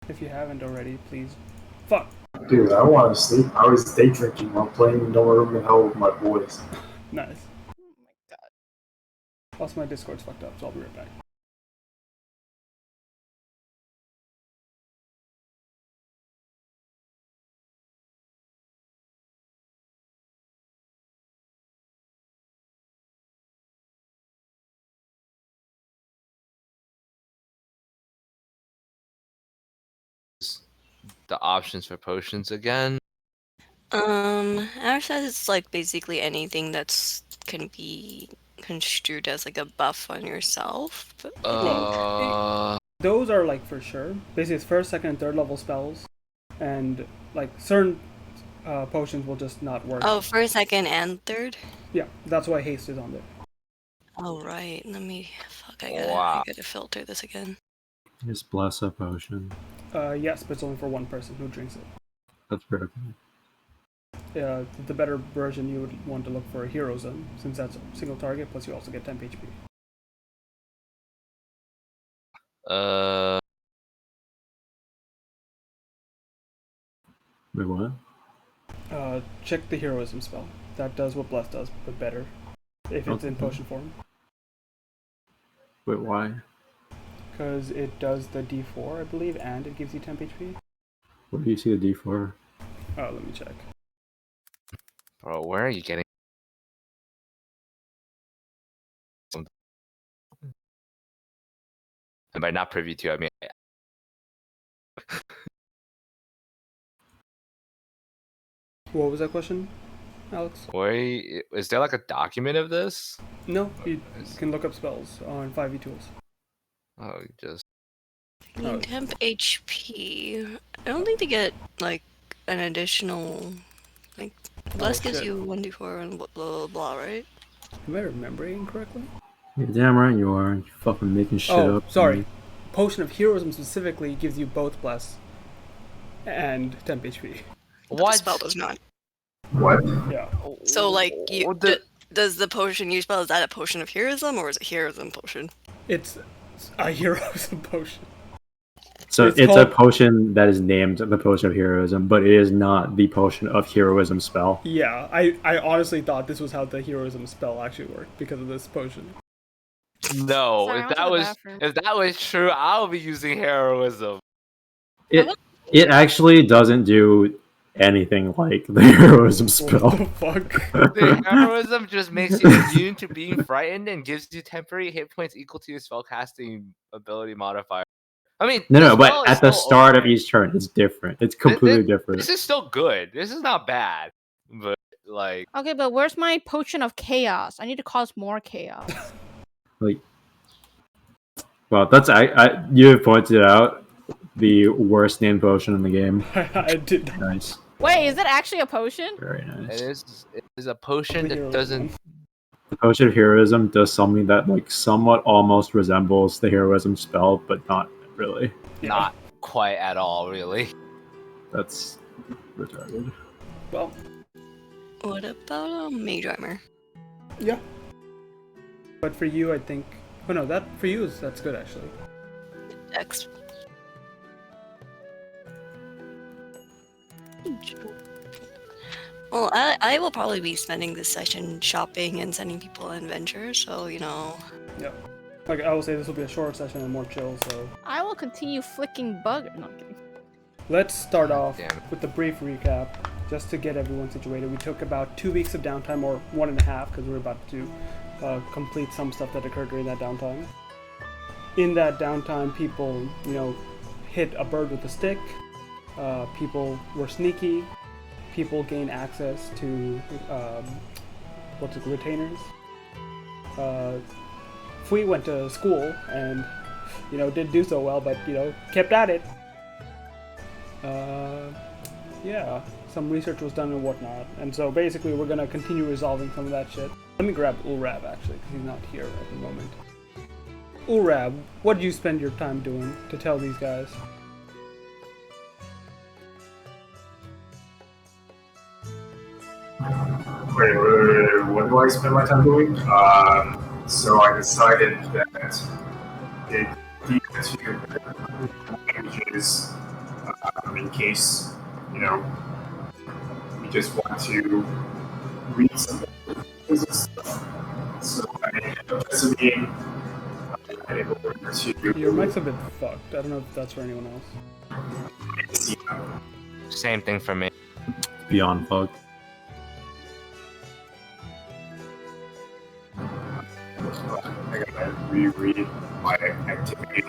If you haven't already, please. Fuck. Dude, I want to sleep. I was day drinking while playing No Room in Hell with my boys. Nice. Oh my god. Also, my Discord's fucked up, so I'll be right back. The options for potions again. Ash says it's like basically anything that's can be construed as like a buff on yourself. But Those are like for sure. Basically, it's first, second, and third level spells, and like certain potions will just not work. Oh, first, second, and third. Yeah, that's why haste is on there. Oh right. Let me. Fuck. I gotta filter this again. Just bless a potion. Yes, but it's only for one person who drinks it. That's broken. The better version you would want to look for a heroism, since that's a single target, plus you also get temp HP. Wait, what? Check the heroism spell. That does what bless does, but better. If it's in potion form. Wait, why? Because it does the D4, I believe, and it gives you temp HP. What do you see the D4? Oh, let me check. Bro, where are you getting? And by not privy to, I mean. What was that question, Alex? Wait, is there like a document of this? No, you can look up spells on 5e tools. Oh, you just. Temp HP. I don't think they get like an additional. Like, bless gives you 1d4 and blah blah blah, right? Am I remembering correctly? You're damn right you are. You fucking making shit up. Sorry. Potion of Heroism specifically gives you both bless and temp HP. What? The spell does not. What? Yeah. So like you does the potion you spell, is that a potion of heroism or is it a heroism potion? It's a heroism potion. So it's a potion that is named the Potion of Heroism, but it is not the Potion of Heroism spell. Yeah, I honestly thought this was how the heroism spell actually worked because of this potion. No, Sorry, if that was true, I'll be using heroism. It actually doesn't do anything like the heroism spell. What the fuck? The heroism just makes you immune to being frightened and gives you temporary hit points equal to your spellcasting ability modifier. I mean, no, but at the start of each turn, it's different. It's completely different. This is still good. This is not bad, but like. Okay, but where's my potion of chaos? I need to cause more chaos. Like, well, that's you have pointed out the worst named potion in the game. I did. Nice. Wait, is it actually a potion? Very nice. It is a potion that doesn't. The Potion of Heroism does something that like somewhat almost resembles the heroism spell, but not really. Yeah. Not quite at all, really. That's retarded. Well, What about mage armor? yeah. But for you, I think. Oh no, that for you that's good actually. X. Well, I will probably be spending this session shopping and sending people on adventures, so you know. Yeah. Like I will say, this will be a short session and more chill. So I will continue flicking bug. No, I'm kidding. let's start off with a brief recap, just to get everyone situated. We took about 2 weeks of downtime, or 1.5, because we were about to complete some stuff that occurred during that downtime. In that downtime, people, hit a bird with a stick. People were sneaky. People gained access to retainers. Fui went to school and didn't do so well, but kept at it. Yeah, some research was done and whatnot, and so basically we're gonna continue resolving some of that shit. Let me grab Ulrab actually, because he's not here at the moment. Ulrab, what did you spend your time doing to tell these guys? Wait, what do I spend my time doing? So I decided that it needed to languages in case, you know, we just want to read some business stuff. So I ended up just being able to. Your mic's a bit fucked. I don't know if that's for anyone else. Same thing for me. Beyond fucked. I gotta reread my activity.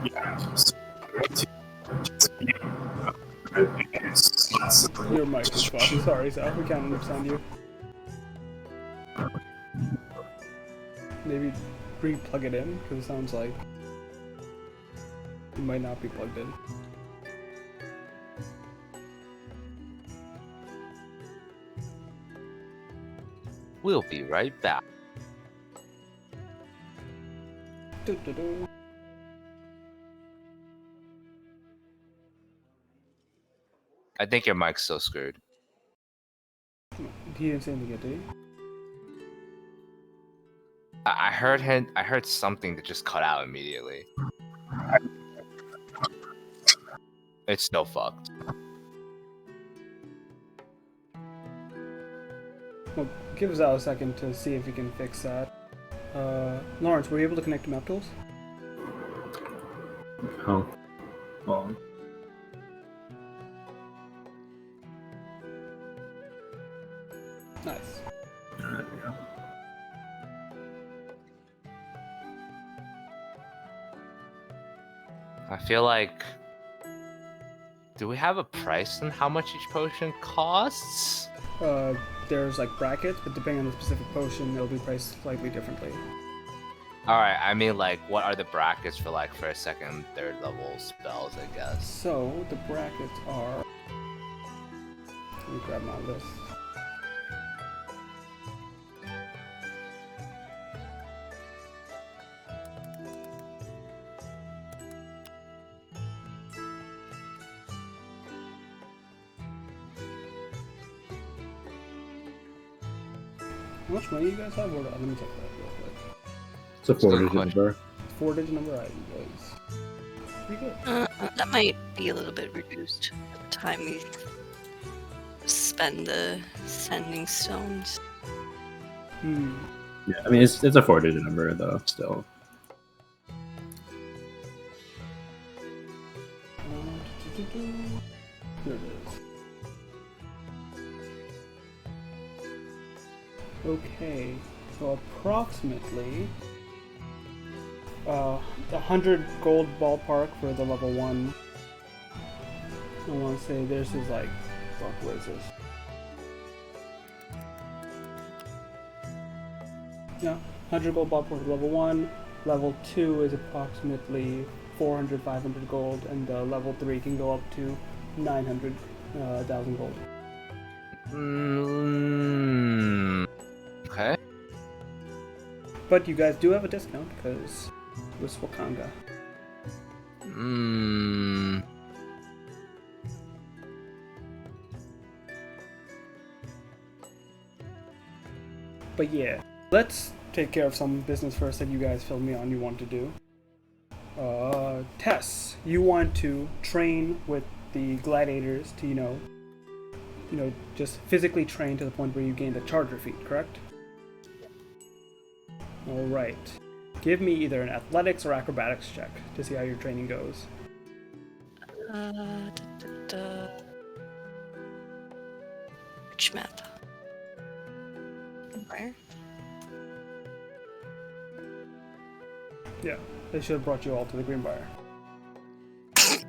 Yeah, so Your mic is fucked. Sorry, Sal. We can't understand you. Maybe re-plug it in, because it sounds like you might not be plugged in. We'll be right back. Doo-doo-doo. I think your mic's so screwed. He didn't say anything yet, did he? I heard him. I heard something that just cut out immediately. It's still fucked. Well, give us out a second to see if you can fix that. Lawrence, were you able to connect to map tools? Oh. Well, Nice. there we go. I feel like. Do we have a price on how much each potion costs? There's like brackets, but depending on the specific potion, it'll be priced slightly differently. Alright, I mean, like, what are the brackets for, like, first, second, third level spells, I guess? So, the brackets are... Let me grab my list. How much money you guys have? Hold on, let me check that real quick. It's a Still 4-digit question. number. 4-digit number, I was pretty good. That might be a little bit reduced by the time we spend the sending stones. Yeah, I mean, it's a 4-digit number, though, still. Here it is. Okay, so approximately 100 gold ballpark for the level 1. I want to say this is like, fuck, what is this? Yeah, 100 gold ballpark for level 1. Level 2 is approximately 400, 500 gold, and level 3 can go up to 900,000 gold. Okay. But you guys do have a discount because it was Wakanga. But yeah, let's take care of some business first that you guys filled me on you want to do. Tess, you want to train with the gladiators to, you know, just physically train to the point where you gain the charger feat, correct? Alright. Give me either an athletics or acrobatics check to see how your training goes. Which map? Where? Yeah, they should have brought you all to the Greenbrier.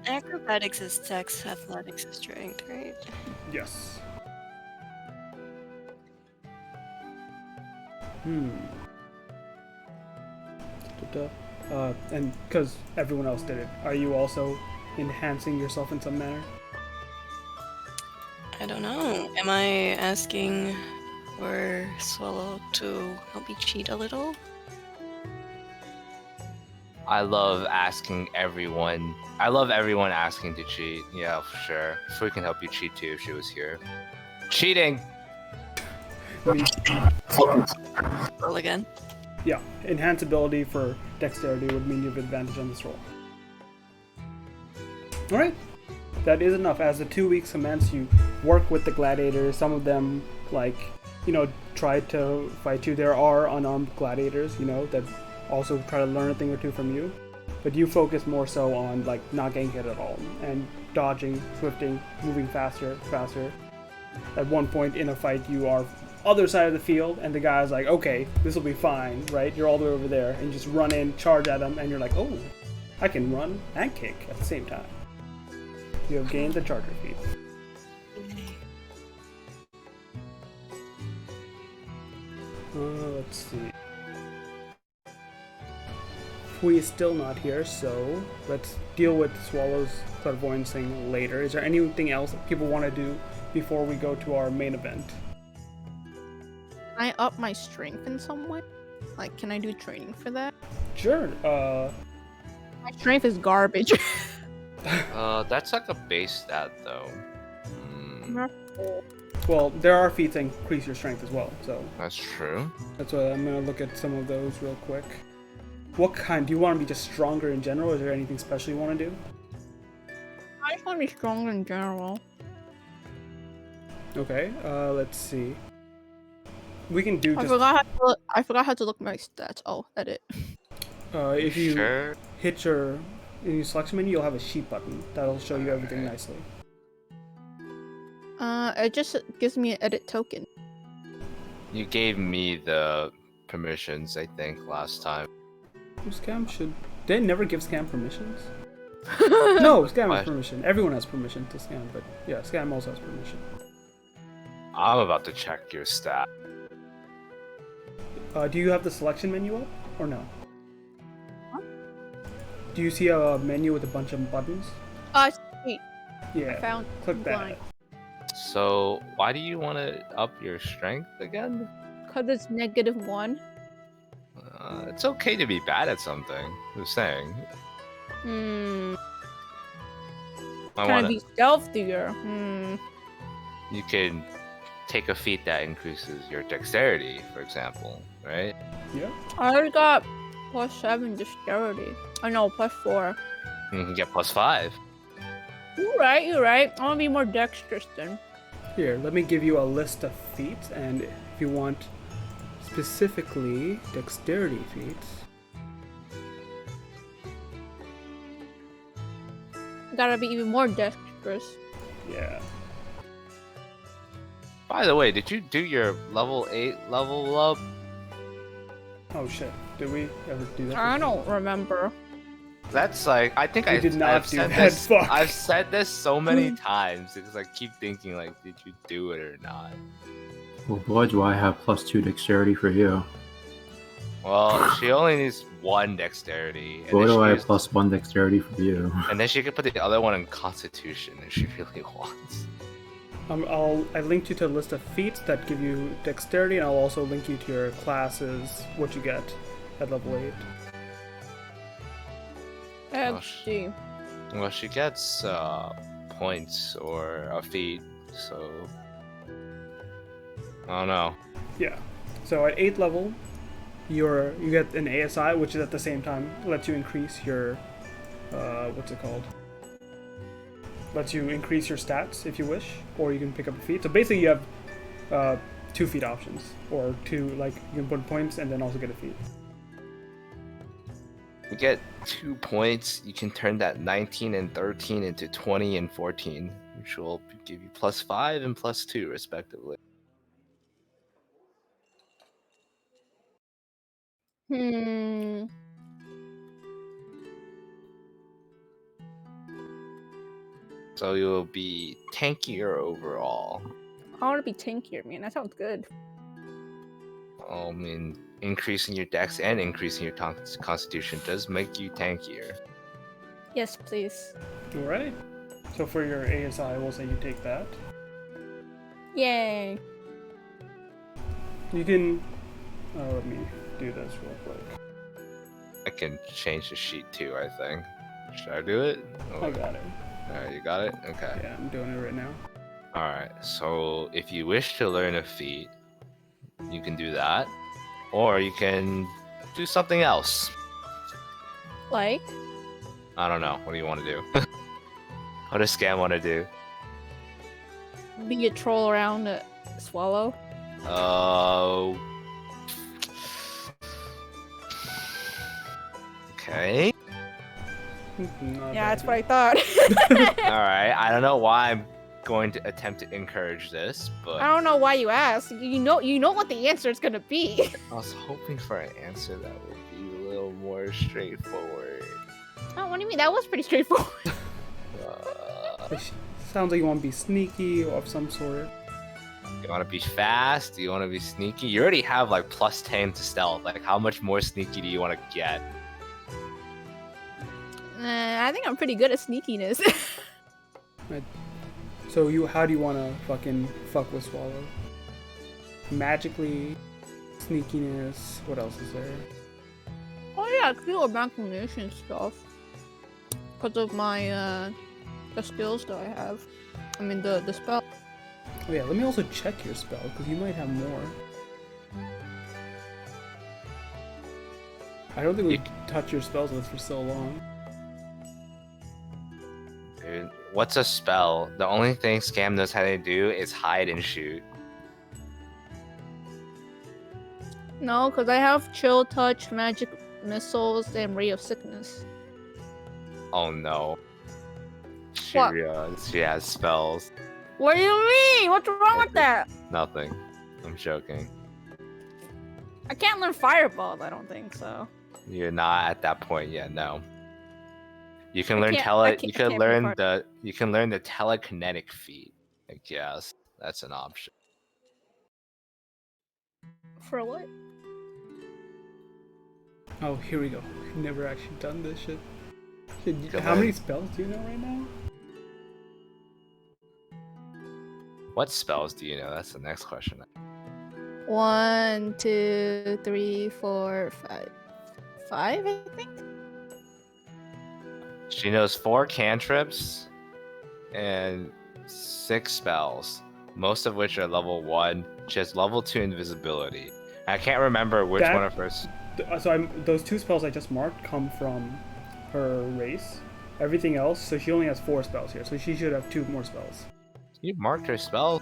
Acrobatics is dex, athletics is strength, right? Yes. And because everyone else did it, are you also enhancing yourself in some manner? I don't know. Am I asking for Swallow to help me cheat a little? I love asking everyone. I love everyone asking to cheat. Yeah, for sure. If we can help you cheat too, if she was here. Cheating! Roll again. Yeah, enhance ability for dexterity would mean you have advantage on this roll. All right. That is enough. As the 2 weeks commence, you work with the gladiators. Some of them, try to fight you. There are unarmed gladiators, that also try to learn a thing or two from you. But you focus more so on, not getting hit at all. And dodging, swifting, moving faster. At one point in a fight, you are other side of the field, and the guy's like, okay, this will be fine, right? You're all the way over there, and you just run in, charge at him, and you're like, oh, I can run and kick at the same time. You have gained the charger feat. Let's see. Fui is still not here, so let's deal with Swallow's clairvoyance thing later. Is there anything else that people want to do before we go to our main event? Can I up my strength in some way? Can I do training for that? Sure. My strength is garbage. That's like a base stat though. Well, there are feats that increase your strength as well, so. That's true. That's why I'm gonna look at some of those real quick. What kind? Do you want to be just stronger in general, or is there anything special you want to do? I just want to be stronger in general. Okay, let's see. We can do I just... forgot how to look at my stats. Oh, edit. If you Sure. hit in your selection menu, you'll have a sheet button. That'll show you everything nicely. It just gives me an edit token. You gave me the permissions, I think, last time. Scam should... They never give Scam permissions? No, Scam has What? permission. Everyone has permission to Scam, but yeah, Scam also has permission. I'm about to check your stat. Do you have the selection menu up, or no? Do you see a menu with a bunch of buttons? Wait. Yeah, I found click that. blind. So, why do you want to up your strength again? Cause it's -1. It's okay to be bad at something. Just saying. Can I I wanna. be stealthier? You can take a feat that increases your dexterity, for example, right? Yeah. I already got +7 dexterity. I know, +4. You can get +5. You're right. I want to be more dexterous then. Here, let me give you a list of feats, and if you want specifically dexterity feats, Gotta be even more dexterous. yeah. By the way, did you do your level 8 level up? Oh shit, did we ever do that? I don't remember. That's like, I think We did not I've do said that, this. fuck. I've said this so many times because I keep thinking like, did you do it or not? Well, boy, do I have +2 dexterity for you. Well, she only needs 1 dexterity. And Boy, then do she I have used- +1 dexterity for you. And then she could put the other one in Constitution if she really wants. I linked you to a list of feats that give you dexterity, and I'll also link you to your classes, what you get at level 8. XD. Well, she gets points or a feat, so I don't know. Yeah. So at 8th level, you get an ASI, which is at the same time lets you increase your what's it called? Lets you increase your stats if you wish, or you can pick up a feat. So basically, you have 2 feat options, or 2 you can put points and then also get a feat. You get 2 points. You can turn that 19 and 13 into 20 and 14, which will give you +5 and +2 respectively. So you'll be tankier overall. I want to be tankier, man. That sounds good. I mean, increasing your dex and increasing your constitution does make you tankier. Yes, please. Alright. So for your ASI, we'll say you take that. Yay. You can... let me do this real quick. I can change the sheet too, I think. Should I do it? I got it. Alright, you got it? Okay. Yeah, I'm doing it right now. Alright, so if you wish to learn a feat, you can do that. Or you can do something else. Like? I don't know. What do you want to do? What does Scam want to do? Be a troll around Swallow. Oh. Okay. Yeah, that's what I thought. Alright, I don't know why I'm going to attempt to encourage this, but I don't know why you asked. You know what the answer is gonna be. I was hoping for an answer that would be a little more straightforward. Oh, what do you mean? That was pretty straightforward. Sounds like you want to be sneaky or of some sort. You want to be fast? Do you want to be sneaky? You already have like plus 10 to stealth. Like, how much more sneaky do you want to get? I think I'm pretty good at sneakiness. So how do you want to fucking fuck with Swallow? Magically, sneakiness. What else is there? Oh yeah, pure imagination stuff. Because of my the skills that I have. I mean the spell. Oh yeah, let me also check your spell because you might have more. I don't think we've touched your spells list for so long. Dude, what's a spell? The only thing Scam knows how to do is hide and shoot. No, because I have chill touch, magic missiles, and ray of sickness. Oh no. What? She has spells. What do you mean? What's wrong with that? Nothing. I'm joking. I can't learn fireball. I don't think so. You're not at that point yet. No. You can I learn can't- You I can can't learn be the. You can learn the telekinetic feat. Like, yes, that's an option. For what? Oh, here we go. We've never actually done this shit. Come How on. many spells do you know right now? What spells do you know? That's the next question. 1, 2, 3, 4, 5. 5, I think? She knows 4 cantrips and 6 spells, most of which are level 1. She has level 2 invisibility. I can't remember which That- one of hers. So those 2 spells I just marked come from her race. Everything else, so she only has 4 spells here, so she should have 2 more spells. You marked her spell?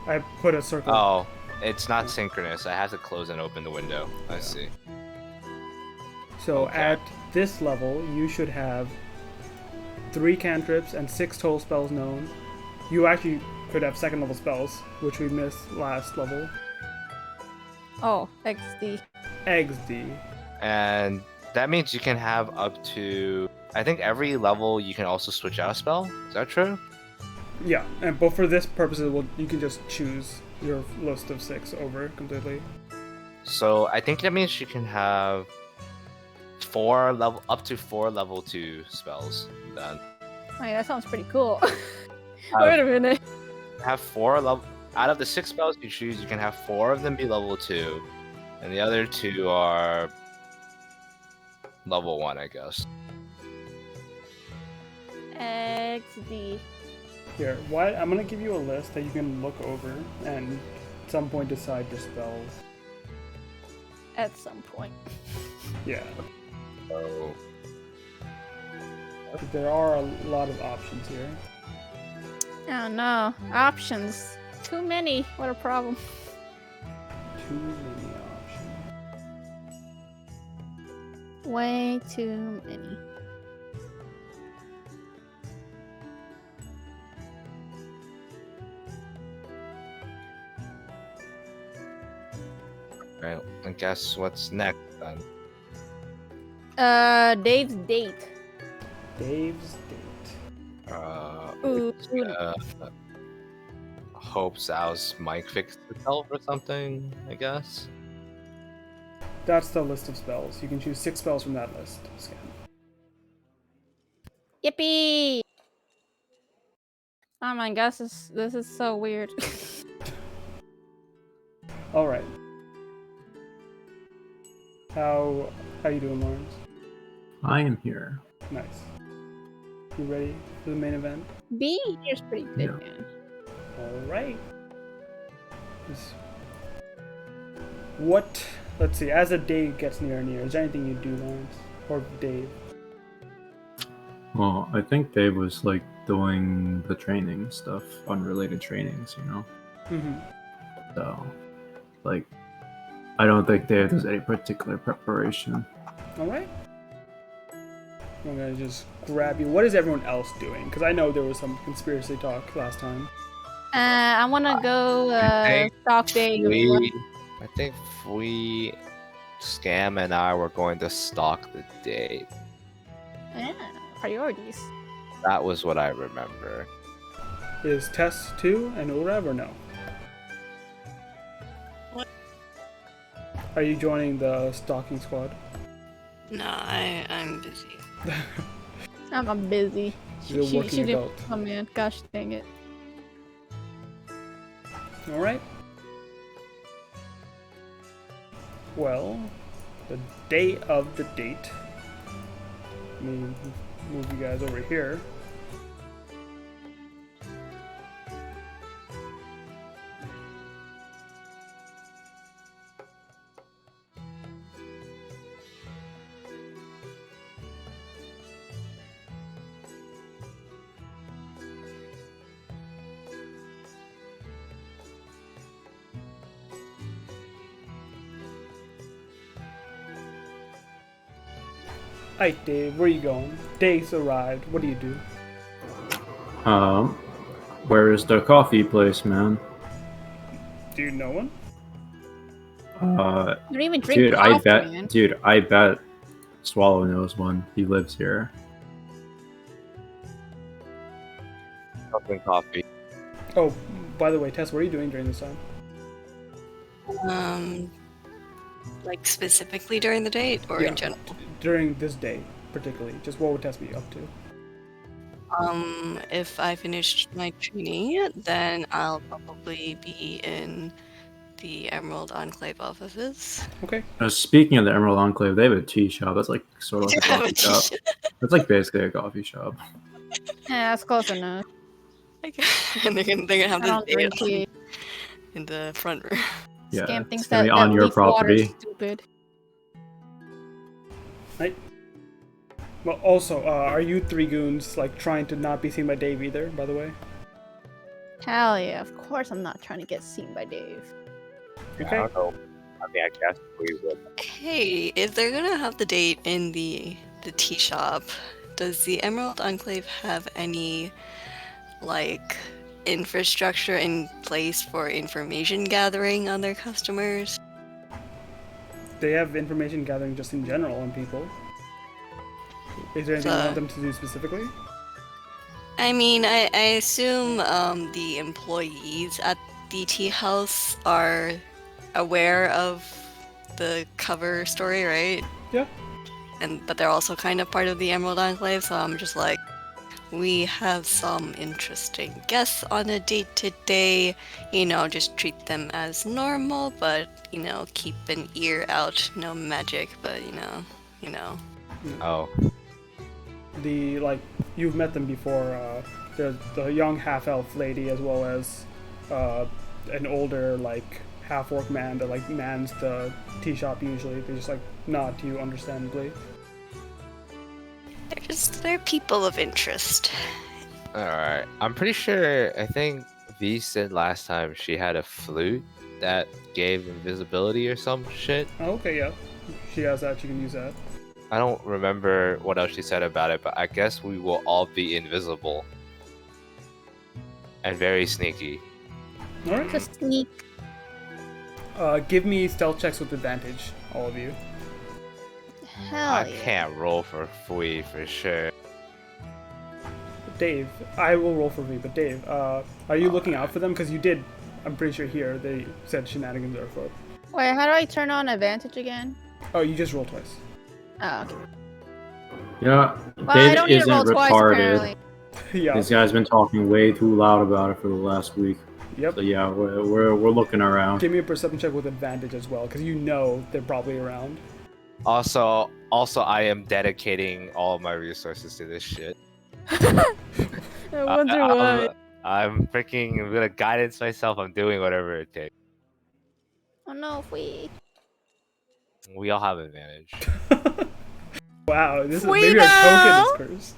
I put a circle. Oh, it's not synchronous. I have to close and open the window. I see. So okay. at this level, you should have 3 cantrips and 6 total spells known. You actually could have 2nd level spells, which we missed last level. Oh, XD. XD. And that means you can have up to. I think every level you can also switch out a spell. Is that true? Yeah, but for this purposes, you can just choose your list of 6 over completely. So I think that means she can have up to 4 level 2 spells. Then Wait, that sounds pretty cool. Wait a minute. have 4 level. Out of the 6 spells you choose, you can have 4 of them be level 2, and the other 2 are level 1, I guess. XD. Here, I'm gonna give you a list that you can look over and at some point decide your spells. At some point. Yeah, So there are a lot of options here. Oh no. Options. Too many. What a problem. Too many options. Way too many. right, I guess what's next then? Dave's date. Dave's date. Ooh. Hopes Al's mic fixed itself or something, I guess. That's the list of spells. You can choose 6 spells from that list. Scan. Yippee! Oh my gosh, this is so weird. All right. How you doing, Lawrence? I am here. Nice. You ready for the main event? B here's pretty good, Yeah. man. All right. What? Let's see. As the day gets nearer and nearer, is there anything you do, Lawrence or Dave? Well, I think Dave was like doing the training stuff, unrelated trainings, you know. Mm-hmm. So, like, I don't think Dave does any particular preparation. All right. I'm gonna just grab you. What is everyone else doing? Because I know there was some conspiracy talk last time. I wanna go think stalk Dave. I think we, Scam and I were going to stalk the date. Yeah, priorities. That was what I remember. Is Tess too and Urev or no? What? Are you joining the stalking squad? No, I'm busy. I'm busy. She's a working she adult. didn't come in. Gosh dang it. All right. Well, the day of the date. Let me move you guys over here. Hi, Dave. Where are you going? Dave's arrived. What do you do? Where is the coffee place, man? Do you know one? You don't even drink Dude, coffee, man. I bet Swallow knows one. He lives here. Something coffee. Oh, by the way, Tess, what are you doing during this time? Like specifically during the date or in general? During this day, particularly. Just what would Tess be up to? If I finish my training, then I'll probably be in the Emerald Enclave offices. Okay. Speaking of the Emerald Enclave, they have a tea shop. That's like sort of like a Have a coffee tea shop. shop. That's like basically a coffee shop. Yeah, that's close enough. And they're gonna have I don't this drink date tea. in the front room. Yeah, Scam thinks it's gonna that, be on that your leaf water is property. stupid. Right. Well, also, are you three goons like trying to not be seen by Dave either? By the way. Hell yeah, of course I'm not trying to get seen by Dave. I Okay. don't know. I mean, I guess we would. Hey, if they're gonna have the date in the tea shop, does the Emerald Enclave have any like infrastructure in place for information gathering on their customers? They have information gathering just in general on people. Is there anything you want them to do specifically? I mean, I assume the employees at the tea house are aware of the cover story, right? Yeah. But they're also kind of part of the Emerald Enclave, so I'm just like, we have some interesting guests on a date today. You know, just treat them as normal, but you know, keep an ear out. No magic, but you know. Oh. You've met them before. There's the young half-elf lady as well as an older half-orc man that mans the tea shop usually. They just nod to you understandably. They're people of interest. Alright. I'm pretty sure, I think V said last time she had a flute that gave invisibility or some shit. Oh, okay, yeah. She has that. She can use that. I don't remember what else she said about it, but I guess we will all be invisible. And very sneaky. Alright. Just sneak. Give me stealth checks with advantage, all of you. Hell I yeah. can't roll for Fui for sure. Dave, I will roll for me, but Dave, are you looking out for them? Because you did, I'm pretty sure here, they said shenanigans are afoot. Wait, how do I turn on advantage again? Oh, you just rolled twice. Oh, okay. Yeah, Well, I Dave don't need to isn't roll twice, retarded. apparently. Yeah. This guy's been talking way too loud about it for the last week. Yep. So yeah, we're looking around. Give me a perception check with advantage as well, because you know they're probably around. Also, I am dedicating all of my resources to this shit. I wonder what. I'm freaking gonna guidance myself. I'm doing whatever it takes. Oh no, we. We all have advantage. Wow, this is We maybe our token know. is cursed.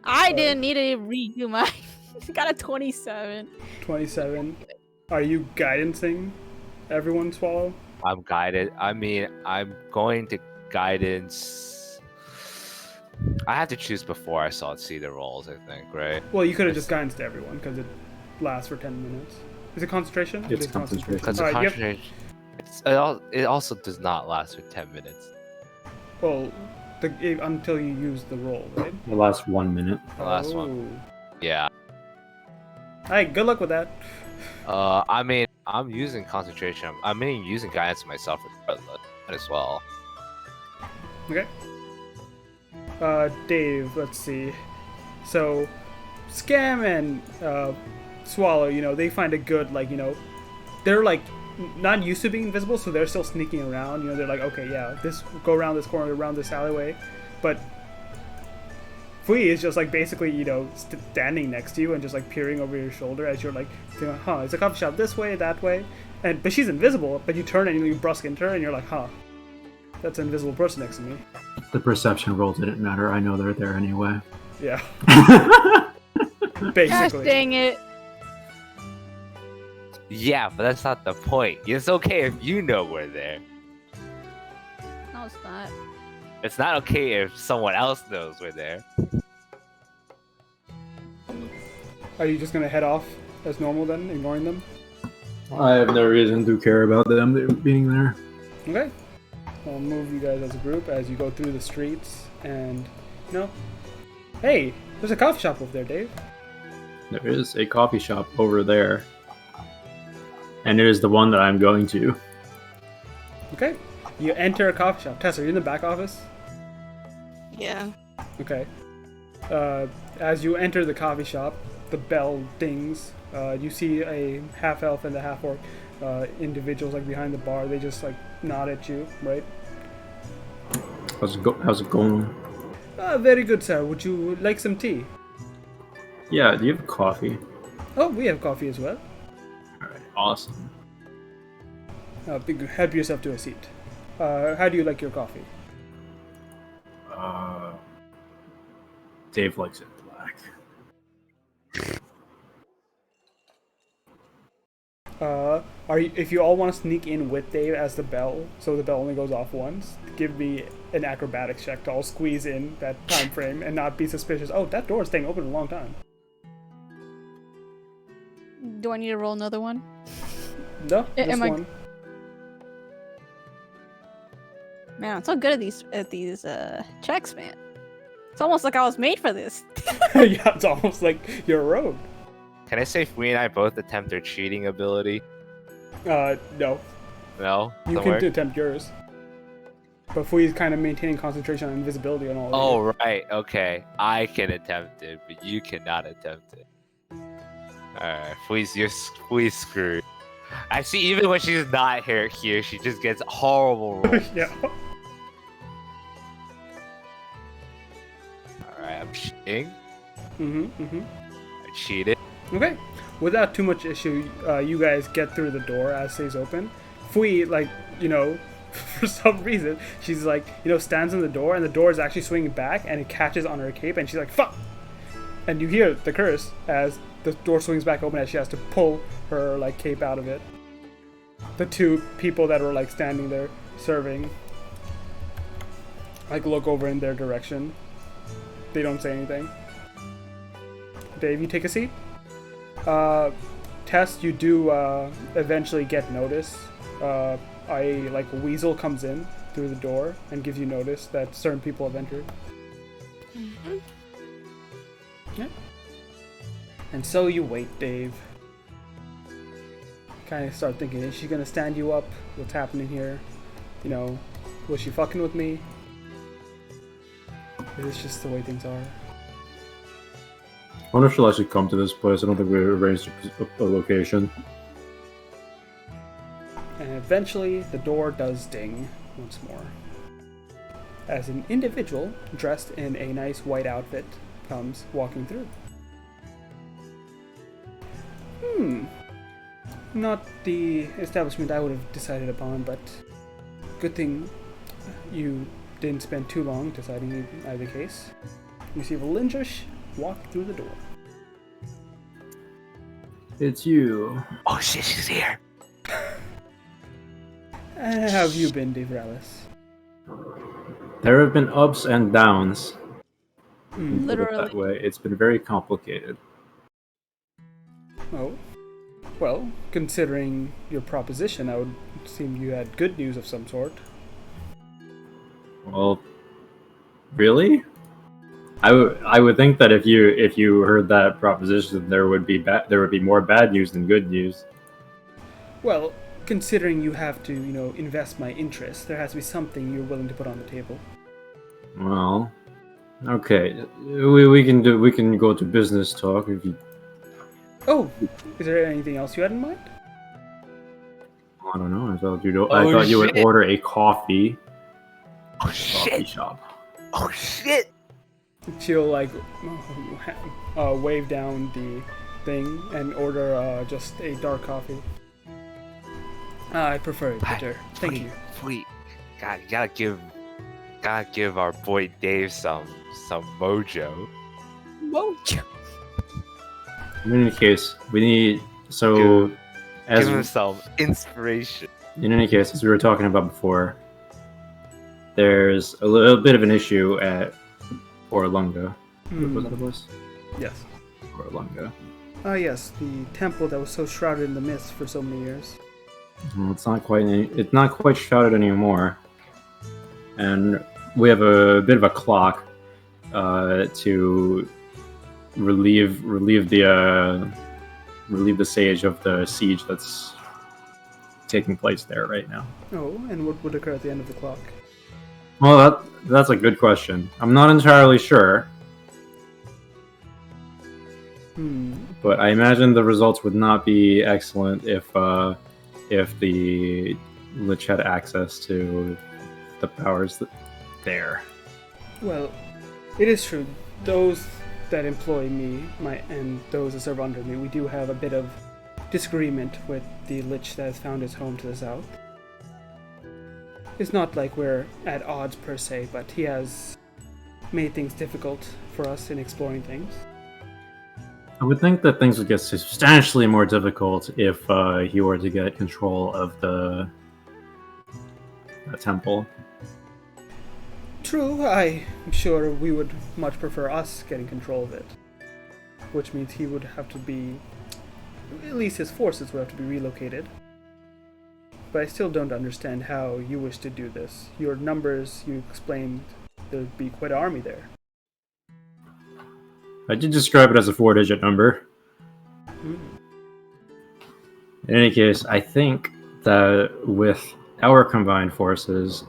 I didn't need to redo my. Got a 27. 27. Are you guidancing everyone, Swallow? I'm guided. I mean, I'm going to guidance. I had to choose before I see the rolls, I think, right? Well, you could have just guidanced everyone because it lasts for 10 minutes. Is it concentration? It's It is concentration. Because All the right, concentration, it also does not last for 10 minutes. Well, until you use the roll, right? The last 1 minute. The last one. Yeah. Hey, good luck with that. I mean, I'm using concentration. I'm using guidance myself as well. Okay. Dave, let's see. So, Scam and Swallow, they find it good, they're not used to being invisible, so they're still sneaking around. They're like, okay, yeah, go around this corner, around this alleyway. But Fui is just basically, standing next to you and just peering over your shoulder as you're thinking, huh, is the coffee shop this way, that way? But she's invisible, but you turn and you brusque into her and you're like, huh, that's an invisible person next to me. The perception roll didn't matter. I know they're there anyway. Yeah. Gosh Basically. dang it. Yeah, but that's not the point. It's okay if you know we're there. No, it's not. It's not okay if someone else knows we're there. Are you just gonna head off as normal then, ignoring them? I have no reason to care about them being there. Okay. I'll move you guys as a group as you go through the streets and, hey, there's a coffee shop over there, Dave. There is a coffee shop over there. And it is the one that I'm going to. Okay. You enter a coffee shop. Tess, are you in the back office? Yeah. Okay. As you enter the coffee shop, the bell dings. You see a half-elf and a half-orc individuals behind the bar. They just nod at you, right? How's it going? Very good, sir. Would you like some tea? Yeah, do you have coffee? Oh, we have coffee as well. Alright, awesome. Help yourself to a seat. How do you like your coffee? Dave likes it black. If you all want to sneak in with Dave as the bell, so the bell only goes off once, give me an acrobatics check to all squeeze in that time frame and not be suspicious. Oh, that door is staying open a long time. Do I need to roll another one? No, just Am I- one. Man, I'm so good at these checks, man. It's almost like I was made for this. Yeah, it's almost like you're a rogue. Can I say if we and I both attempt their cheating ability? No. No? You Don't can work? attempt yours. But Fui's kind of maintaining concentration on invisibility and all of Oh, right. Okay. I can attempt it, but you cannot attempt it. Alright. Flea's screwed. I see, even when she's not here, she just gets horrible rolls. Yeah. Alright, I'm cheating. I cheated. Okay. Without too much issue, you guys get through the door as it stays open. Fui, for some reason, she's stands in the door, and the door is actually swinging back, and it catches on her cape, and she's like, fuck! And you hear the curse as the door swings back open as she has to pull her, cape out of it. The two people that were, standing there serving, look over in their direction. They don't say anything. Dave, you take a seat? Tess, you do eventually get notice. A weasel comes in through the door and gives you notice that certain people have entered. Mm-hmm. Yeah. And so you wait, Dave. Kind of start thinking, is she gonna stand you up? What's happening here? Was she fucking with me? Is this just the way things are? I wonder if she'll actually come to this place. I don't think we arranged a location. And eventually, the door does ding once more. As an individual dressed in a nice white outfit comes walking through. Not the establishment I would have decided upon, but good thing you didn't spend too long deciding either case. You see Valindrish walk through the door. It's you. Oh shit, she's here. How have you been, Devralis? There have been ups and downs. Put it Literally. that way. It's been very complicated. Oh. Well, considering your proposition, I would assume you had good news of some sort. Well, really? I would think that if you heard that proposition, there would be more bad news than good news. Well, considering you have to, invest my interest, there has to be something you're willing to put on the table. Well, okay, we can go to business talk if you. Oh, is there anything else you had in mind? I don't know. I thought you would shit. order a coffee. Oh Coffee shit. shop. Oh shit. She'll wave down the thing and order just a dark coffee. I prefer it bitter. Thank you. Sweet. God, you gotta give our boy Dave some mojo. Mojo. In any case, we need Give him some inspiration. in any case, as we were talking about before, there's a little bit of an issue at Orlunga. Was that a place? Yes. Orlunga. Ah, yes, the temple that was so shrouded in the mist for so many years. Well, it's not quite shrouded anymore, and we have a bit of a clock to relieve the sage of the siege that's taking place there right now. Oh, and what would occur at the end of the clock? Well, that's a good question. I'm not entirely sure, but I imagine the results would not be excellent if the Lich had access to the powers there. Well, it is true. Those that employ me, and those that serve under me, we do have a bit of disagreement with the Lich that has found his home to the south. It's not like we're at odds per se, but he has made things difficult for us in exploring things. I would think that things would get substantially more difficult if he were to get control of the temple. True, I'm sure we would much prefer us getting control of it. Which means he would have to be... at least his forces would have to be relocated. But I still don't understand how you wish to do this. Your numbers, you explained there'd be quite an army there. I did describe it as a 4-digit number. In any case, I think that with our combined forces,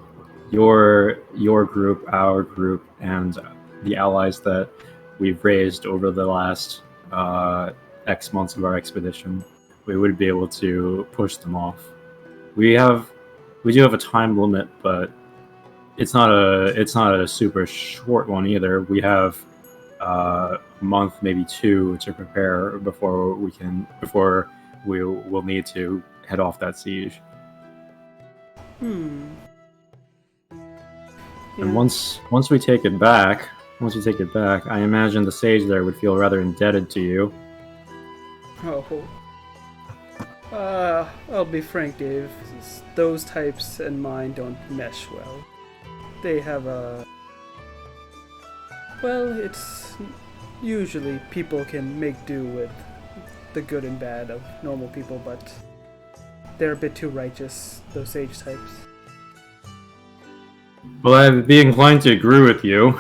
your group, our group, and the allies that we've raised over the last X months of our expedition, we would be able to push them off. We do have a time limit, but it's not a super short one either. We have a month, maybe 2, to prepare before we'll need to head off that siege. And once we take it back, I imagine the sage there would feel rather indebted to you. I'll be frank, Dave. Those types and mine don't mesh well. They have a... well, it's... usually people can make do with the good and bad of normal people, but they're a bit too righteous, those sage types. Well, I'd be inclined to agree with you.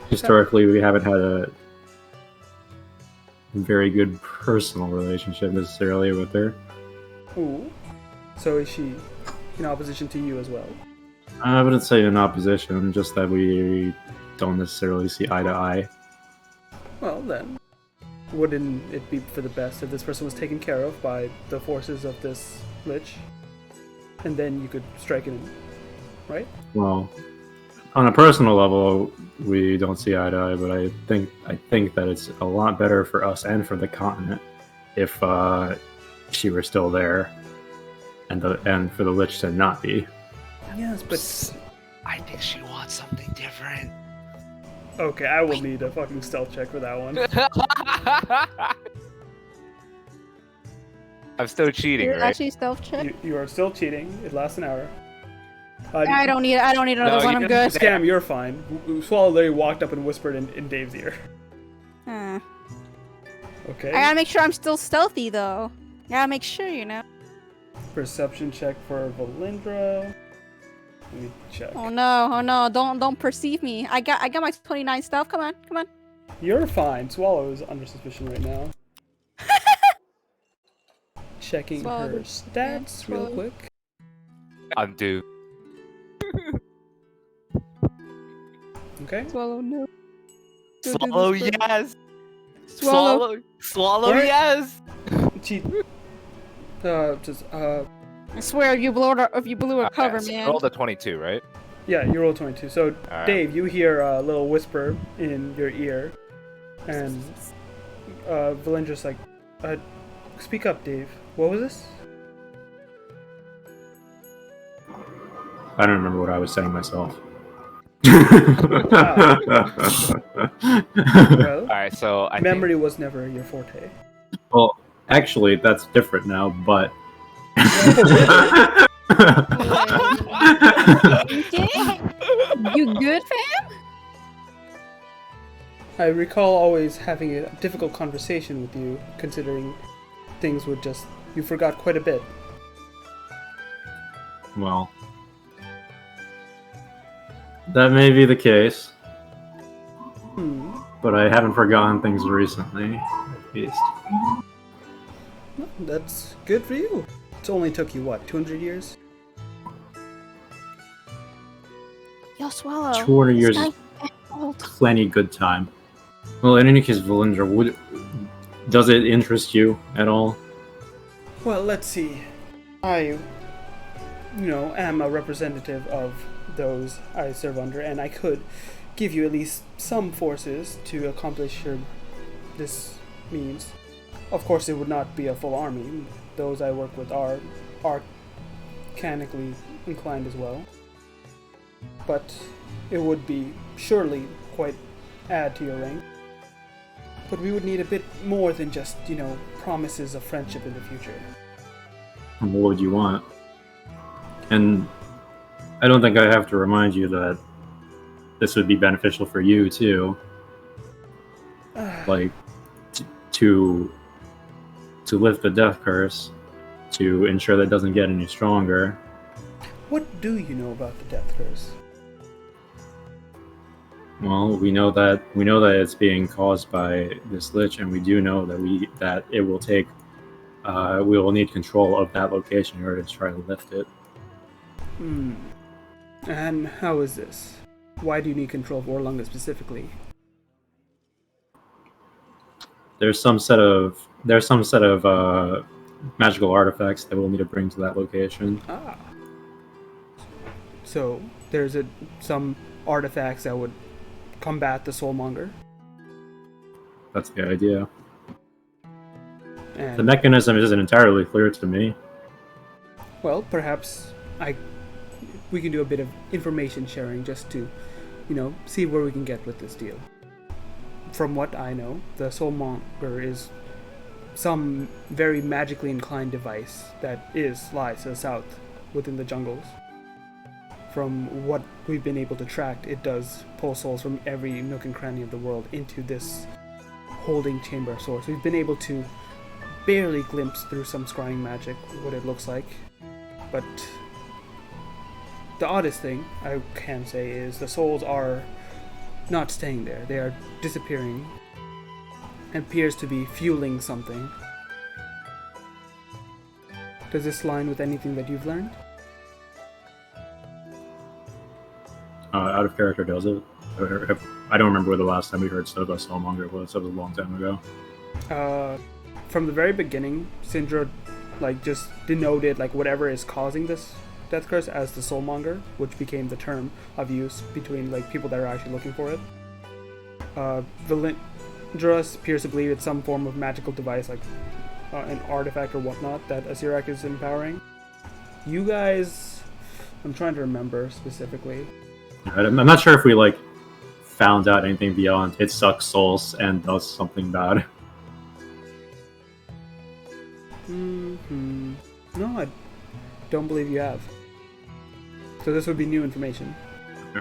Historically, we haven't had a very good personal relationship necessarily with her. Ooh. So is she in opposition to you as well? I wouldn't say in opposition, just that we don't necessarily see eye to eye. Well then, wouldn't it be for the best if this person was taken care of by the forces of this Lich? And then you could strike it in, right? Well, on a personal level, we don't see eye to eye, but I think that it's a lot better for us and for the continent if she were still there, and for the Lich to not be. Yes, but I think she wants something different. Okay, I will need a fucking stealth check for that one. I'm still cheating, You're right? actually stealth check. You are still cheating. It lasts an hour. I don't need another No, one. you I'm don't good. need that. Scam, you're fine. Swallow literally walked up and whispered in Dave's ear. Okay. I gotta make sure I'm still stealthy though. Gotta make sure, you know. Perception check for Valindra. Let me check. Oh no, don't perceive me. I got my 29 stealth. Come on. You're fine. Swallow is under suspicion right now. Checking Swallow her the- stats real Swallow. quick. I'm due. Okay. Swallow no. Don't do Swallow, this, bro. yes. Swallow. Swallow, Alright. yes. Cheat. Just I swear, if you blew a cover, So man. roll the 22, right? yeah, you roll 22. So Alright. Dave, you hear a little whisper in your ear, and Valindra's like, "Speak up, Dave. What was this?" I don't remember what I was saying myself. Well, Alright, so I memory was never your forte. Well, actually, that's different now, but. You good, fam? I recall always having a difficult conversation with you, considering things would just... You forgot quite a bit. Well, that may be the case, but I haven't forgotten things recently, at least. That's good for you. It only took you, what, 200 years? Yo, Swallow. 200 years This is guy- old. plenty good time. Well, in any case, Valindra, does it interest you at all? Well, let's see. I, am a representative of those I serve under, and I could give you at least some forces to accomplish this means. Of course, it would not be a full army. Those I work with are arcanically inclined as well. But it would be surely quite add to your rank. But we would need a bit more than just, promises of friendship in the future. And what would you want? And I don't think I have to remind you that this would be beneficial for you, too. Like, to lift the death curse, to ensure that it doesn't get any stronger. What do you know about the death curse? Well, we know that it's being caused by this lich, and we do know that it will take. We will need control of that location in order to try to lift it. And how is this? Why do you need control of Orlunga specifically? There's some set of magical artifacts that we'll need to bring to that location. Ah. So there's some artifacts that would combat the Soulmonger. That's the idea. And The mechanism isn't entirely clear to me. well, perhaps we can do a bit of information sharing just to, see where we can get with this deal. From what I know, the Soulmonger is some very magically inclined device that lies to the south within the jungles. From what we've been able to track, it does pull souls from every nook and cranny of the world into this holding chamber of source. We've been able to barely glimpse through some scrying magic what it looks like, but the oddest thing I can say is the souls are not staying there. They are disappearing and appears to be fueling something. Does this line with anything that you've learned? Out of character, does it? I don't remember where the last time we heard stuff about Soulmonger was. That was a long time ago. From the very beginning, Syndra just denoted whatever is causing this death curse as the Soulmonger, which became the term of use between people that are actually looking for it. Valindra appears to believe it's some form of magical device, an artifact or whatnot that Asirak is empowering. You guys, I'm trying to remember specifically. I'm not sure if we like found out anything beyond it sucks souls and does something bad. No, I don't believe you have. So this would be new information.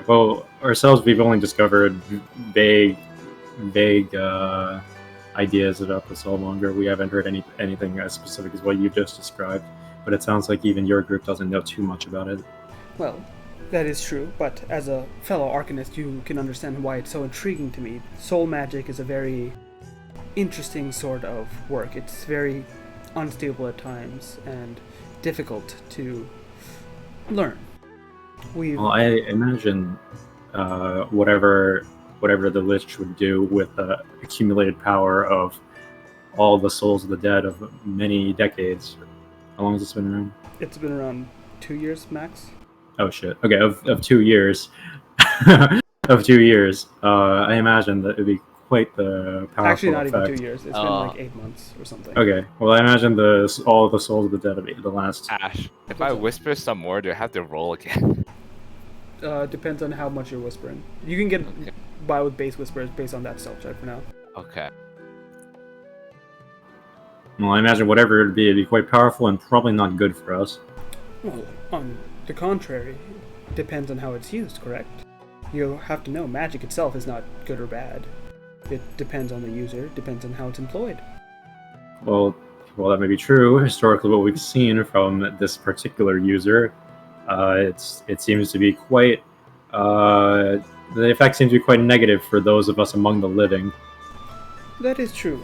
Well, ourselves, we've only discovered vague ideas about the Soulmonger. We haven't heard anything as specific as what you just described. But it sounds like even your group doesn't know too much about it. Well, that is true, but as a fellow Arcanist, you can understand why it's so intriguing to me. Soul magic is a very interesting sort of work. It's very unstable at times and difficult to learn. Well, I imagine whatever the Lich would do with the accumulated power of all the souls of the dead of many decades. How long has this been around? It's been around 2 years max. Oh shit. Okay, of 2 years. Of 2 years. I imagine that it'd be quite the powerful Actually, not effect. even 2 years. It's been like 8 months or something. Okay. Well, I imagine all of the souls of the dead of the last. Ash, if I whisper some more, do I have to roll again? Depends on how much you're whispering. You can get by with base whispers based on that stealth check for now. Okay. Well, I imagine whatever it'd be quite powerful and probably not good for us. Well, on the contrary, depends on how it's used, correct? You have to know magic itself is not good or bad. It depends on the user, depends on how it's employed. Well, that may be true. Historically, what we've seen from this particular user, it seems to be quite. The effect seems to be quite negative for those of us among the living. That is true.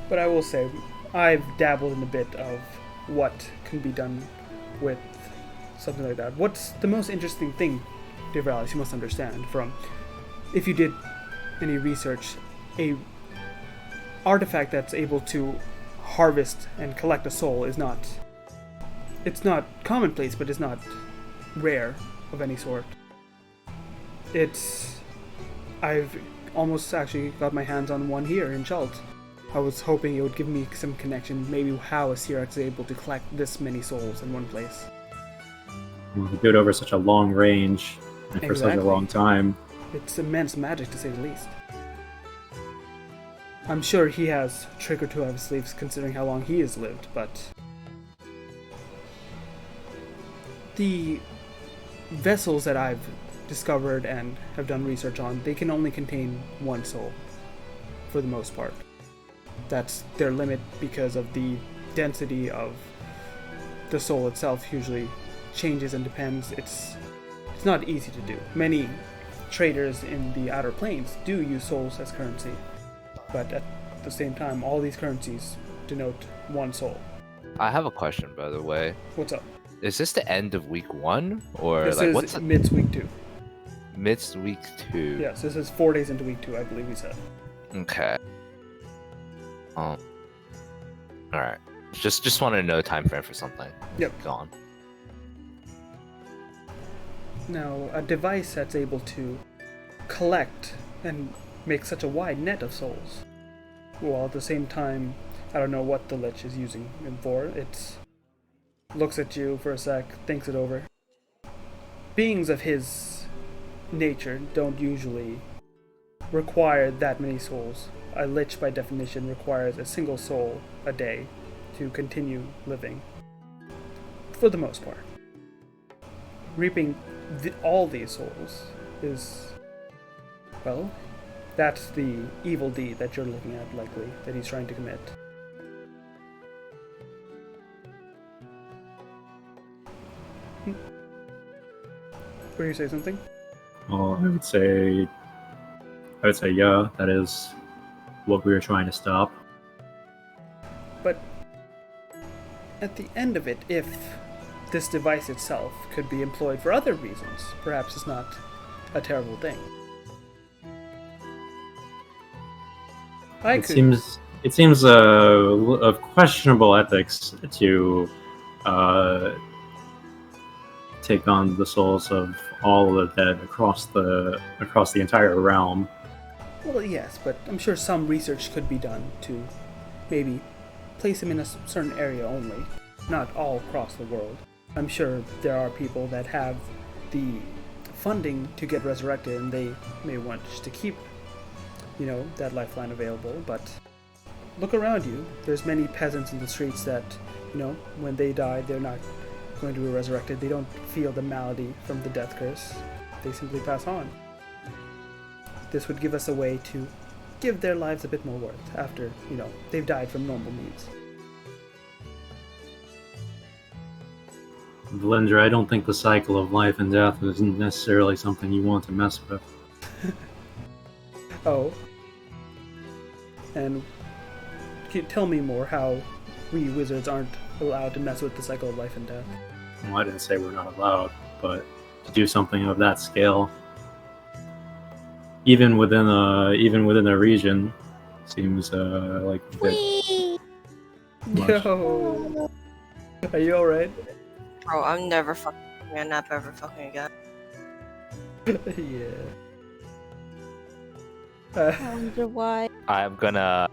But I will say, I've dabbled in a bit of what can be done with something like that. What's the most interesting thing, dear Valis, you must understand from, if you did any research, a artifact that's able to harvest and collect a soul is not, it's not commonplace, but it's not rare of any sort. I've almost actually got my hands on one here in Chult. I was hoping it would give me some connection, maybe how a Cyrax is able to collect this many souls in one place. Well, to do it over such a long range and for such a Exactly. long time. It's immense magic, to say the least. I'm sure he has a trick or two up his sleeves, considering how long he has lived, but the vessels that I've discovered and have done research on, they can only contain one soul, for the most part. That's their limit because of the density of the soul itself usually changes and depends. It's not easy to do. Many traders in the outer planes do use souls as currency, but at the same time, all these currencies denote one soul. I have a question, by the way. What's up? Is this the end of week 1, or This like is what's mid week 2. mid week 2? Yes, this is 4 days into week 2, I believe we said. Okay. All right. Just wanted to know time frame for something. Yep. Go on. Now, a device that's able to collect and make such a wide net of souls, while at the same time, I don't know what the Lich is using him for. It looks at you for a sec, thinks it over. Beings of his nature don't usually require that many souls. A Lich, by definition, requires a single soul a day to continue living, for the most part. Reaping all these souls is, well, that's the evil deed that you're looking at, likely, that he's trying to commit. Were you say something? Well, I would say yeah, that is what we were trying to stop. But at the end of it, if this device itself could be employed for other reasons, perhaps it's not a terrible thing. It seems of questionable ethics to take on the souls of all of the dead across the entire realm. Well, yes, but I'm sure some research could be done to maybe place him in a certain area only, not all across the world. I'm sure there are people that have the funding to get resurrected, and they may want just to keep, that lifeline available. But look around you. There's many peasants in the streets that, when they die, they're not going to be resurrected. They don't feel the malady from the death curse. They simply pass on. This would give us a way to give their lives a bit more worth after, they've died from normal means. Valindra, I don't think the cycle of life and death isn't necessarily something you want to mess with. Oh. And tell me more how we wizards aren't allowed to mess with the cycle of life and death. Well, I didn't say we're not allowed, but to do something of that scale, even within a region, seems like a bit much. Yo, are you alright? Bro, I'm never fucking gonna nap ever fucking again. Yeah. I wonder why. I'm gonna.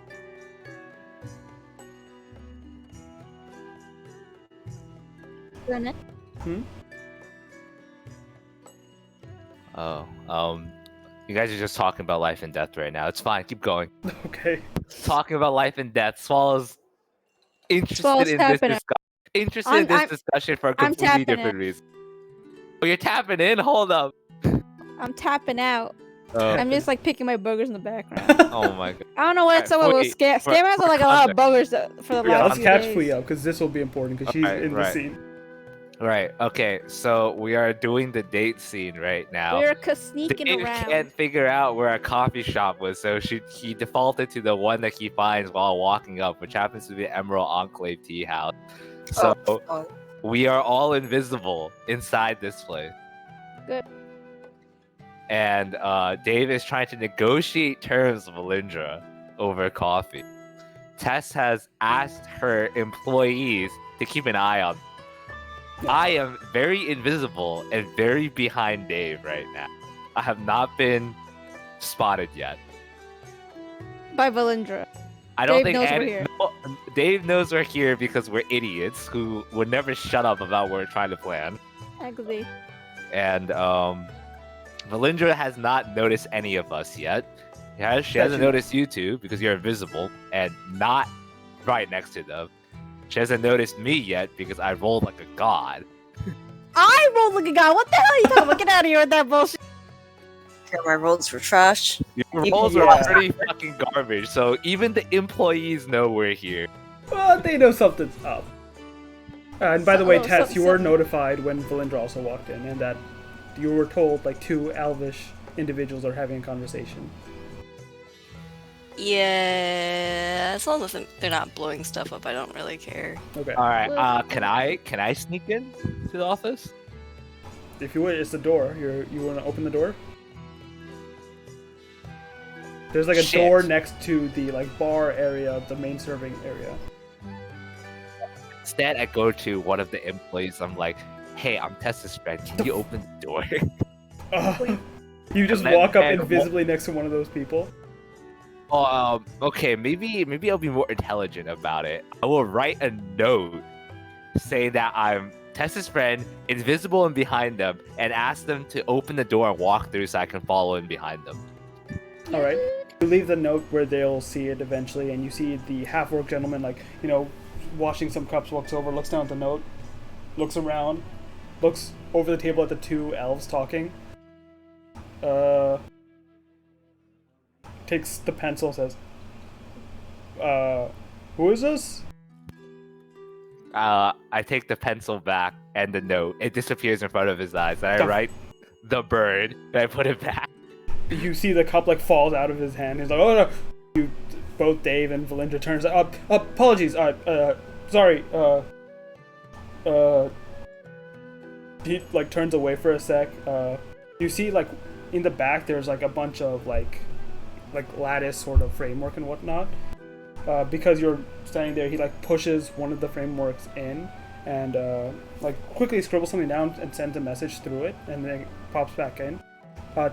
Oh, you guys are just talking about life and death right now. It's fine. Keep going. Okay. Talking about life and death. Swallow's interested Swallow's in tapping this it. interested in this discussion for a I'm completely tapping different it. reason. Oh, you're tapping in? Hold up. I'm tapping out. Oh, I'm just like picking my boogers in the background. oh my god. I don't know what's up with wait, scam. for- Scammers for are like a lot of boogers for the Yeah, last let's few catch days. Fui up, because this will be important, because she's Alright, in the right. scene. Right. Okay. So we are doing the date scene right now. We're sneaking Dave around. can't figure out where a coffee shop was, so he defaulted to the one that he finds while walking up, which happens to be Emerald Enclave Tea House. So Oh, we are all invisible inside this place. Good. And Dave is trying to negotiate terms with Valindra over coffee. Tess has asked her employees to keep an eye on them. I am very invisible and very behind Dave right now. I have not been spotted yet. By Valindra. I don't Dave think knows we're here. No, Dave knows we're here because we're idiots who would never shut up about what we're trying to plan. Actually. And Valindra has not noticed any of us yet. She hasn't noticed you two because you're invisible and not right next to them. She hasn't noticed me yet because I rolled like a god. I rolled like a guy. What the hell are you talking about? Get out of here with that bullshit. yeah, my rolls were trash. Your rolls are Yeah. pretty fucking garbage, so even the employees know we're here. Well, they know something's up. And by the way, Oh, Tess, so- you were so- notified when Valindra also walked in, and that you were told like two elvish individuals are having a conversation. Yeah, as long as they're not blowing stuff up, I don't really care. Okay. All right, can I sneak in to the office? If you would, it's the door. You want to open the door? There's like a Shit. door next to the bar area, the main serving area. Instead, I go to one of the employees. I'm like, "Hey, I'm Tessa's friend. Can you open the door?" You just And then- walk up and- invisibly next to one of those people. Okay, maybe I'll be more intelligent about it. I will write a note saying that I'm Tessa's friend, invisible and behind them, and ask them to open the door and walk through so I can follow in behind them. All right. You leave the note where they'll see it eventually, and you see the half-orc gentleman, washing some cups, walks over, looks down at the note, looks around, looks over the table at the two elves talking. Takes the pencil, says, who is this? I take the pencil back and the note. It disappears in front of his eyes. And I The- write the bird, and I put it back. You see the cup falls out of his hand. He's like, oh no! You, both Dave and Valindra turns. Apologies. Sorry. He turns away for a sec. You see in the back there's a bunch of lattice sort of framework and whatnot. Because you're standing there, he pushes one of the frameworks in and quickly scribbles something down and sends a message through it, and then it pops back in.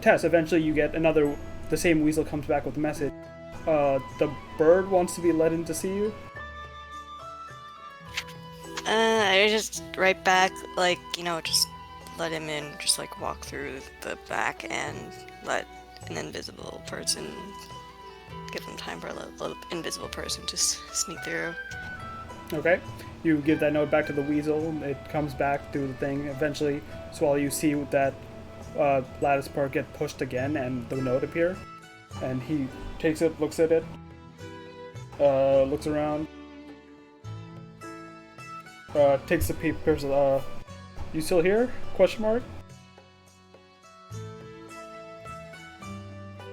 Tess, eventually you get the same weasel comes back with a message. The bird wants to be let in to see you. I just write back, just let him in, just like walk through the back and let an invisible person give him time for a little invisible person to sneak through. Okay. You give that note back to the weasel. It comes back through the thing. Eventually, Swallow, you see that lattice part get pushed again and the note appear. And he takes it, looks at it, looks around, takes the papers. You still here? Question mark.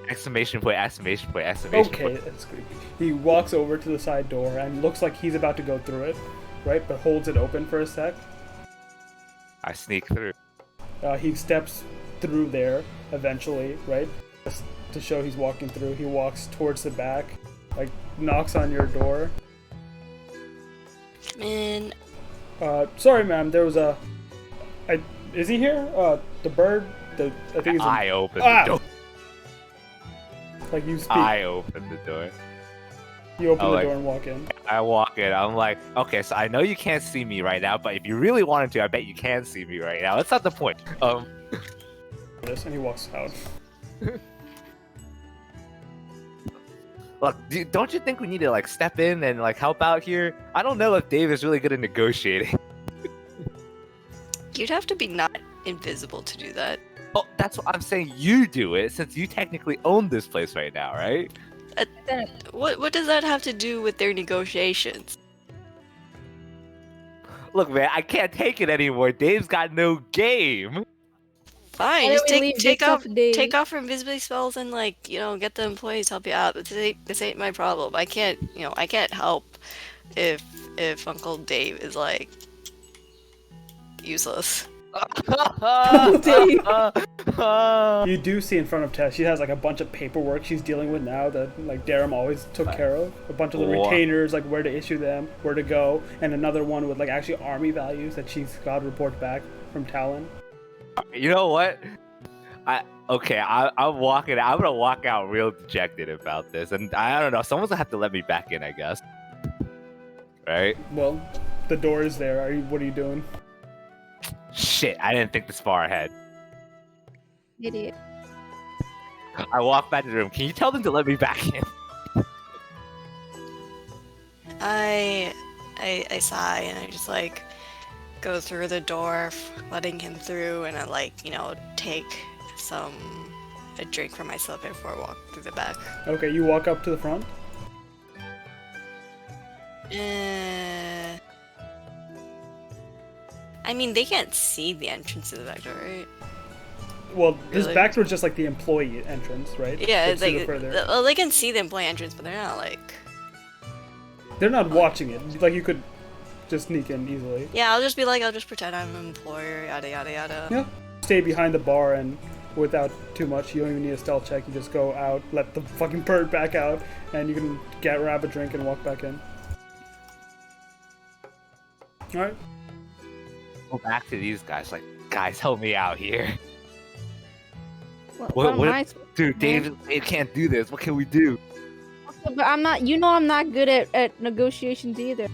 Exclamation point, exclamation point, exclamation Okay, point. that's good. He walks over to the side door and looks like he's about to go through it, right? But holds it open for a sec. I sneak through. He steps through there eventually, right? Just to show he's walking through. He walks towards the back, like knocks on your door. Come in. Sorry, ma'am. There was a. Is he here? The bird. I think he's. I open the door. Like you speak. I open the door. You open the door and walk in. I walk in. I'm like, okay, so I know you can't see me right now, but if you really wanted to, I bet you can see me right now. That's not the point. This and he walks out. Look, don't you think we need to like step in and like help out here? I don't know if Dave is really good at negotiating. You'd have to be not invisible to do that. Oh, that's what I'm saying. You do it since you technically own this place right now, right? What does that have to do with their negotiations? Look, man, I can't take it anymore. Dave's got no game. Fine, just take off your invisibility spells and like, you know, get the employees to help you out. This ain't my problem. I can't help if Uncle Dave is like useless. You do see in front of Tess, she has like a bunch of paperwork she's dealing with now that like Darum always took care of. A bunch of the retainers, like where to issue them, where to go, and another one with like actually army values that she's got to report back from Talon. You know what? I'm walking. I'm gonna walk out real dejected about this, and I don't know. Someone's gonna have to let me back in, I guess. Right? Well, the door is there. What are you doing? Shit! I didn't think this far ahead. Idiot. I walk back to the room. Can you tell them to let me back in? I sigh and I just like go through the door, letting him through, and I like, you know, take a drink for myself before I walk through the back. Okay, you walk up to the front. I mean, they can't see the entrance to the back door, right? Well, this back door is just like the employee entrance, right? Yeah, it's like well, they can see the employee entrance, but they're not like. They're not watching it. Like you could just sneak in easily. Yeah, I'll just pretend I'm an employer, yada yada yada. Yeah. Stay behind the bar and without too much, you don't even need a stealth check. You just go out, let the fucking bird back out, and you can grab a drink and walk back in. All right. Go back to these guys. Like, guys, help me out here. What dude, Dave can't do this. What can we do? Okay, but I'm not. You know, I'm not good at negotiations either.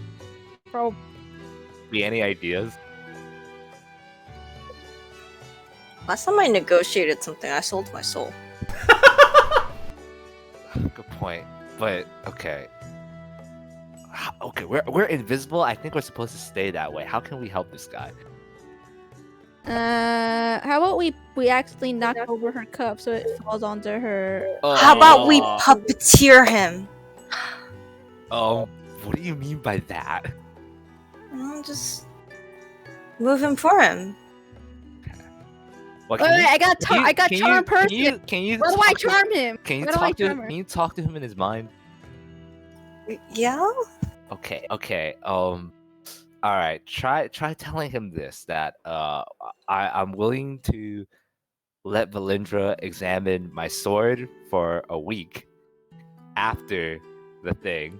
Bro. Any ideas? Last time I negotiated something, I sold my soul. Good point. But okay. Okay, we're invisible. I think we're supposed to stay that way. How can we help this guy? How about we actually knock over her cup so it falls onto her? How about we puppeteer him? What do you mean by that? Well, just move him for him. Well, Wait, I got charm person. Can you? Where do I charm him? Can you talk to him? Can you talk to him in his mind? Yeah. Okay. All right. Try telling him this, that I'm willing to let Valindra examine my sword for a week after the thing,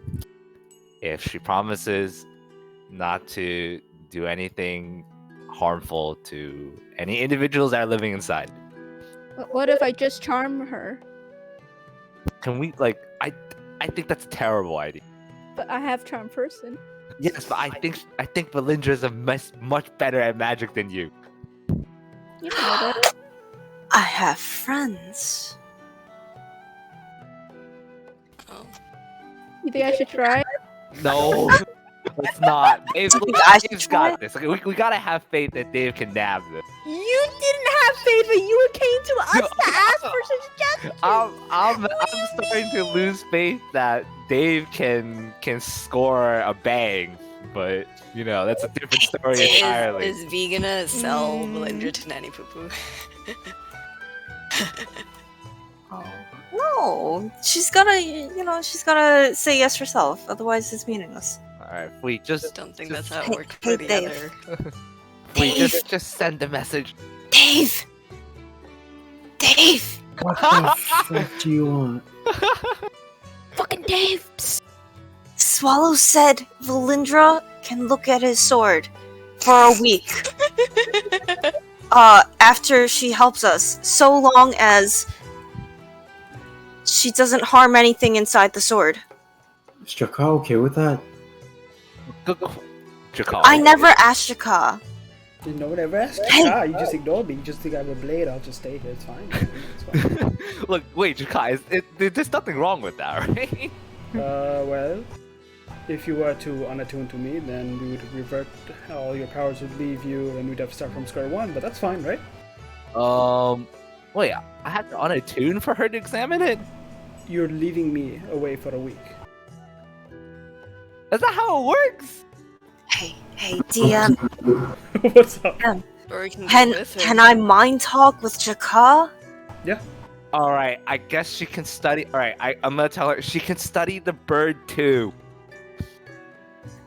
if she promises not to do anything harmful to any individuals that are living inside. What if I just charm her? Can we I think that's a terrible idea. But I have charm person. Yes, but I think Valindra is much better at magic than you. You know that. I have friends. Oh. You think I should try? No, let's not. Dave's I should got this. Okay, we gotta have faith that Dave can nab this. You didn't have faith that you came to us to ask for suggestions. I'm starting to lose faith that Dave can score a bang, but you know that's a different story entirely. Is V gonna sell Valindra to Nanny Poo Poo? No, she's gotta say yes herself. Otherwise, it's meaningless. All right, we just Don't think just- that's how it Hey- worked hey, for the Dave. other. we Dave. just send a message. Dave! Dave! What the fuck do you want? Fucking Dave! Psst. Swallow said Valindra can look at his sword for a week. After she helps us, so long as she doesn't harm anything inside the sword. Is Jakar okay with that? Jakar. I never asked Shaka. No one ever asked. Hey! You just ignored me. You just think I have a blade. I'll just stay here. It's fine. It's fine. Look, wait, Jakai, there's nothing wrong with that, right? Well, if you were to unattune to me, then we would revert. All your powers would leave you, and we'd have to start from square one. But that's fine, right? Wait, I have to unattune for her to examine it? You're leaving me away for a week. Is that how it works? Hey, DM, What's up? Or we can can go with her. can I mind talk with Shaka? Alright, I guess she can study. Alright, I'm gonna tell her she can study the bird too.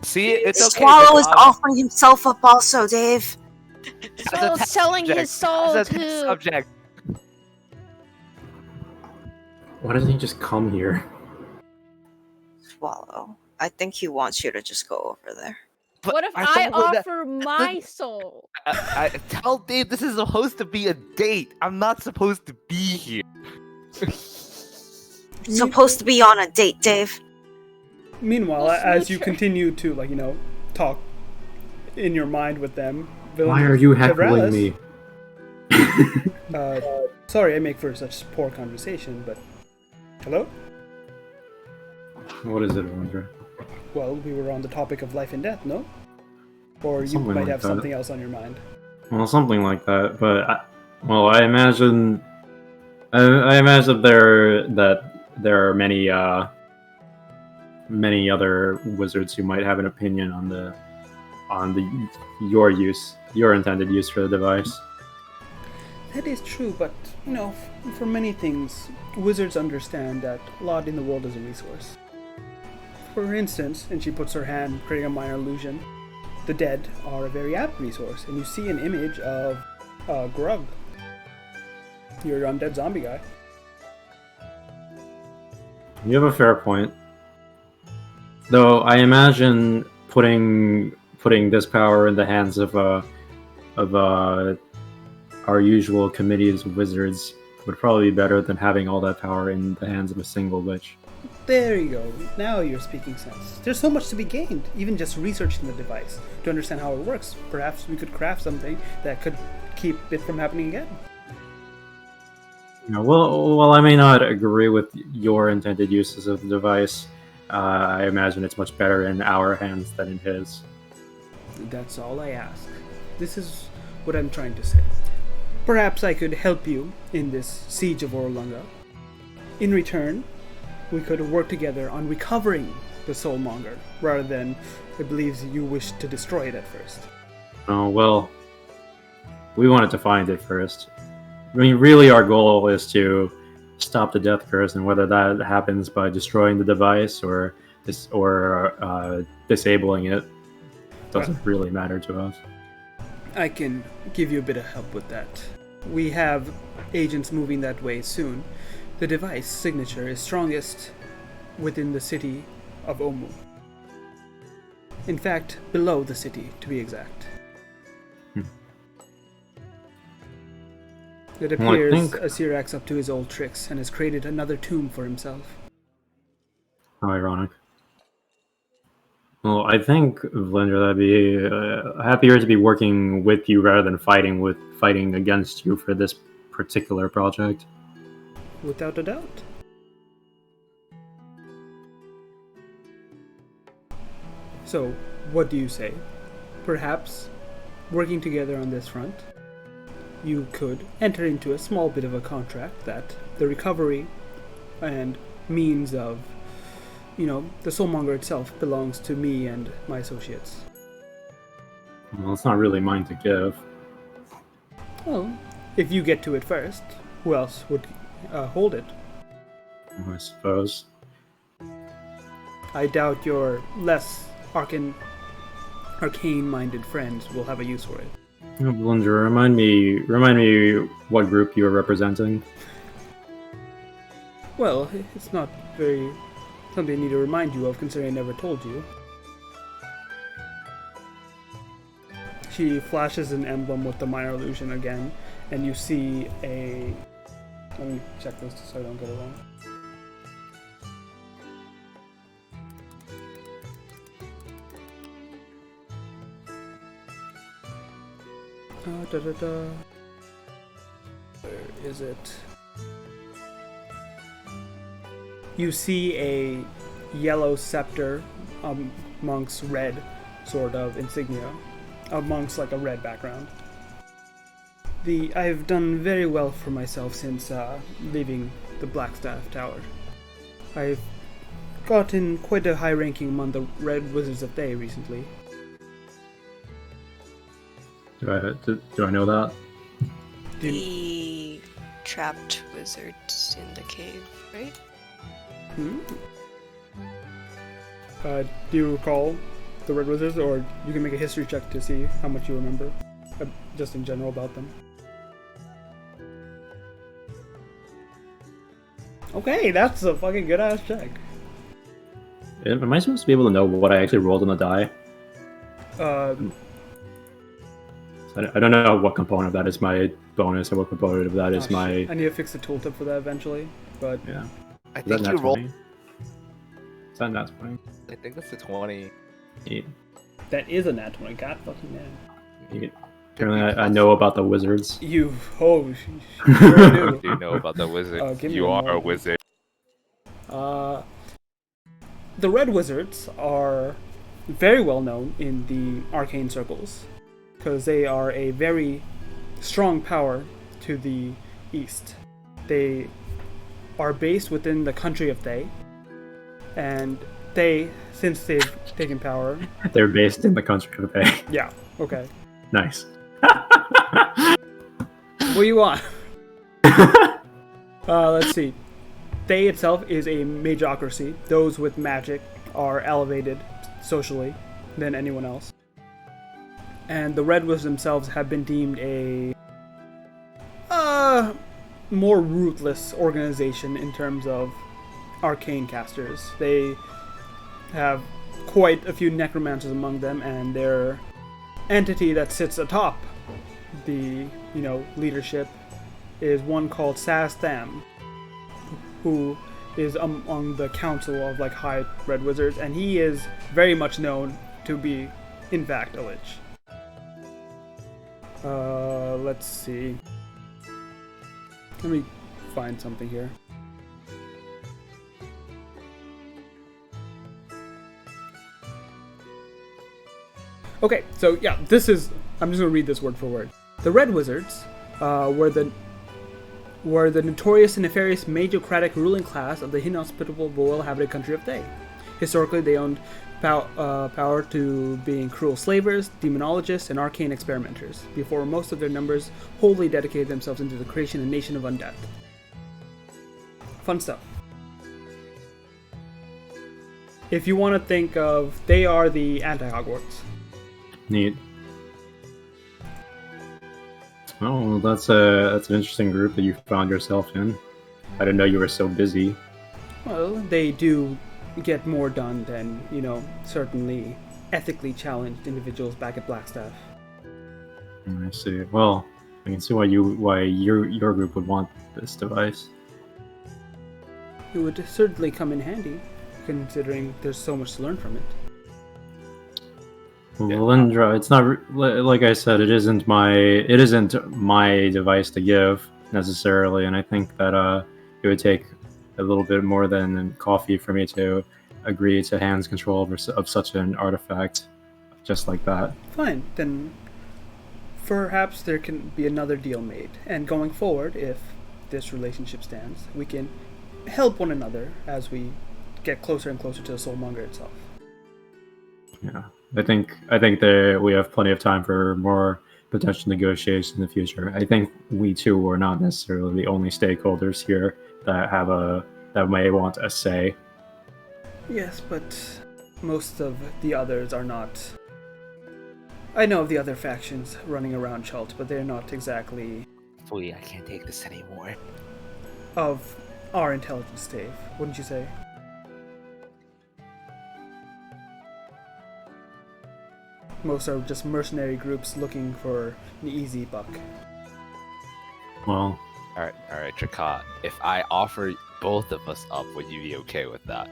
See, it's okay. Swallow is offering himself up also, Dave. Swallow's selling his soul As a test too. subject. Why doesn't he just come here? Swallow. I think he wants you to just go over there. But What if I thought that- offer my soul? I tell Dave this is supposed to be a date. I'm not supposed to be here. Supposed to be on a date, Dave. Meanwhile, Well, as you sure. continue to talk in your mind with them, Why are you heckling me? Sorry, I make for such poor conversation, but hello. What is it, Alondra? Well, we were on the topic of life and death, no? Or you Something might like have that. something else on your mind. Well, something like that. But I imagine there are many other wizards who might have an opinion on your intended use for the device. That is true, but for many things, wizards understand that a lot in the world is a resource. For instance, and she puts her hand, creating a minor illusion, the dead are a very apt resource, and you see an image of Grug, your undead zombie guy. You have a fair point. Though I imagine putting this power in the hands of our usual committees of wizards would probably be better than having all that power in the hands of a single witch. There you go. Now you're speaking sense. There's so much to be gained, even just researching the device to understand how it works. Perhaps we could craft something that could keep it from happening again. Well, I may not agree with your intended uses of the device. I imagine it's much better in our hands than in his. That's all I ask. This is what I'm trying to say. Perhaps I could help you in this siege of Orlunga. In return, we could work together on recovering the Soulmonger, rather than, I believe, you wish to destroy it at first. Oh, well, we wanted to find it first. I mean, really our goal is to stop the death curse, and whether that happens by destroying the device or disabling it doesn't really matter to us. I can give you a bit of help with that. We have agents moving that way soon. The device signature is strongest within the city of Omu. In fact, below the city, to be exact. It Well, I appears think- Asirak's up to his old tricks and has created another tomb for himself. How ironic. Well, I think, Vlindra, I'd be happier to be working with you rather than fighting against you for this particular project. Without a doubt. So, what do you say? Perhaps, working together on this front, you could enter into a small bit of a contract that the recovery and means of, the Soulmonger itself belongs to me and my associates. Well, it's not really mine to give. Well, if you get to it first, who else would hold it? I suppose. I doubt your less arcane-minded friends will have a use for it. Vlindra, remind me what group you are representing. Well, it's not very something I need to remind you of, considering I never told you. She flashes an emblem with the minor illusion again, and you see a... Let me check this so I don't get it wrong. Where is it? You see a yellow scepter amongst red sort of insignia, amongst like a red background. I've done very well for myself since leaving the Blackstaff Tower. I've gotten quite a high ranking among the Red Wizards of Thay recently. Do I know that? The trapped wizards in the cave, right? Do you recall the Red Wizards, or you can make a history check to see how much you remember, just in general about them. Okay, that's a fucking good ass check. Am I supposed to be able to know what I actually rolled on the die? I don't know what component of that is my bonus and what component of that is my... I need to fix the tooltip for that eventually, but... Yeah. I think you rolled... Is that nat 20? I think that's a 20. Yeah. That is a nat 20, god fucking damn. Yeah. Apparently I know about the wizards. You sure do. You know about the wizards. Give me You a are a moment. wizard. The Red Wizards are very well known in the arcane circles, because they are a very strong power to the east. They are based within the country of Thay, and since they've taken power... They're based in the country of Thay. Yeah, okay. Nice. What do you want? Let's see. Thay itself is a magocracy. Those with magic are elevated socially than anyone else. And the Red Wizards themselves have been deemed a more ruthless organization in terms of arcane casters. They have quite a few necromancers among them, and their entity that sits atop the leadership is one called Saz Tham, who is among the council of high Red Wizards, and he is very much known to be in fact a lich. Let's see. Let me find something here. Okay, so yeah, I'm just gonna read this word for word. The Red Wizards were the notorious and nefarious magocratic ruling class of the inhospitable royal habited country of Thay. Historically, they owned power to being cruel slavers, demonologists, and arcane experimenters, before most of their numbers wholly dedicated themselves into the creation and nation of undeath. Fun stuff. If you want to think of, they are the anti-Hogwarts. Neat. Oh, that's an interesting group that you found yourself in. I didn't know you were so busy. Well, they do get more done than, certainly ethically challenged individuals back at Blackstaff. I see. Well, I can see why your group would want this device. It would certainly come in handy, considering there's so much to learn from it. Lindra, it's not like I said. It isn't my device to give necessarily, and I think that it would take a little bit more than coffee for me to agree to hands control of such an artifact, just like that. Fine, then perhaps there can be another deal made, and going forward, if this relationship stands, we can help one another as we get closer and closer to the Soulmonger itself. Yeah, I think that we have plenty of time for more potential negotiations in the future. I think we two are not necessarily the only stakeholders here that may want a say. Yes, but most of the others are not. I know of the other factions running around Chult, but they're not exactly Flee, I can't take this anymore. of our intelligence, Dave, wouldn't you say? Most are just mercenary groups looking for an easy buck. Well, Alright, Drakat. If I offer both of us up, would you be okay with that?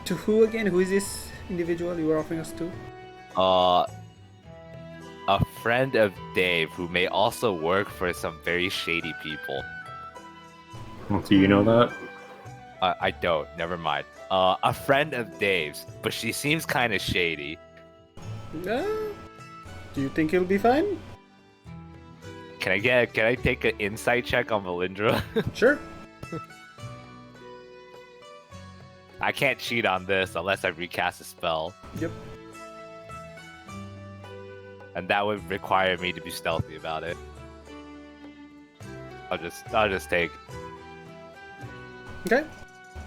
To who again? Who is this individual you were offering us to? A friend of Dave who may also work for some very shady people. do you know that? I don't. Never mind. A friend of Dave's, but she seems kind of shady. Do you think it'll be fine? Can I take an insight check on Valindra? Sure. I can't cheat on this unless I recast a spell, Yep. and that would require me to be stealthy about it. I'll just take. Okay.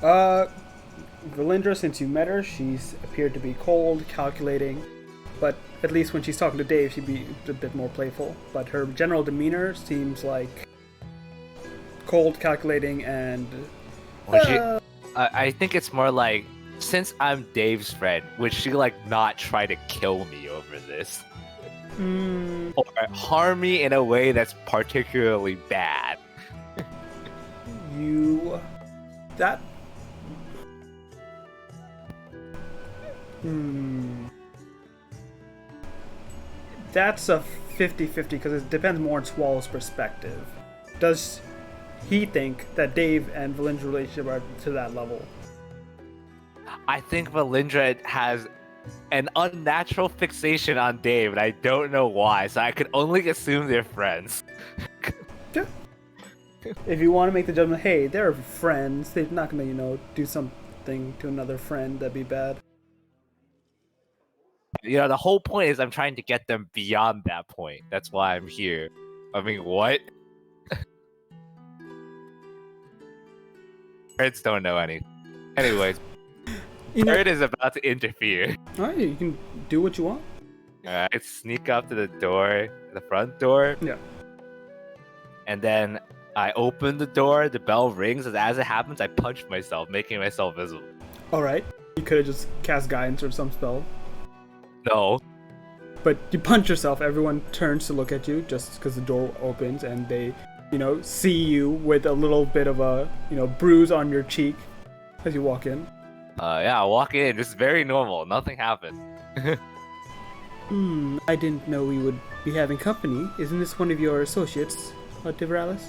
Valindra, since you met her, she's appeared to be cold, calculating, but at least when she's talking to Dave, she'd be a bit more playful. But her general demeanor seems like cold, calculating, and I think it's more like, since I'm Dave's friend, would she like not try to kill me over this? Or harm me in a way that's particularly bad? That. That's a 50-50 because it depends more on Swallow's perspective. Does he think that Dave and Valindra's relationship are to that level? I think Valindra has an unnatural fixation on Dave, and I don't know why, so I could only assume they're friends. Yeah. If you want to make the judgment, hey, they're friends, they're not going to, do something to another friend that'd be bad. The whole point is I'm trying to get them beyond that point. That's why I'm here. I mean, what? Birds don't know anything. Anyways, Bird is about to interfere. Alright, you can do what you want. Alright, sneak up to the door, the front door. Yeah. And then I open the door, the bell rings, and as it happens, I punch myself, making myself visible. Alright. You could have just cast guidance or some spell. No. But you punch yourself, everyone turns to look at you just because the door opens and they, see you with a little bit of a, bruise on your cheek as you walk in. Yeah, I walk in, just very normal, nothing happened. I didn't know we would be having company. Isn't this one of your associates, Tivralis?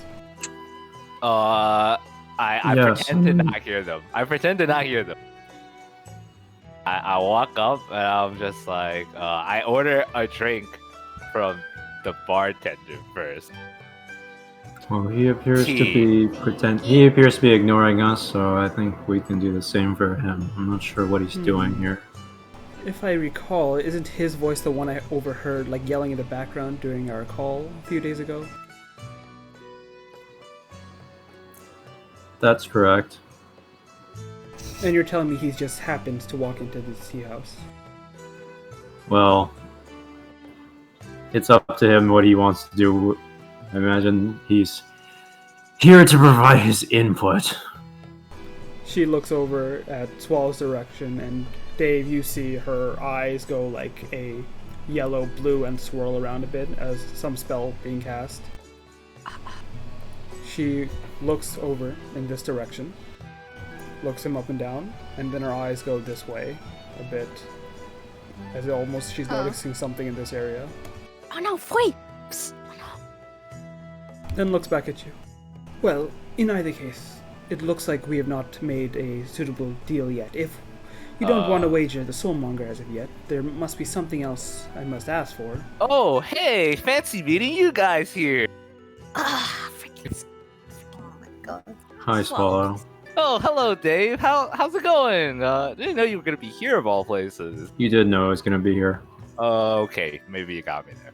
Yes. Pretend to not hear them. I walk up and I'm just like, I order a drink from the bartender first. Well, he appears to be ignoring us, so I think we can do the same for him. I'm not sure what he's doing here. If I recall, isn't his voice the one I overheard, yelling in the background during our call a few days ago? That's correct. And you're telling me he just happens to walk into this tea house? Well, it's up to him what he wants to do. I imagine he's here to provide his input. She looks over at Swallow's direction, and Dave, you see her eyes go like a yellow, blue, and swirl around a bit as some spell being cast. She looks over in this direction, looks him up and down, and then her eyes go this way a bit. as almost she's Oh. noticing something in this area. Oh no, wait! Psst. Oh no. Then looks back at you. Well, in either case, it looks like we have not made a suitable deal yet. If you don't want to wager the soulmonger as of yet, there must be something else I must ask for. Oh, hey, fancy meeting you guys here. Ah, freaking. Oh my god. Hi, Swallow. Oh, hello, Dave. How's it going? Didn't know you were gonna be here of all places. You did know I was gonna be here. Okay, maybe you got me there.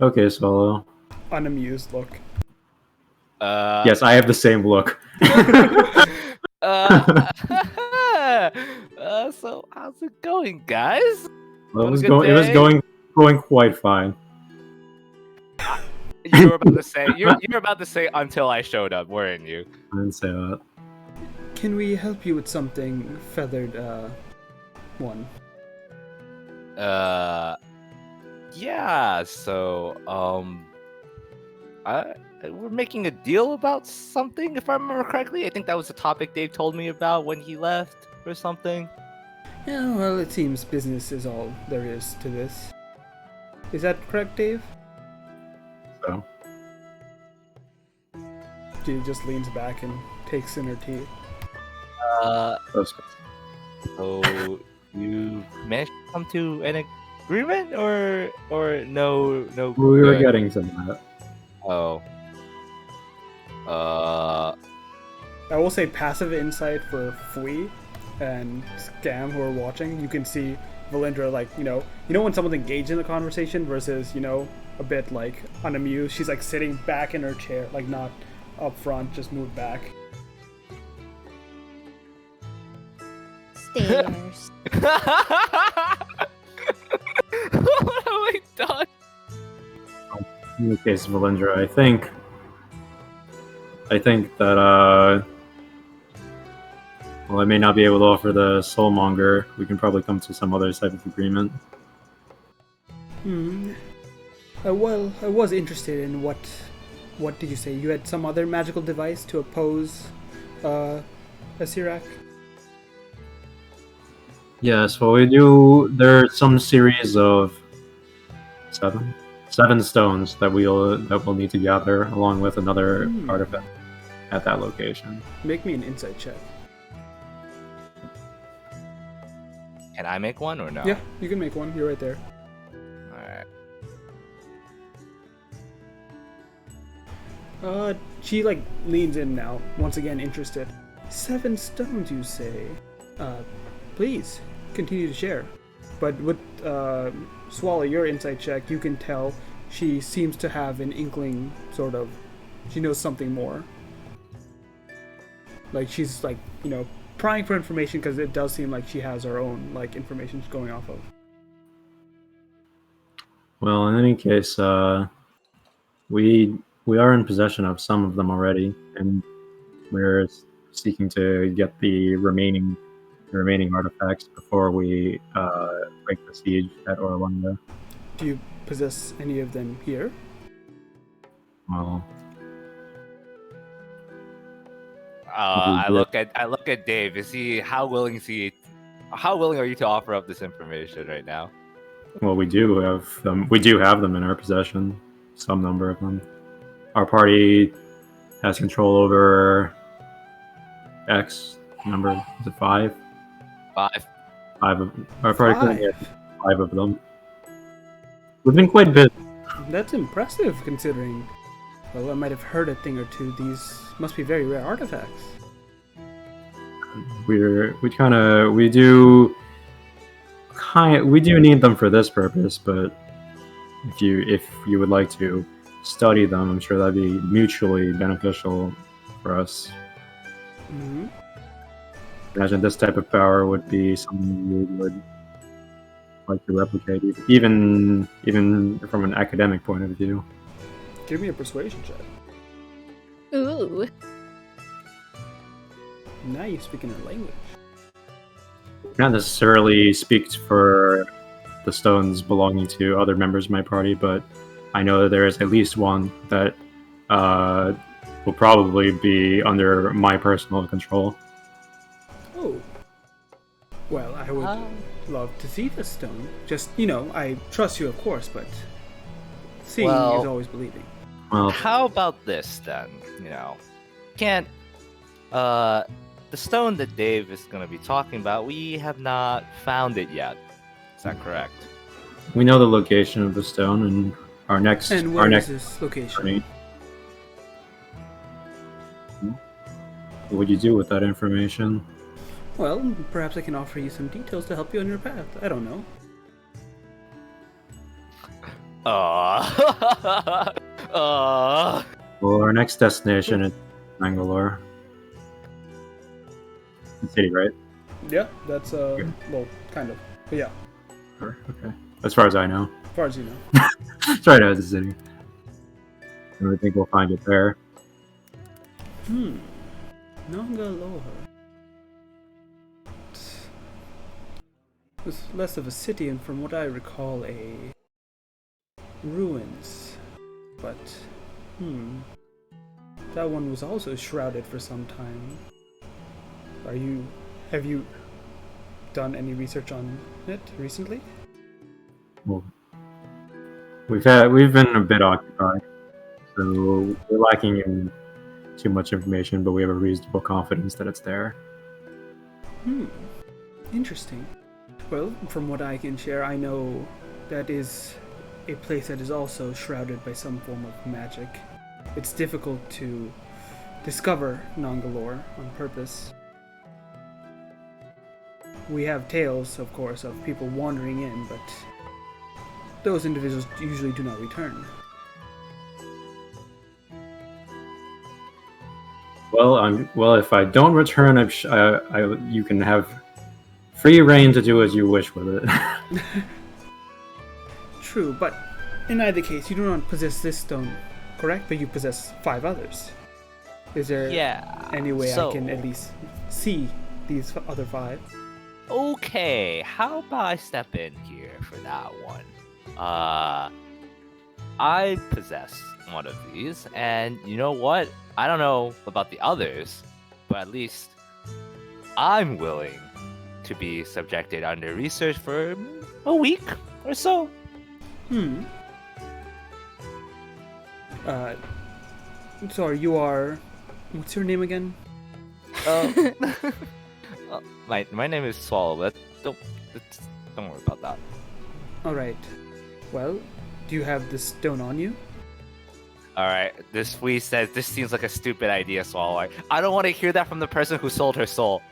Okay, Swallow. Unamused look. Yes, I have the same look. So how's it going, guys? Well, it was Good day. going quite fine. You were about to say you're about to say until I showed up, weren't you? I didn't say that. Can we help you with something, feathered one? Yeah. So we're making a deal about something, if I remember correctly. I think that was the topic Dave told me about when he left, or something. Yeah, well, it seems business is all there is to this. Is that correct, Dave? So, She just leans back and takes in her tea. that's So you managed to come to an agreement, or no? we were getting to that. Oh. I will say passive insight for Fui and Scam who are watching. You can see Valindra, like, you know when someone's engaged in a conversation versus, a bit like unamused. She's like sitting back in her chair, like not up front, just moved back. Stairs. What have I done? In the case of Valindra, I think that well, I may not be able to offer the soulmonger. We can probably come to some other type of agreement. Well, I was interested in what did you say? You had some other magical device to oppose a Sirak? Yes, well, we do. There are some series of seven stones that we'll need to gather, along with another artifact at that location. Make me an insight check. Can I make one or no? Yeah, you can make one. You're right there. Alright. She like leans in now, once again interested. 7 stones, you say? Please continue to share. But with Swallow, your insight check, you can tell she seems to have an inkling, sort of. She knows something more. Like she's like, prying for information because it does seem like she has her own like information she's going off of. Well, in any case, we are in possession of some of them already, and we're seeking to get the remaining artifacts before we break the siege at Orlando. Do you possess any of them here? Well, I look at Dave. How willing are you to offer up this information right now? well, we do have them. We do have them in our possession. Some number of them. Our party has control over X number. Is it 5? 5. 5 of our party. 5. Has 5 of them. We've been quite busy. That's impressive considering. Well, I might have heard a thing or two. These must be very rare artifacts. We do need them for this purpose, but if you would like to study them, I'm sure that'd be mutually beneficial for us. Mm-hmm. Imagine this type of power would be something we would like to replicate, even from an academic point of view. Give me a persuasion check. Ooh. Now you speak in her language. Not necessarily speak for the stones belonging to other members of my party, but I know that there is at least one that will probably be under my personal control. Oh, I would love to see the stone. Just, you know, I trust you, of course, but seeing is always believing. Well, How about this then? You know, can't the stone that Dave is going to be talking about, we have not found it yet. Is that correct? we know the location of the stone, and our next And where our is next this location? journey. What would you do with that information? Well, perhaps I can offer you some details to help you on your path. I don't know. Well, our next destination is Bangalore. The city, right? Yeah, that's, well, kind of. But yeah, Sure, okay. As far as I know. as far as you know. As far as the city. And I think we'll find it there. Nangaloha. It was less of a city, and from what I recall, a ruins. But, that one was also shrouded for some time. Have you done any research on it recently? Well, we've been a bit occupied, so we're lacking in too much information, but we have a reasonable confidence that it's there. Interesting. Well, from what I can share, I know that is a place that is also shrouded by some form of magic. It's difficult to discover Nangalore on purpose. We have tales, of course, of people wandering in, but those individuals usually do not return. Well, if I don't return, you can have free reign to do as you wish with it. True, but in either case, you do not possess this stone, correct? But you possess 5 others. Is there any way I can at least see these other 5? Okay, how about I step in here for that one? I possess one of these, and you know what? I don't know about the others, but at least I'm willing to be subjected under research for a week or so. Sorry, you are... What's your name again? My name is Swallow, but don't worry about that. Alright. Well, do you have this stone on you? Alright, this flea says this seems like a stupid idea, Swallow. I don't want to hear that from the person who sold her soul.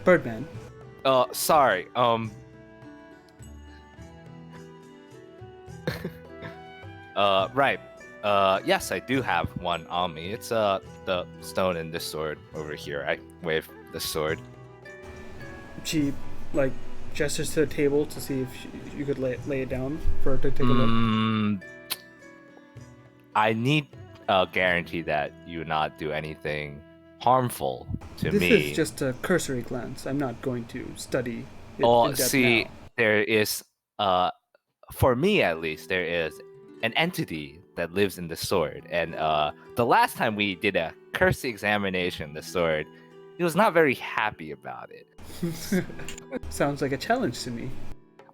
Birdman. Sorry, right. Yes, I do have one on me. It's, the stone and the sword over here. I wave the sword. She, like, gestures to the table to see if you could lay it down for her to take a look. I need a guarantee that you not do anything harmful to me. This is just a cursory glance. I'm not going to study it in depth now. There is, for me at least, there is an entity that lives in the sword. And the last time we did a curse examination of the sword, he was not very happy about it. Sounds like a challenge to me.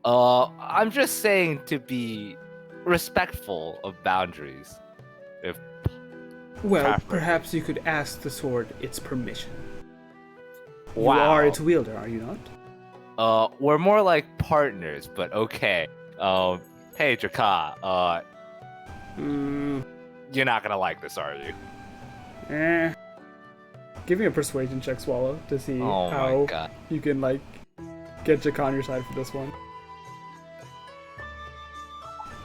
I'm just saying to be respectful of boundaries. Well, perhaps you could ask the sword its permission. Wow. You are its wielder, are you not? We're more like partners, but okay. Hey, Jaka, you're not gonna like this, are you? Give me a persuasion check, Swallow, to see Oh my how God. you can, like, get Jaka on your side for this one.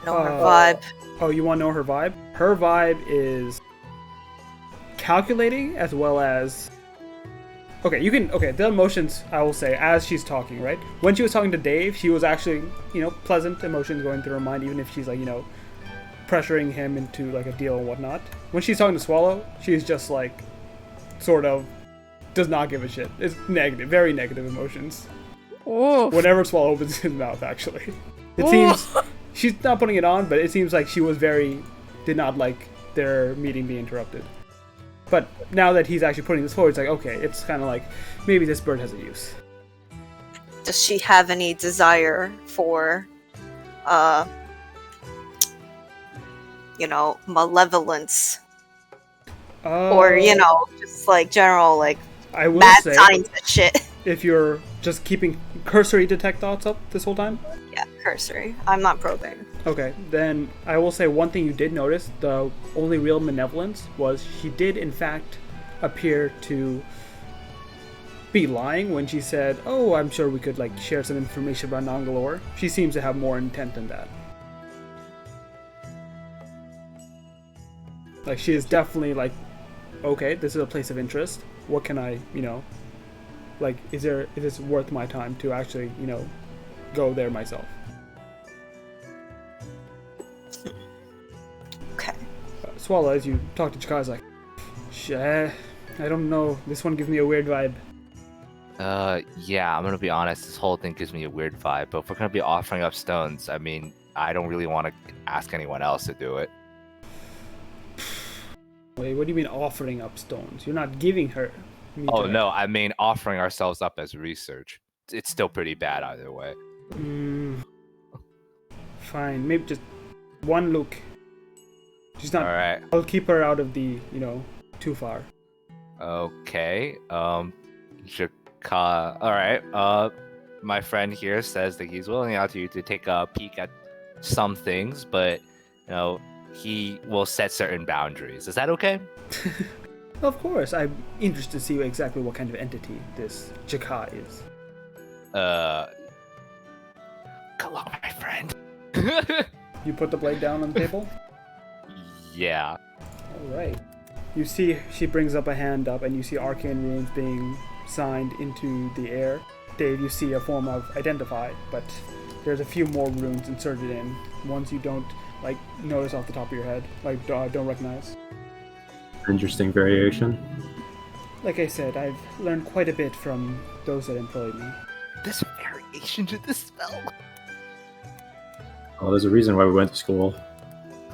Know her vibe. Oh, you want to know her vibe? Her vibe is calculating as well as... Okay, the emotions, I will say, as she's talking, right? When she was talking to Dave, she was actually, pleasant emotions going through her mind, even if she's, like, pressuring him into, like, a deal and whatnot. When she's talking to Swallow, she's just, like, sort of does not give a shit. It's negative, very negative emotions. Oh. Whenever Swallow opens his mouth, actually. It seems she's not putting it on, but it seems like she did not like their meeting being interrupted. But now that he's actually putting this forward, it's like, okay, it's kind of like, maybe this bird has a use. Does she have any desire for, malevolence? Or, just like general, like, I will mad say, science and shit. if you're just keeping cursory detect thoughts up this whole time. Yeah, cursory. I'm not probing. Okay, then I will say one thing you did notice, the only real malevolence was she did in fact appear to be lying when she said, oh, I'm sure we could like share some information about Nangalore. She seems to have more intent than that. Like she is definitely like, okay, this is a place of interest. What can I, like, is this worth my time to actually, go there myself? Okay. Swallow, as you talk to Chika's like, I don't know. This one gives me a weird vibe. Yeah, I'm gonna be honest. This whole thing gives me a weird vibe. But if we're gonna be offering up stones, I mean, I don't really want to ask anyone else to do it. Wait, what do you mean offering up stones? You're not giving her. Oh no, I mean offering ourselves up as research. It's still pretty bad either way. Fine, maybe just one look. She's not. All right. I'll keep her out of the, too far. Okay. Shika. All right. My friend here says that he's willing out to you to take a peek at some things, but he will set certain boundaries. Is that okay? Of course, I'm interested to see exactly what kind of entity this Chika is. Good luck, my friend. You put the blade down on the table? Yeah. Alright. You see she brings up a hand up and you see arcane runes being signed into the air. Dave, you see a form of identify, but there's a few more runes inserted in. Ones you don't, like, notice off the top of your head. Like, don't recognize. Interesting variation. Like I said, I've learned quite a bit from those that employed me. This variation to this spell. Well, there's a reason why we went to school.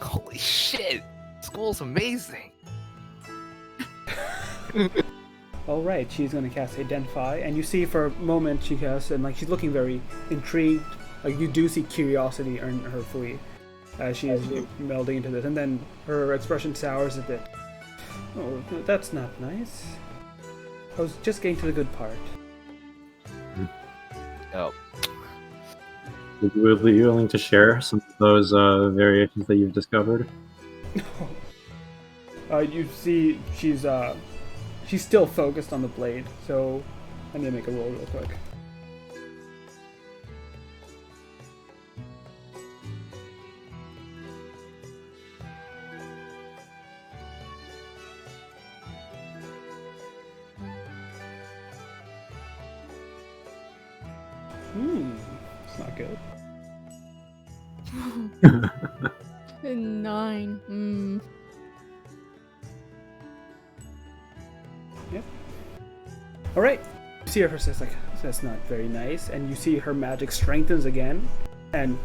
Holy shit! School's amazing. Alright, she's gonna cast Identify, and you see for a moment she casts, and like she's looking very intrigued. Like you do see curiosity in her flee as she's melding into this, and then her expression sours a bit. Oh, that's not nice. I was just getting to the good part. Oh. Would you be willing to share some of those variations that you've discovered? You see she's still focused on the blade, so I need to make a roll real quick. It's not good. 9. Yep. Alright. You see her for a second, like, that's not very nice, and you see her magic strengthens again, and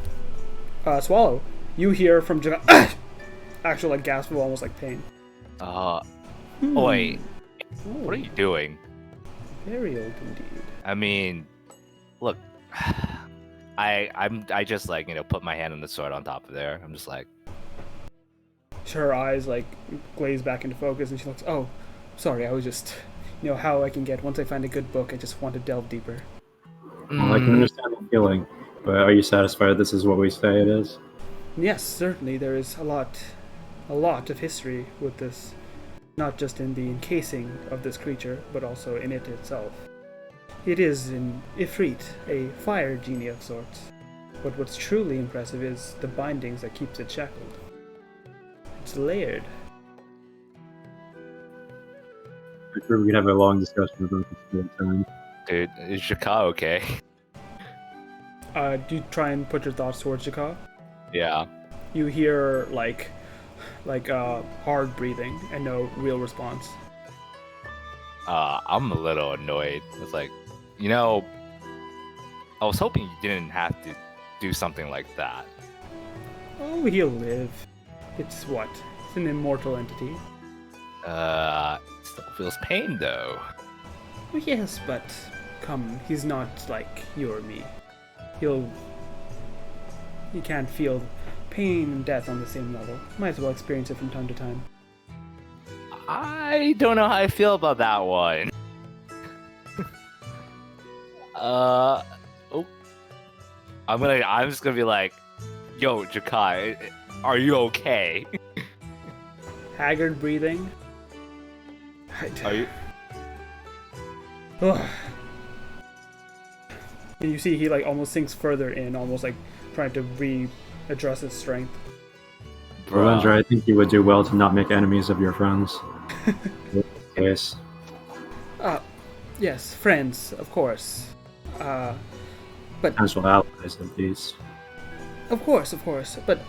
Swallow, you hear from actual like gasp of almost like pain. Wait. What are you doing? Very old indeed. I mean, look, I just like put my hand on the sword on top of there. I'm just like. Her eyes like glaze back into focus, and she looks. Oh, sorry. I was just, how I can get. Once I find a good book, I just want to delve deeper. Well, I can understand the feeling, but are you satisfied this is what we say it is? Yes, certainly. There is a lot of history with this, not just in the encasing of this creature, but also in it itself. It is an Ifrit, a fire genie of sorts. But what's truly impressive is the bindings that keeps it shackled. It's layered. I'm sure we could have a long discussion about this at time. Dude, is Shaka okay? Do you try and put your thoughts towards Shaka? Yeah. You hear like hard breathing and no real response. I'm a little annoyed. It's like, I was hoping you didn't have to do something like that. Oh, he'll live. It's what? It's an immortal entity. Still feels pain though. Oh, yes, but come, he's not like you or me. He can't feel pain and death on the same level. Might as well experience it from time to time. I don't know how I feel about that one. Oh, I'm just gonna be like, yo, Jakai, are you okay? Haggard breathing. Are you? And you see he like almost sinks further in, almost like trying to readjust his strength. Valendra, I think you would do well to not make enemies of your friends. Yes. Yes, friends, of course. But Potential allies, at least. of course. But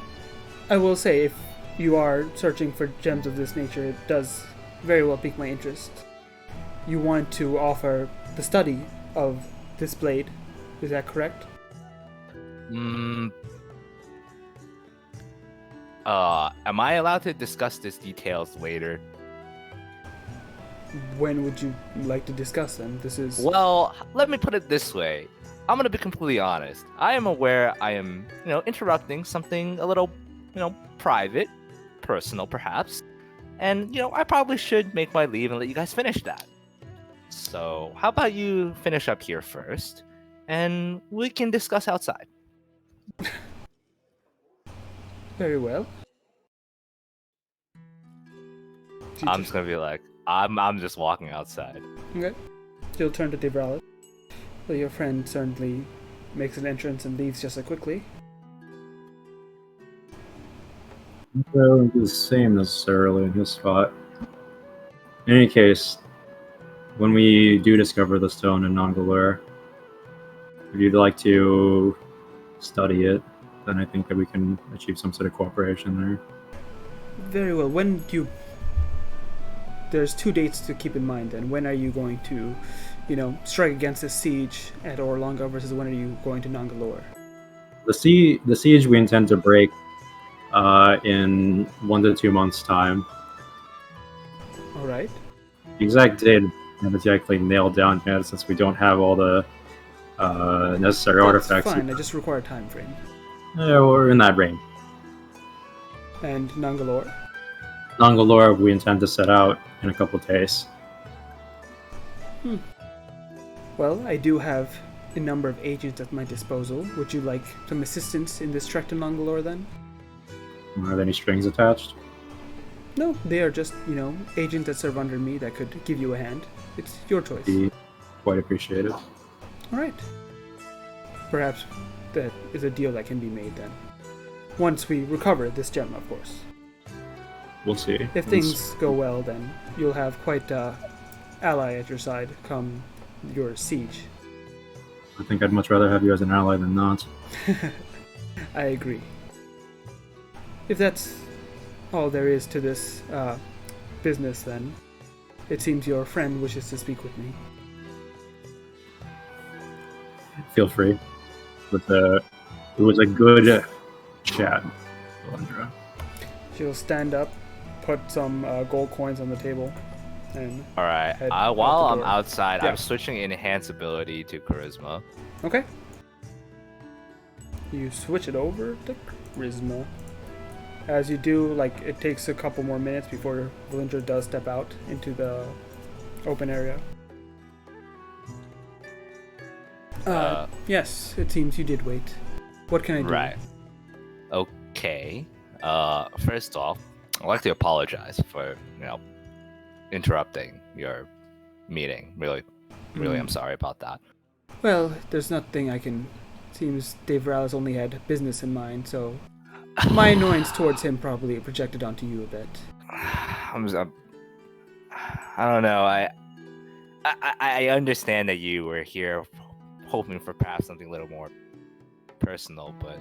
I will say, if you are searching for gems of this nature, it does very well pique my interest. You want to offer the study of this blade, is that correct? Am I allowed to discuss these details later? When would you like to discuss them? This is... Well, let me put it this way. I'm gonna be completely honest. I am aware I am, interrupting something a little, private, personal perhaps. And, I probably should make my leave and let you guys finish that. So, how about you finish up here first, and we can discuss outside. Very well. I'm just gonna be like, I'm just walking outside. Okay. You'll turn to Devralis. Well, your friend certainly makes an entrance and leaves just as quickly. So the same necessarily in his spot. In any case, when we do discover the stone in Nongalore, if you'd like to study it, then I think that we can achieve some sort of cooperation there. Very well. When do you... There's 2 dates to keep in mind then. When are you going to, strike against the siege at Orlanga versus when are you going to Nongalore? The siege we intend to break in 1 to 2 months' time. Alright. The exact date is exactly nailed down yet, since we don't have all the necessary artifacts. That's fine, I just require a time frame. Yeah, we're in that range. And Nongalore? Nongalore, we intend to set out in a couple of days. Well, I do have a number of agents at my disposal. Would you like some assistance in this trek to Nongalore then? Are there any strings attached? No, they are just, agents that serve under me that could give you a hand. It's your choice. Be quite appreciated. Alright. Perhaps that is a deal that can be made then. Once we recover this gem, of course. We'll see. If things go well, then you'll have quite an ally at your side come your siege. I think I'd much rather have you as an ally than not. I agree. If that's all there is to this business, then it seems your friend wishes to speak with me. Feel free. It was a good chat, Valendra. She'll stand up, put some gold coins on the table, and All right. head out While the I'm door. outside, Yeah. I'm switching enhance ability to charisma. Okay. You switch it over to charisma. As you do, it takes a couple more minutes before Valindra does step out into the open area. Yes, it seems you did wait. What can I do? Right. Okay. First off, I'd like to apologize for, interrupting your meeting. Really, I'm sorry about that. Well, there's nothing I can... Seems Dave Morales only had business in mind, so... My annoyance towards him probably projected onto you a bit. I don't know. I understand that you were here hoping for perhaps something a little more personal, but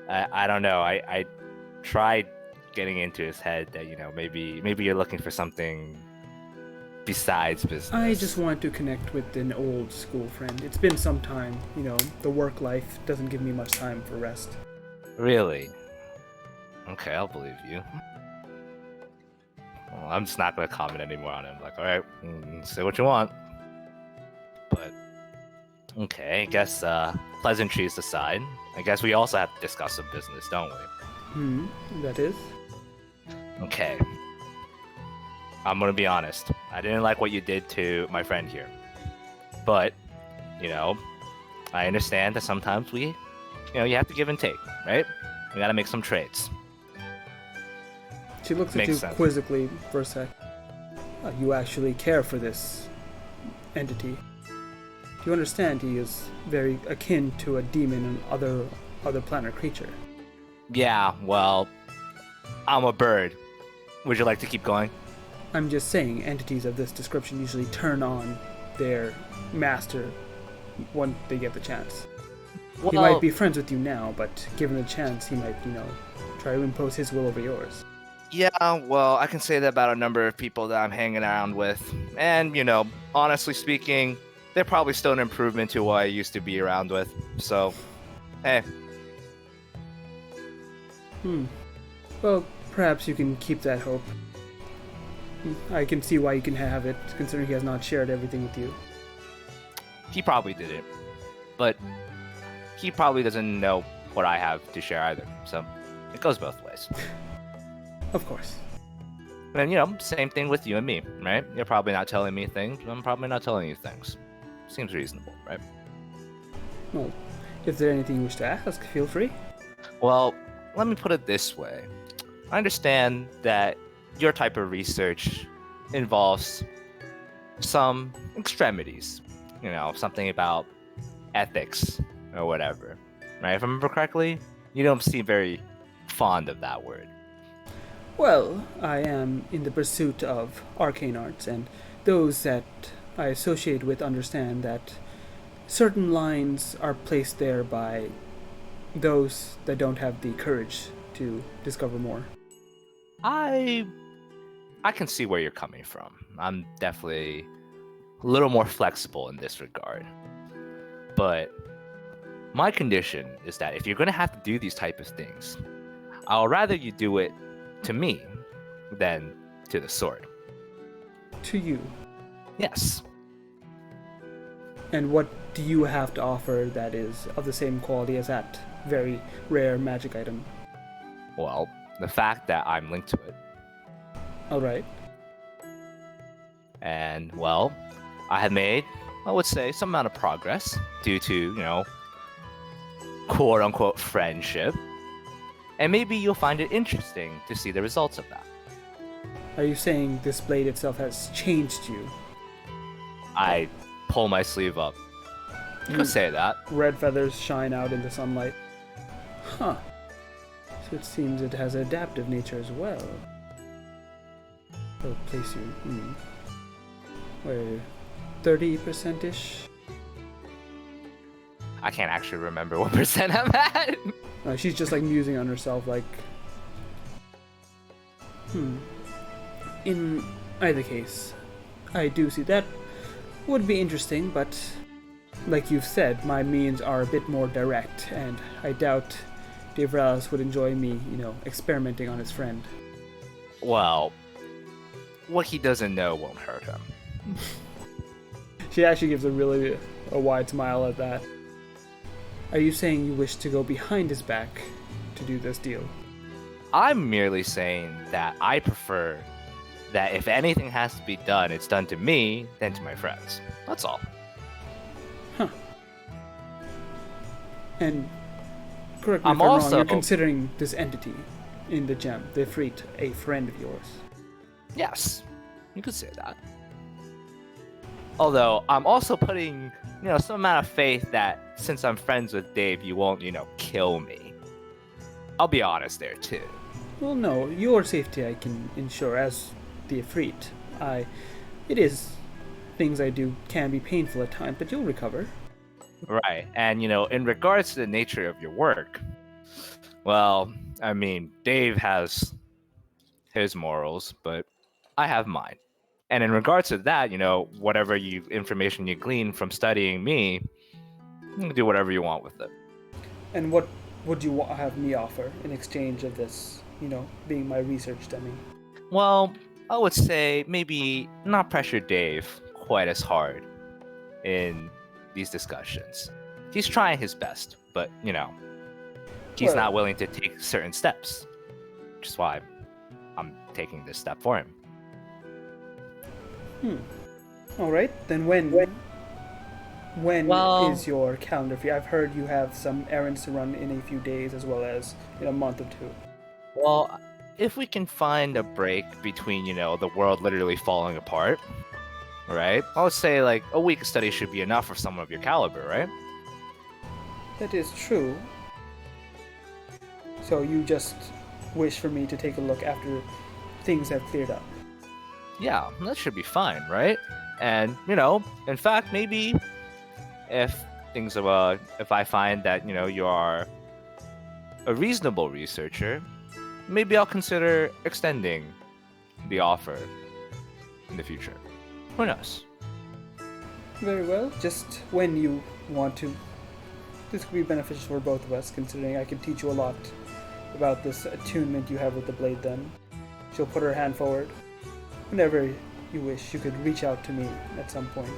I don't know. I tried getting into his head that maybe you're looking for something besides business? I just want to connect with an old school friend. It's been some time, the work life doesn't give me much time for rest. Really? Okay, I'll believe you. Well, I'm just not gonna comment anymore on it. I'm like, alright, say what you want. But, okay, I guess, pleasantries aside, I guess we also have to discuss some business, don't we? That is? Okay. I'm gonna be honest. I didn't like what you did to my friend here. But, I understand that sometimes you have to give and take, right? We gotta make some trades. She looks at Makes you sense. quizzically for a sec. You actually care for this entity. Do you understand he is very akin to a demon and other planet creature? Yeah, well, I'm a bird. Would you like to keep going? I'm just saying entities of this description usually turn on their master when they get the chance. He might be friends with you now, but given the chance, he might, try to impose his will over yours. Yeah, well, I can say that about a number of people that I'm hanging around with. And, honestly speaking, they're probably still an improvement to what I used to be around with. So, hey. Well, perhaps you can keep that hope. I can see why you can have it, considering he has not shared everything with you. He probably didn't. But he probably doesn't know what I have to share either. So, it goes both ways. Of course. And, same thing with you and me, right? You're probably not telling me things, I'm probably not telling you things. Seems reasonable, right? Well, if there's anything you wish to ask, feel free. Well, let me put it this way. I understand that your type of research involves some extremities. Something about ethics or whatever. Right? If I remember correctly, you don't seem very fond of that word. Well, I am in the pursuit of arcane arts, and those that I associate with understand that certain lines are placed there by those that don't have the courage to discover more. I can see where you're coming from. I'm definitely a little more flexible in this regard. But my condition is that if you're going to have to do these type of things, I'll rather you do it to me than to the sword. To you. Yes. And what do you have to offer that is of the same quality as that very rare magic item? Well, the fact that I'm linked to it. Alright. And, well, I have made, I would say, some amount of progress due to, quote-unquote friendship. And maybe you'll find it interesting to see the results of that. Are you saying this blade itself has changed you? I pull my sleeve up. You could say that. Red feathers shine out in the sunlight. Huh. So it seems it has adaptive nature as well. I'll place you. Where 30%-ish? I can't actually remember what percent I'm at. She's just like musing on herself, like... In either case, I do see that would be interesting, but like you've said, my means are a bit more direct, and I doubt Devralis would enjoy me, experimenting on his friend. Well, what he doesn't know won't hurt him. She actually gives a wide smile at that. Are you saying you wish to go behind his back to do this deal? I'm merely saying that I prefer that if anything has to be done, it's done to me than to my friends. That's all. Huh. And correct me I'm if I'm wrong, also- you're considering this entity in the gem, the Ifrit, a friend of yours. Yes, you could say that. Although, I'm also putting, some amount of faith that since I'm friends with Dave, you won't, kill me. I'll be honest there, too. Well, no, your safety I can ensure as the Ifrit. It is things I do can be painful at times, but you'll recover. Right, and, in regards to the nature of your work, well, Dave has his morals, but I have mine. And in regards to that, whatever information you glean from studying me, you can do whatever you want with it. And what would you have me offer in exchange of this, being my research dummy? Well, I would say maybe not pressure Dave quite as hard in these discussions. He's trying his best, but, he's not willing to take certain steps, which is why I'm taking this step for him. All right, then when is your calendar free? I've heard you have some errands to run in a few days as well as in a month or two. Well, if we can find a break between, the world literally falling apart, right? I would say like a week of study should be enough for someone of your caliber, right? That is true. So you just wish for me to take a look after things have cleared up? Yeah, that should be fine, right? And, in fact, maybe if I find that, you are a reasonable researcher, maybe I'll consider extending the offer in the future. Who knows? Very well, just when you want to. This could be beneficial for both of us, considering I can teach you a lot about this attunement you have with the blade then. She'll put her hand forward. Whenever you wish, you could reach out to me at some point.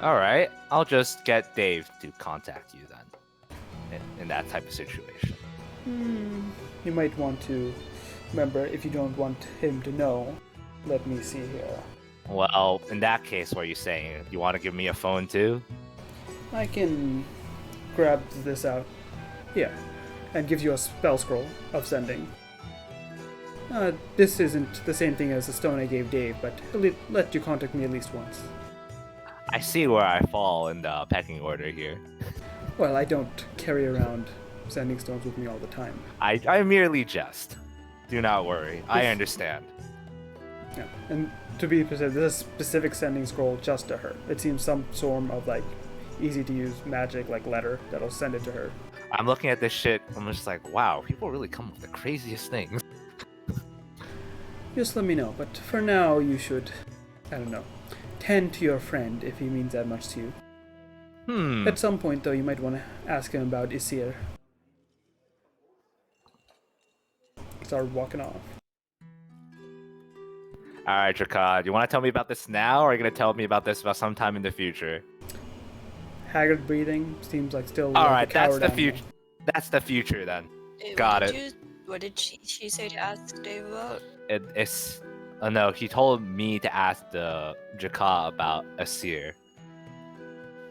Alright, I'll just get Dave to contact you then, in that type of situation. You might want to remember, if you don't want him to know, let me see here. Well, in that case, what are you saying? You want to give me a phone too? I can grab this out here and give you a spell scroll of sending. This isn't the same thing as the stone I gave Dave, but he'll let you contact me at least once. I see where I fall in the pecking order here. Well, I don't carry around sending stones with me all the time. I merely jest. Do not worry. I understand. Yeah, and to be specific, this is a specific sending scroll just to her. It seems some form of easy to use magic letter that'll send it to her. I'm looking at this shit. I'm just like, wow, people really come up with the craziest things. Just let me know, but for now you should, tend to your friend if he means that much to you. At some point though, you might want to ask him about Isir. Start walking off. Alright, Drakad, you want to tell me about this now, or are you going to tell me about this about sometime in the future? Haggard breathing, seems like still Alright, a that's the animal. future. That's the future then. Dave, Got it. What did she say to ask Dave about? It's... Oh no, he told me to ask the Jaka about Asir.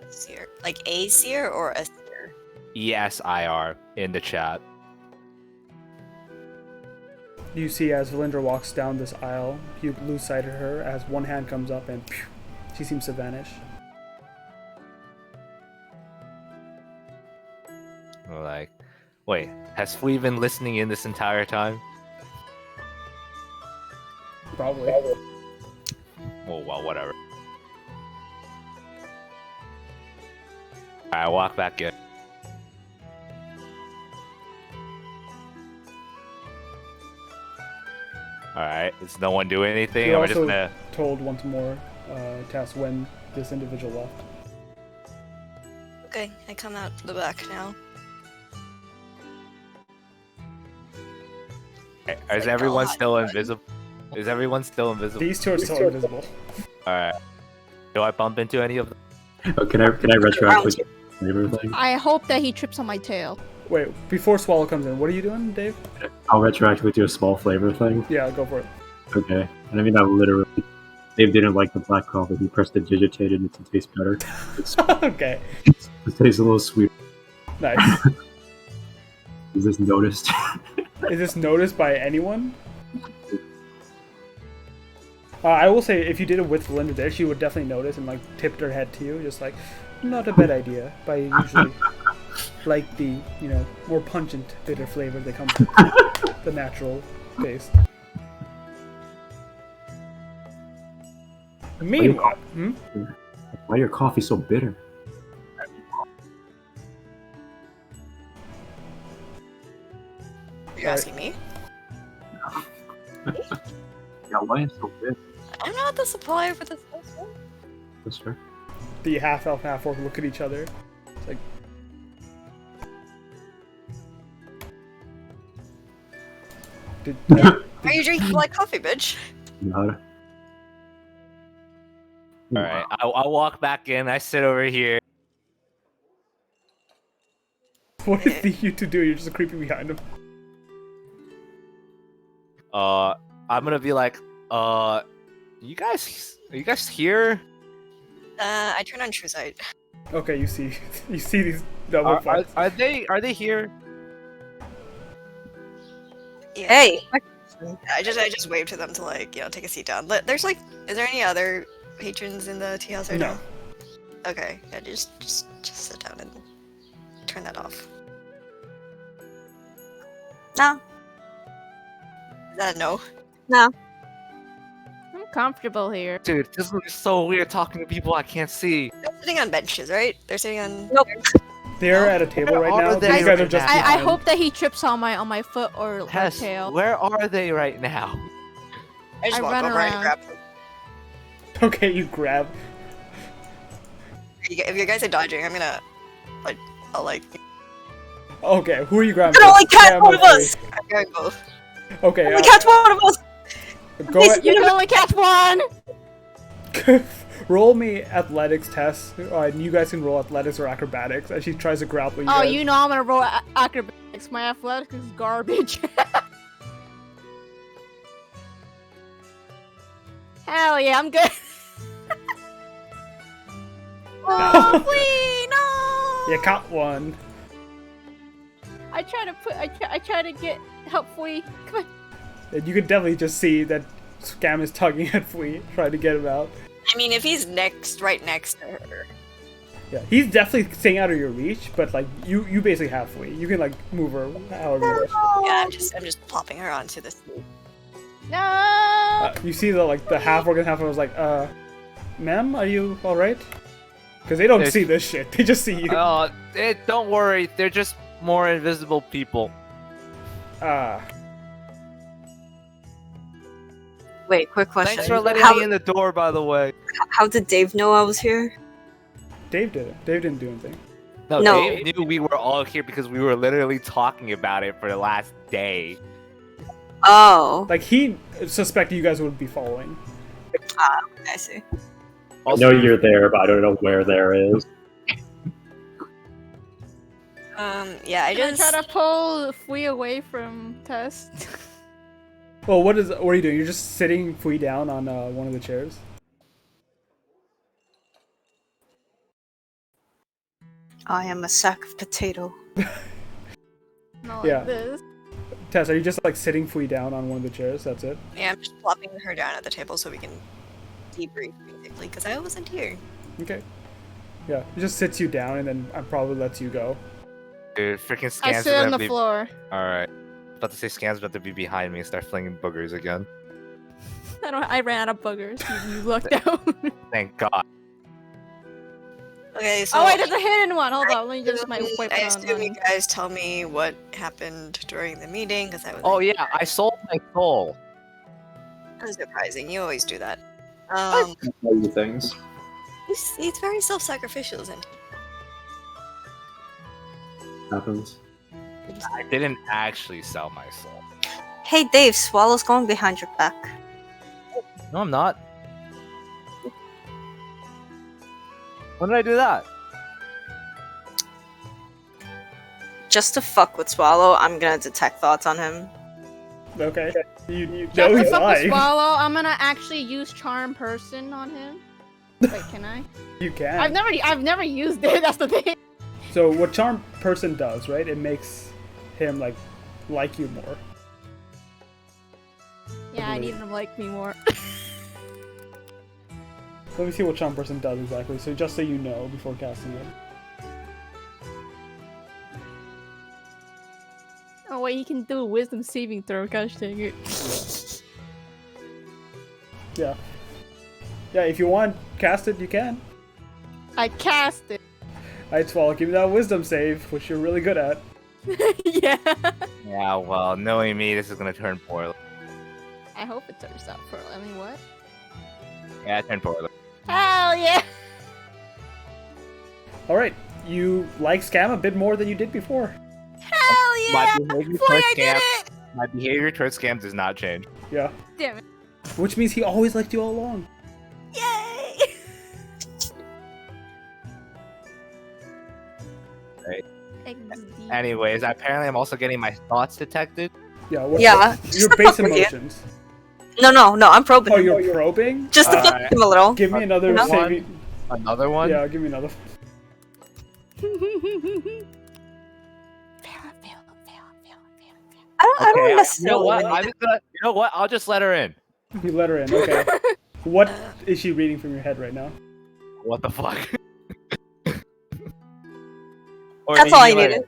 Seer. Like a seer or a seer? ESIR in the chat. You see as Valindra walks down this aisle, you lose sight of her as one hand comes up and phew, she seems to vanish. We're like, wait, has Flea been listening in this entire time? Probably. Well, whatever. Alright, walk back in. Alright, is no one doing anything? You're Am I just also gonna... told once more to ask when this individual left. Okay, I come out the back now. Is everyone still invisible? Is everyone still invisible? These two are still invisible. Alright. Do I bump into any of them? Oh, can I retroactively get flavor thing? I hope that he trips on my tail. Wait, before Swallow comes in, what are you doing, Dave? I'll retroactively do a small flavor thing. Yeah, go for it. Okay. And I mean that literally. Dave didn't like the black coffee. He pressed digitated it to taste better. Okay, It tastes a little sweet. nice. Is this noticed? Is this noticed by anyone? I will say, if you did it with Linda there, she would definitely notice and tipped her head to you, just not a bad idea. But I usually like the, more pungent, bitter flavor that comes with the natural taste. Meanwhile, Why your coffee so bitter? You're asking me? Yeah, why is it so bitter? I'm not the supplier for this. That's fair. The half elf, half orc look at each other. It's like, did, Are you drinking black coffee, bitch? Not. All right, I'll walk back in. I sit over here. what is the you two do? You're just creeping behind him. I'm gonna be like, are you guys here? I turn on True Sight. Okay, you see these double fights. Are they here? Yeah. Hey, I just wave to them to like, take a seat down. There's like, is there any other patrons in the tea house right No. now? Okay, yeah, just sit down and turn that off. no, Is that a no? no. I'm comfortable here. Dude, this is so weird talking to people I can't see. They're sitting on benches, right? They're sitting on. Nope. They're at a table right Where now. are they These guys are right just now? I behind. hope that he trips on my foot or Tess, tail. where are they right now? I just I walk run over and around. grab them. Okay, you grab. If you guys are dodging, I'm gonna, I'll Okay, who are you grabbing? You can only catch Sam one or of us. I'm going both. Free? Okay, Only catch one of us. go Please, You can only catch one! roll me athletics test, and you guys can roll athletics or acrobatics as she tries to grapple you Oh, guys. you know I'm gonna roll acrobatics. My athletics is garbage. Hell yeah, I'm good. Oh, please, no! You caught one. I try to get help Fui. Come on. And you can definitely just see that Scam is tugging at Fui, trying to get him out. I mean, if he's right next to her. Yeah, he's definitely staying out of your reach, but like you basically have Fui. You can like move her however you wish. Yeah, I'm just plopping her onto the seat. No! You see the half orc and half orc was like, ma'am, are you all right? Because they don't It's- see this shit. They just see you. Don't worry, they're just more invisible people. Wait, quick question. Thanks for letting how, me in the door, by the way. how did Dave know I was here? Dave did it. Dave didn't do anything. No, No. Dave knew we were all here because we were literally talking about it for the last day. Oh, Like he suspected you guys would be following. I see. I know you're there, but I don't know where there is. Yeah, I Can I just try to pull Fui away from Tess? Well, what are you doing? You're just sitting Fui down on one of the chairs. I am a sack of potato. Not Yeah. like this. Tess, are you just like sitting Fui down on one of the chairs? That's it. Yeah, I'm just plopping her down at the table so we can debrief basically, because I wasn't here. Okay. Yeah, it just sits you down and then probably lets you go. Dude, freaking I scans sit are on gonna the be. floor. Alright. About to say scans about to be behind me and start flinging boogers again. I ran out of boogers. You lucked out. Thank God. Okay, so Oh wait, there's a hidden one. Hold on, let me just wipe I it assume you on. guys tell me what happened during the meeting, because I was Oh yeah, I sold my soul. unsurprising. You always do that. Tell you things. He's very self-sacrificial, isn't Happens. I didn't actually sell my soul. Hey Dave, Swallow's going behind your back. No, I'm not. When did I do that? Just to fuck with Swallow, I'm gonna detect thoughts on him. Okay. You know Just to he's fuck with lying. Swallow, I'm gonna actually use Charm Person on him. Wait, can I? You can. I've never used it. That's the thing. So what Charm Person does, right? It makes him like you more. Yeah, I need him to like me more. Let me see what Charm Person does exactly. So just so you know before casting it. Oh wait, he can do a Wisdom saving throw. Gosh dang it. Yeah. Yeah, if you want cast it, you can. I cast it. Alright, Swallow, give me that wisdom save, which you're really good at. Yeah. Yeah, well, knowing me, this is gonna turn poorly. I hope it turns out for. I mean, what? Yeah, I turned poorly. Hell yeah! All right, you like Scam a bit more than you did before. Hell My yeah! behavior Boy, towards I did Scam. it! My behavior towards Scam does not change. Yeah. Damn it! Which means he always liked you all along. Yay! Right. XD. Anyways, apparently I'm also getting my thoughts detected. Yeah. What's Yeah, Your just to base fuck with you. emotions. No, I'm probing Oh, him. you're probing? Just to fuck Alright. with him a little. Give me another No. saving. Another one? Yeah, give me another. I don't You know necessarily. what? need I'm just gonna, you know what? I'll just let her in. You let her in. Okay. What is she reading from your head right now? What the fuck? Or That's do all I you let needed.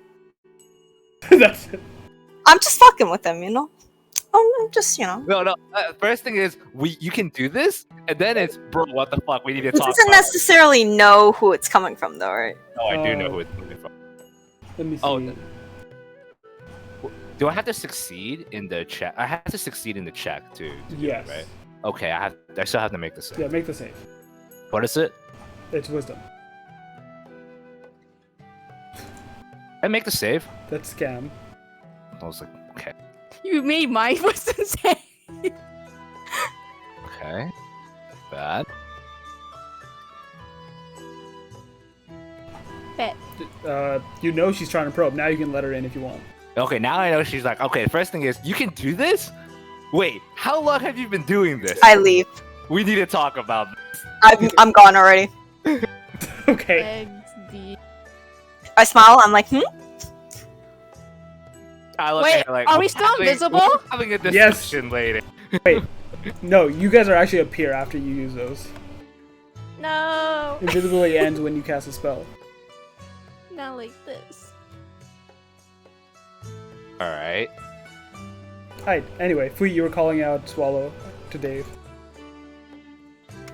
it? That's it. I'm just fucking with him, you know. I'm just, you know. No. First thing is, you can do this, and then it's, bro, what the fuck? We need to He talk doesn't about it. necessarily know who it's coming from, though, right? Oh, I do know who it's coming from. Let me see. Oh, do I have to succeed in the check? I have to succeed in the check too. To do it, Yes. right? Okay, I still have to make the save. Yeah, make the save. What is it? It's wisdom. I make the save. That's Scam. I was like, okay. You made my wisdom save. Okay. Bad. Bet. You know she's trying to probe. Now you can let her in if you want. Okay, now I know she's like, okay, the first thing is, you can do this? Wait, how long have you been doing this? I leave. We need to talk about this. I'm gone already. Okay. XD. I smile. I'm like, I look Wait, at her like, are we still invisible? We're having a Yes. discussion later. No, you guys are actually up here after you use those. No. Invisibility ends when you cast a spell. Not like this. Alright. Alright, anyway, Fui, you were calling out Swallow to Dave.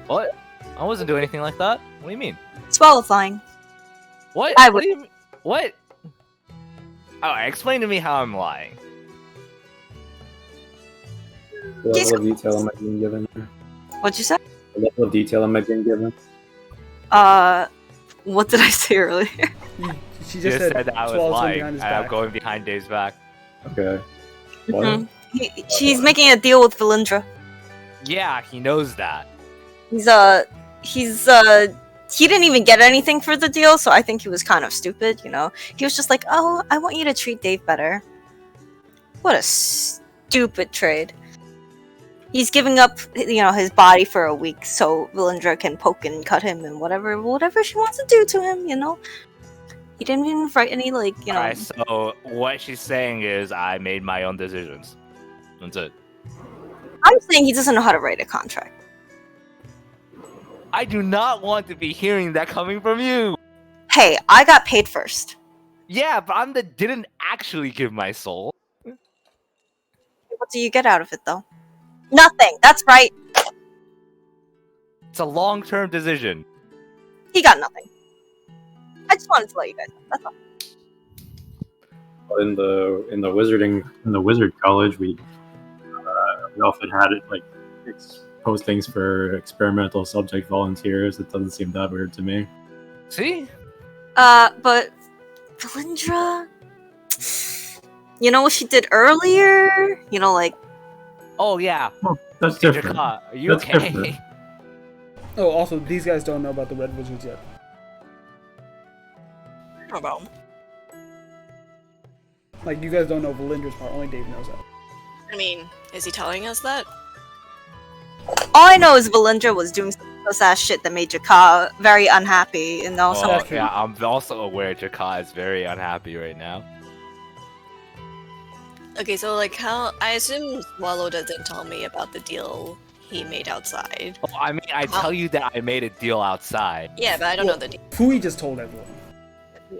What? I wasn't doing anything like that. What do you mean? swallow flying. What? I What would- do you mean? What? Alright, explain to me how I'm lying. The level of detail am I being given? What'd you say? The level of detail am I being given? What did I say earlier? She You just said, that I was Swallow's going lying, behind and his I'm back. going behind Dave's back. Okay. What? Mhm. She's making a deal with Valindra. Yeah, he knows that. He didn't even get anything for the deal, so I think he was kind of stupid, you know? He was just like, oh, I want you to treat Dave better. What a stupid trade. He's giving up, his body for a week so Valindra can poke and cut him and whatever she wants to do to him, you know? He didn't even write any, Alright, so what she's saying is I made my own decisions. That's it. I'm saying he doesn't know how to write a contract. I do not want to be hearing that coming from you. Hey, I got paid first. Yeah, but I'm the didn't actually give my soul. What do you get out of it, though? Nothing. That's right. It's a long-term decision. He got nothing. I just wanted to let you guys know. That's all. In the wizard college, we often had it like postings for experimental subject volunteers. It doesn't seem that weird to me. See? But Valindra, you know what she did earlier? Oh yeah. That's different. Jakka, are you That's okay? different. Oh, also, these guys don't know about the Red Wizards yet. No problem. Like, you guys don't know Valindra's part, only Dave knows that. I mean, is he telling us that? All I know is Valindra was doing some ass shit that made Jakka very unhappy, and also Oh, That's yeah, I'm also aware Jakka is very unhappy right now. Okay, so how I assume Swallow doesn't tell me about the deal he made outside. Oh, I mean, I tell you that I made a deal outside. Yeah, but I don't know the deal. Fui just told everyone.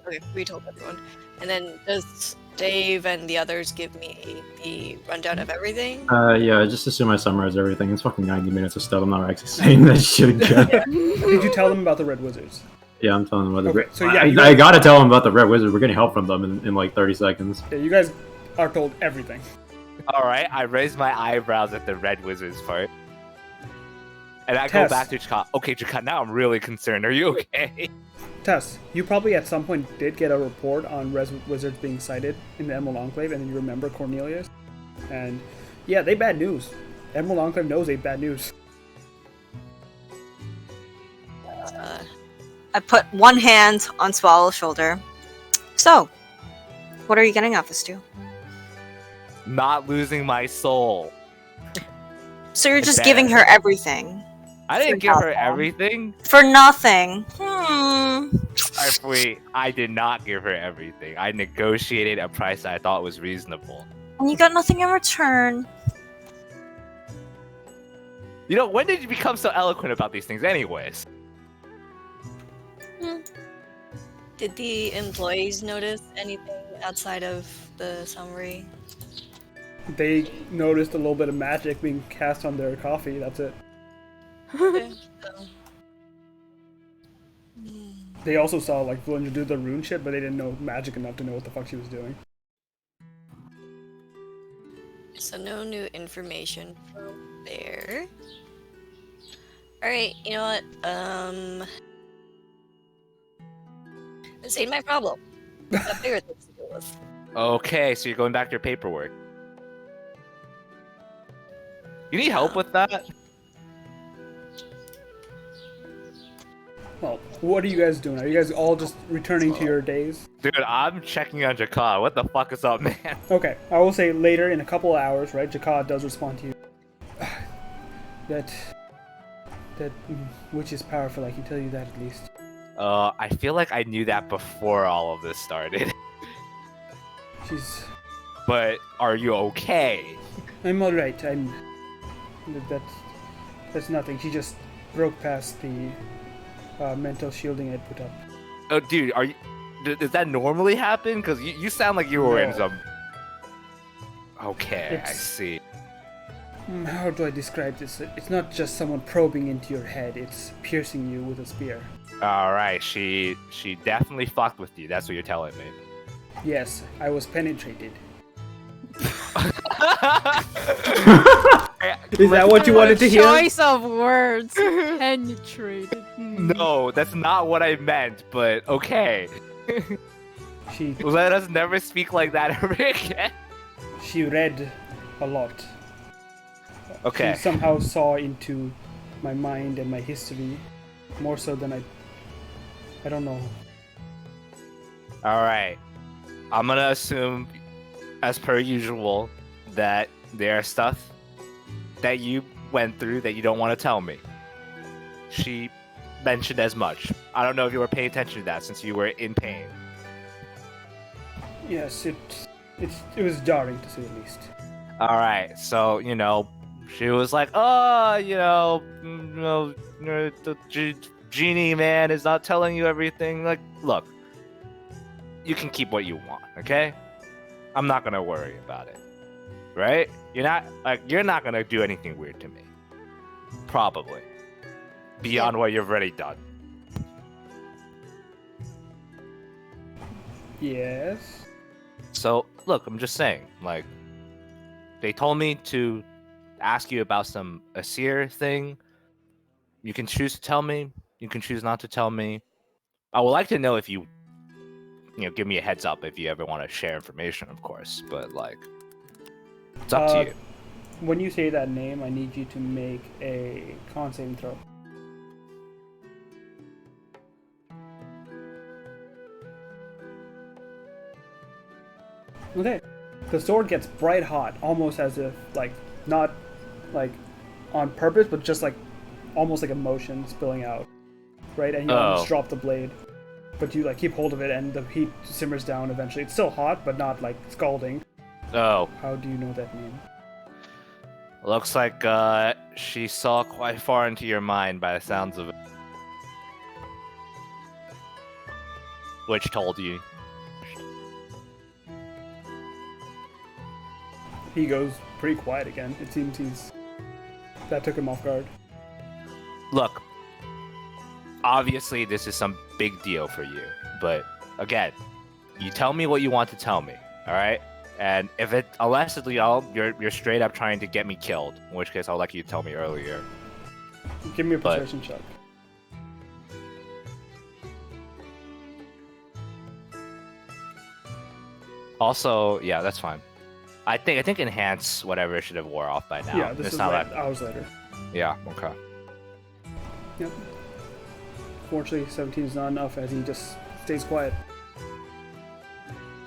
Okay, we told everyone. And then does Dave and the others give me the rundown of everything? Yeah, I just assume I summarize everything. It's fucking 90 minutes of stuff. I'm not actually saying that shit again. Did you tell them about the Red Wizards? Yeah, I'm telling them about the Okay, so yeah, you I guys- gotta tell them about the Red Wizard. We're getting help from them in like 30 seconds. Yeah, you guys are told everything. Alright, I raised my eyebrows at the Red Wizards part. And I go back to Chaka. Okay, Chaka, now I'm really concerned. Are you okay? Tess, you probably at some point did get a report on wizards being sighted in the Emerald Enclave, and then you remember Cornelius. And yeah, they bad news. Emerald Enclave knows they bad news. I put one hand on Swallow's shoulder. So, what are you getting at this to? Not losing my soul. So you're just giving her everything. I didn't give her everything. For nothing. Wait, I did not give her everything. I negotiated a price that I thought was reasonable. And you got nothing in return. You know, when did you become so eloquent about these things anyways? Did the employees notice anything outside of the summary? They noticed a little bit of magic being cast on their coffee, that's it. Okay, so. They also saw like Vlinda do the rune shit, but they didn't know magic enough to know what the fuck she was doing. So no new information from there. Alright, you know what? This ain't my problem. I've got bigger things to deal with. Okay, so you're going back to your paperwork. You need help with that? Well, what are you guys doing? Are you guys all just returning to your days? Dude, I'm checking on Jakar. What the fuck is up, man? Okay, I will say later in a couple of hours, right? Jakar does respond to you. That witch is powerful. I can tell you that at least. I feel like I knew that before all of this started. She's. But are you okay? I'm all right. That's nothing. She just broke past the mental shielding I'd put up. Oh, dude, are you? Does that normally happen? Because you sound like you were in some. Okay, I see. How do I describe this? It's not just someone probing into your head. It's piercing you with a spear. All right, she definitely fucked with you. That's what you're telling me. Yes, I was penetrated. Is that what you wanted to hear? Choice of words. Penetrated. No, that's not what I meant. But okay. She let us never speak like that ever again. She read a lot. Okay. She somehow saw into my mind and my history more so than I don't know. All right. I'm gonna assume, as per usual, that there are stuff that you went through that you don't want to tell me. She mentioned as much. I don't know if you were paying attention to that since you were in pain. Yes, it was jarring to say the least. All right, so she was like, "Oh, the genie man is not telling you everything." Like, look, you can keep what you want, okay? I'm not gonna worry about it, right? You're not gonna do anything weird to me, probably, beyond what you've already done. Yes. So, look, I'm just saying, like, they told me to ask you about some Asir thing. You can choose to tell me. You can choose not to tell me. I would like to know if you give me a heads up if you ever want to share information, of course. But, like, it's up to you. When you say that name, I need you to make a con saving throw. Okay. The sword gets bright hot, almost as if, like, not, like, on purpose, but just, like, almost like emotion spilling out. Right? And you almost drop the blade. But you, like, keep hold of it, and the heat simmers down eventually. It's still hot, but not, like, scalding. Oh. How do you know that name? Looks like, she saw quite far into your mind by the sounds of it. Which told you. He goes pretty quiet again. It seems that took him off guard. Look, obviously this is some big deal for you, but again, you tell me what you want to tell me, all right? And unless you're straight up trying to get me killed, in which case I'll let you tell me earlier. Give me a But- persuasion check. Also, yeah, that's fine. I think enhance whatever should have wore off by now. Yeah, this it's is not like like hours later. yeah, okay. Yep. Fortunately, 17 is not enough as he just stays quiet.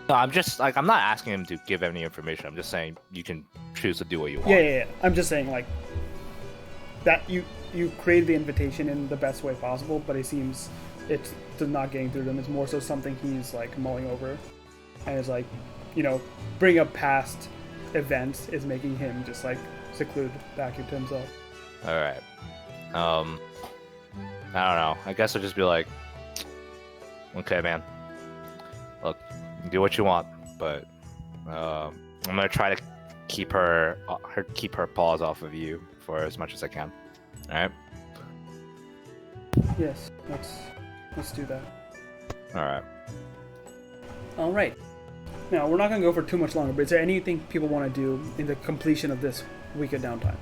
No, I'm just like I'm not asking him to give any information. I'm just saying you can choose to do what you want. Yeah. I'm just saying like that you created the invitation in the best way possible, but it seems it's not getting through them. It's more so something he's like mulling over, and it's like, you know, bring up past events is making him just like seclude back into himself. All right. I don't know. I guess I'll just be like, okay, man. Look, do what you want, but I'm gonna try to keep her paws off of you for as much as I can. All right. Yes, let's do that. All right. All right. Now we're not gonna go for too much longer, but is there anything people want to do in the completion of this week of downtime?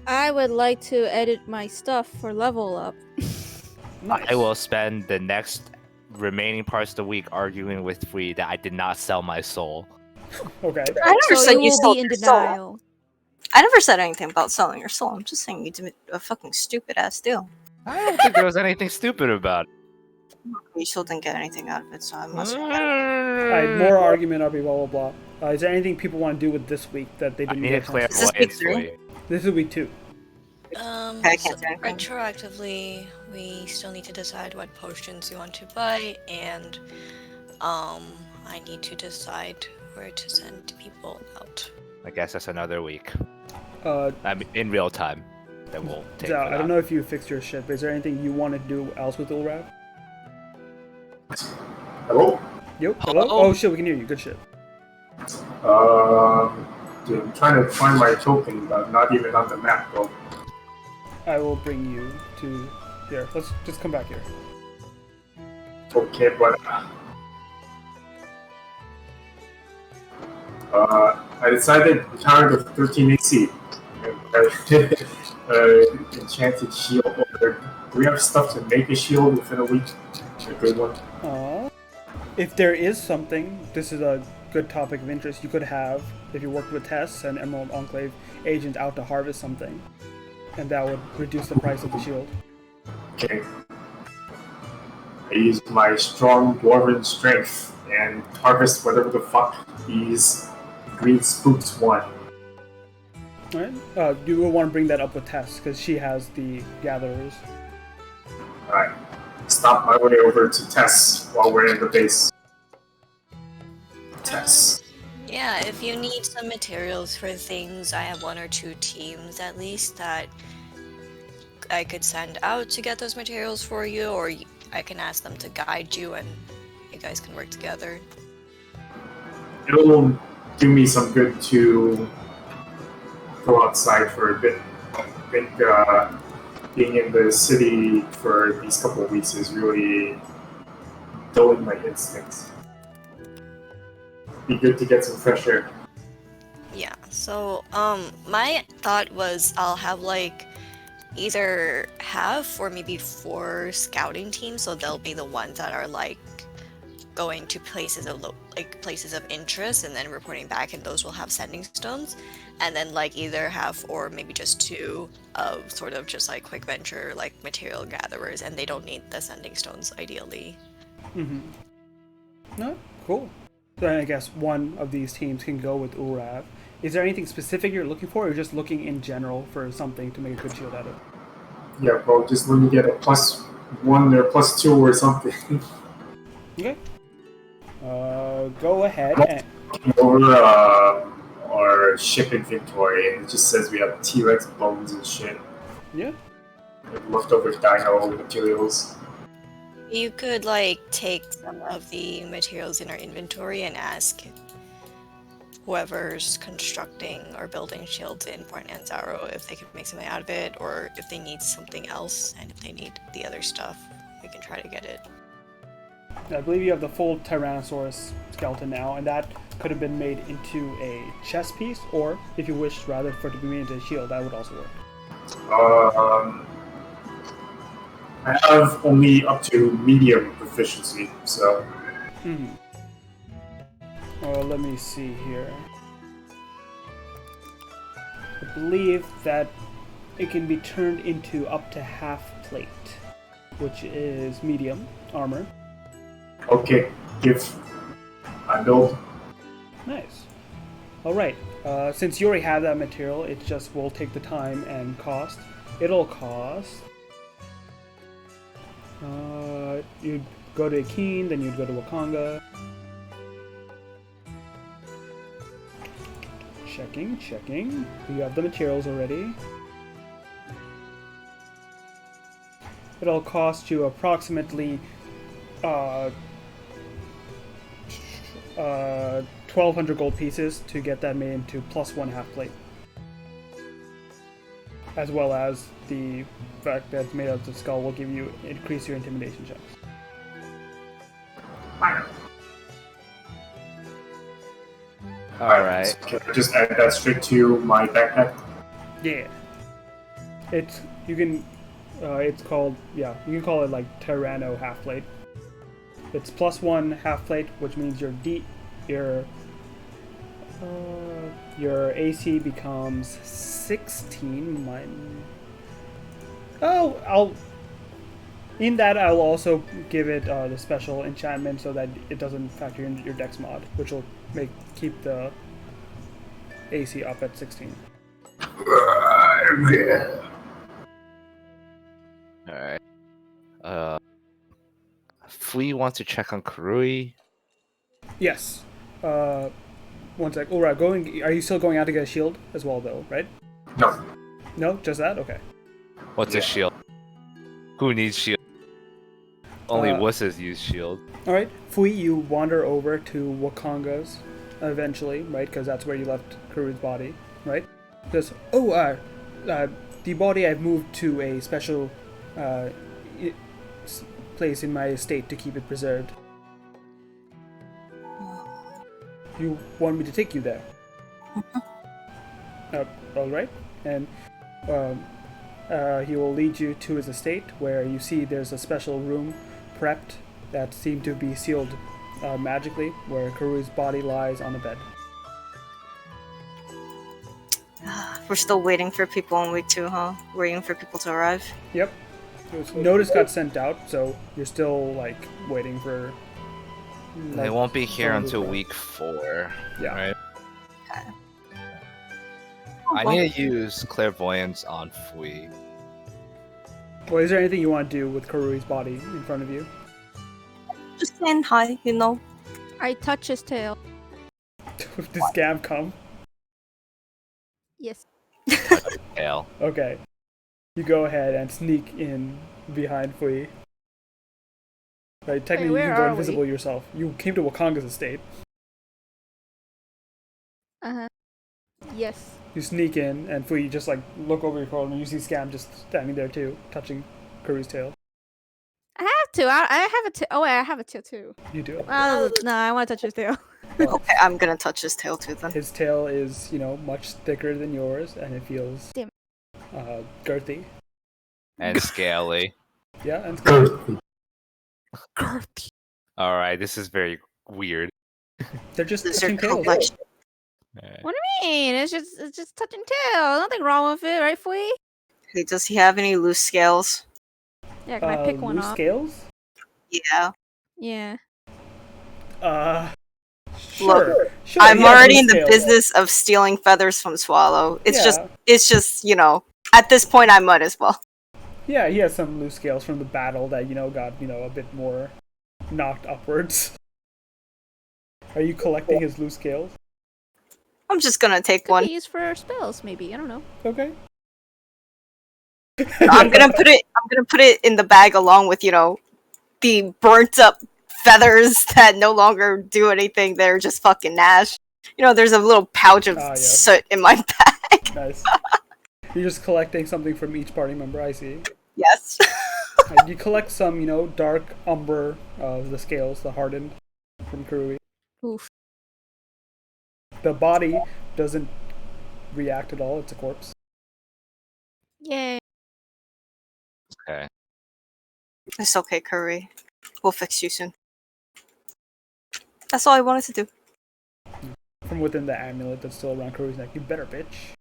I would like to edit my stuff for level up. Nice. I will spend the next remaining parts of the week arguing with Free that I did not sell my soul. Okay. I never So said you you will sold be in your soul. denial. I never said anything about selling your soul. I'm just saying you did a fucking stupid ass deal. I don't think there was anything stupid about it. You still didn't get anything out of it, so I must. Alright, more argument, RB, blah blah blah. Is there anything people want to do with this week that they I didn't need to get a chance Is this week clairvoyance. three? This is week 2. I can't say anything. Retroactively, we still need to decide what potions you want to buy, and I need to decide where to send people out. I guess that's another week. Uh, I mean, in real time. That will take. Zao, for I that. don't know if you fixed your ship. Is there anything you want to do else with Ulrav? Hello? Yo, hello? Hello? Oh shit, we can hear you. Good shit. Dude, I'm trying to find my token, but not even on the map, bro. I will bring you to here. Let's just come back here. Okay, but I decided to retire the 13 AC. Enchanted shield. Do we have stuff to make a shield within a week? A good one. If there is something, this is a good topic of interest. You could have, if you worked with Tess and Emerald Enclave agent out to harvest something, and that would reduce the price of the shield. Okay. I use my strong dwarven strength and harvest whatever the fuck these green spooks want. Alright? You will want to bring that up with Tess, because she has the gatherers. Alright. Stop my way over to Tess while we're in the base. Tess. Yeah, if you need some materials for things, I have 1 or 2 teams at least that I could send out to get those materials for you, or I can ask them to guide you and you guys can work together. It'll do me some good to go outside for a bit. I think being in the city for these couple of weeks is really dulling my instincts. Be good to get some fresh air. Yeah, so my thought was I'll have like either half or maybe 4 scouting teams, so they'll be the ones that are like going to places of places of interest and then reporting back, and those will have sending stones, and then like either half or maybe just 2 of sort of just like quick venture like material gatherers, and they don't need the sending stones ideally. No? Cool. Then I guess one of these teams can go with Urav. Is there anything specific you're looking for, or just looking in general for something to make a good shield out of? Yeah, bro, just let me get a +1 or +2 or something. Okay. Go ahead and... Over our ship inventory, and it just says we have T-Rex bones and shit. Yeah. Like leftover dino materials. You could like take some of the materials in our inventory and ask whoever's constructing or building shields in Port Anzaro if they can make something out of it, or if they need something else, and if they need the other stuff, we can try to get it. I believe you have the full Tyrannosaurus skeleton now, and that could have been made into a chest piece, or if you wish rather for it to be made into a shield, that would also work. I have only up to medium proficiency, so. Oh, let me see here. I believe that it can be turned into up to half plate, which is medium armor. Okay, I build. Nice. All right. Since you already have that material, it just will take the time and cost. It'll cost. You'd go to Akeen, then you'd go to Wakanga. Checking. You have the materials already. It'll cost you approximately 1,200 gold pieces to get that made into +1 half plate. As well as the fact that it's made out of skull will increase your intimidation checks. Alright. Can I just add that straight to my backpack? Yeah. It's called you can call it like Tyranno half plate. It's +1 half plate, which means your AC becomes 16. I'll also give it the special enchantment so that it doesn't factor in your dex mod, which will keep the AC up at 16. Alright. Flea wants to check on Karui. Yes. One sec. Alright, are you still going out to get a shield as well, though, right? No. No? Just that? Okay. What's a shield? Who needs shield? Only wusses use shield. Alright, Fui, you wander over to Wakanga's eventually, right? Because that's where you left Kuru's body, right? Because, the body I've moved to a special place in my estate to keep it preserved. You want me to take you there? Alright. And he will lead you to his estate where you see there's a special room prepped that seemed to be sealed magically, where Kuru's body lies on the bed. We're still waiting for people on week 2, huh? Waiting for people to arrive. Yep. Notice got sent out, so you're still waiting for. They won't be here until week 4. Yeah. Right? Okay. I need to use clairvoyance on Fui. Well, is there anything you want to do with Kurui's body in front of you? Just saying hi, you know. I touch his tail. Does Scam come? Yes. Tail. Okay. You go ahead and sneak in behind Fui. Right, technically Wait, you where can go are invisible we? yourself. You came to Wakanga's estate. Yes. You sneak in, and Fui just look over your shoulder, and you see Scam just standing there too, touching Kuru's tail. I have to. I have a tail. Oh wait, I have a tail too. You do. No, I want to touch his tail. Okay, I'm gonna touch his tail too then. His tail is, much thicker than yours, and it feels Damn. girthy. And scaly. Yeah, and scaly. Alright, this is very weird. They're just Lizard touching tails. collection. What do you mean? It's just touching tail. Nothing wrong with it, right, Fui? Hey, does he have any loose scales? Yeah, can I pick one loose up? scales? Yeah. Yeah. Sure. Sure, I'm he has already loose in the scales. business of stealing feathers from Swallow. It's Yeah. just, at this point I might as well. Yeah, he has some loose scales from the battle that, got, a bit more knocked upwards. Are you collecting his loose scales? I'm just gonna take Could one. be used for spells, maybe. I don't know. Okay. I'm gonna put it in the bag along with, the burnt up feathers that no longer do anything. They're just fucking Nash. There's a little pouch of Yes. soot in my bag. Nice. You're just collecting something from each party member, I see. Yes. And you collect some, dark umber of the scales, the hardened, from Kurui. Oof. The body doesn't react at all, it's a corpse. Yay. Okay. It's okay, Curry. We'll fix you soon. That's all I wanted to do. From within the amulet that's still around Kurui's neck. You better, bitch.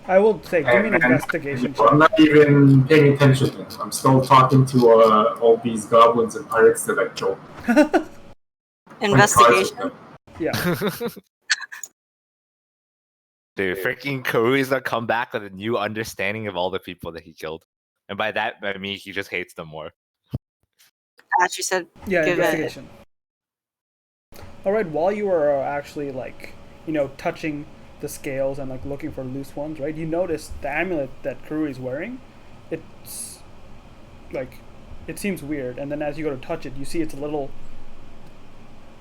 I will say, give me an investigation check. I'm not even paying attention to him. I'm still talking to all these goblins and pirates that I killed. Investigation. Yeah. Dude, freaking Karui's gonna come back with a new understanding of all the people that he killed. And by that, I mean he just hates them more. As you said, Yeah, give investigation. Alright, while you are actually, like, touching the scales and, like, looking for loose ones, right, you notice the amulet that Kurui's wearing, it's, like, it seems weird, and then as you go to touch it, you see it's a little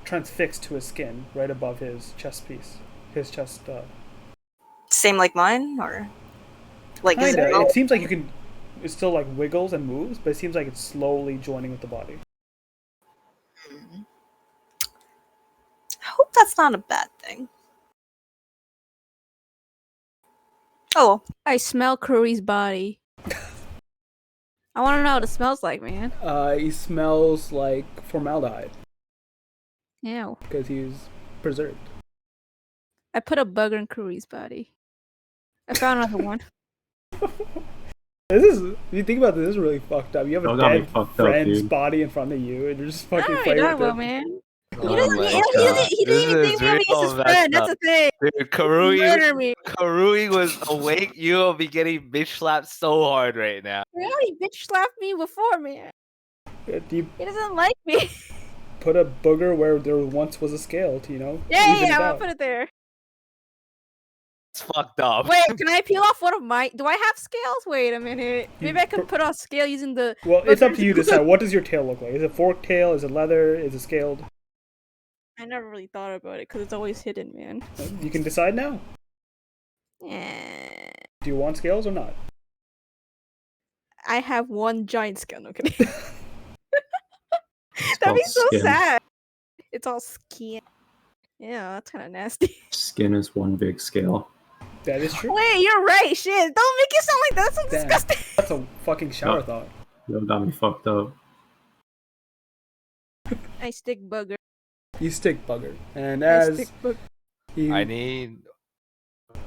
transfixed to his skin, right above his chest piece. His chest, Same like mine, or like is kinda. it? It seems like it still, like, wiggles and moves, but it seems like it's slowly joining with the body. I hope that's not a bad thing. Oh, well. I smell Curry's body. I want to know what it smells like, man. He smells like formaldehyde, Ew. because he's preserved. I put a bugger in Curry's body. I found another one. If you think about this is really fucked up. You have a Y'all got me dead fucked up, friend's dude. body in front of you, and you're just I fucking don't know what playing you're with talking it. about, man. Oh He doesn't my even God. think This of me is as his real friend. That's messed the thing. Dude, Murder me. Karui was awake. You will be getting bitch slapped so hard right now. You know, he bitch slapped me before, man. You He doesn't like me. put a booger where there once was a scale to, even Yeah, it I'm gonna out. put it there. It's fucked up. Wait, can I peel off one of my? Do I have scales? Wait a minute. Maybe I can put on scale using the. Well, it's up to you to decide. What does your tail look like? Is it forked tail? Is it leather? Is it scaled? I never really thought about it because it's always hidden, man. You can decide now. Yeah. Do you want scales or not? I have one giant scale. No kidding. It's That'd be called so skin. sad. It's all skin. Yeah, that's kind of nasty. Skin is one big scale. That is true. Wait, you're right. Shit, don't make it sound like that. That's so Damn. disgusting. That's a fucking shower No. thought. Y'all got me fucked up. I stick bugger. You stick bugger. And I as stick bugger. you I need.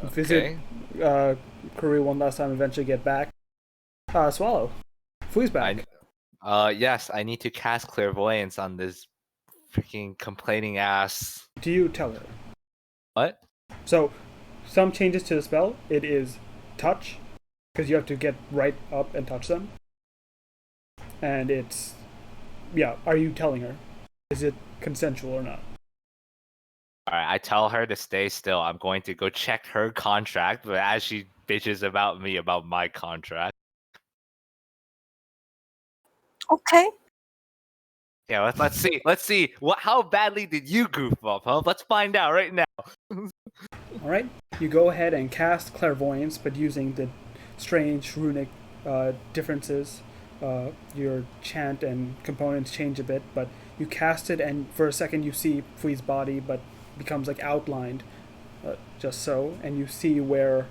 visit Okay. Korea one last time, eventually get back, Swallow. Flea's back. Yes, I need to cast clairvoyance on this freaking complaining ass. Do you tell her? What? So, some changes to the spell. It is touch, because you have to get right up and touch them. And it's, yeah. Are you telling her? Is it consensual or not? Alright, I tell her to stay still. I'm going to go check her contract, but as she bitches about me about my contract. Okay. Yeah, let's see. Let's see. How badly did you goof up, huh? Let's find out right now. All right. You go ahead and cast clairvoyance, but using the strange runic differences. Your chant and components change a bit, but you cast it, and for a second you see Fui's body, but becomes like outlined, just so, and you see where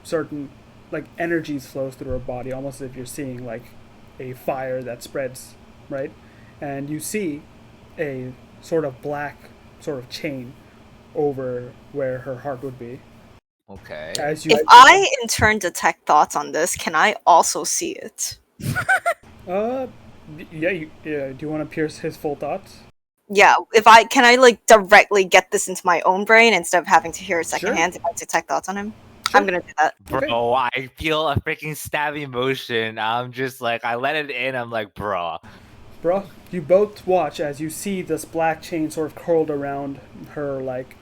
certain like energies flows through her body, almost as if you're seeing like a fire that spreads, right? And you see a sort of black sort of chain over where her heart would be. Okay. As you, If I in turn detect thoughts on this, can I also see it? yeah, do you want to pierce his full thoughts? Yeah, can I like directly get this into my own brain instead of having to hear it secondhand if I detect thoughts on him? Sure. I'm gonna do that. Bro, I feel a freaking stabby motion. I'm just like, I let it in. I'm like, bro. Bruh, you both watch as you see this black chain sort of curled around her, like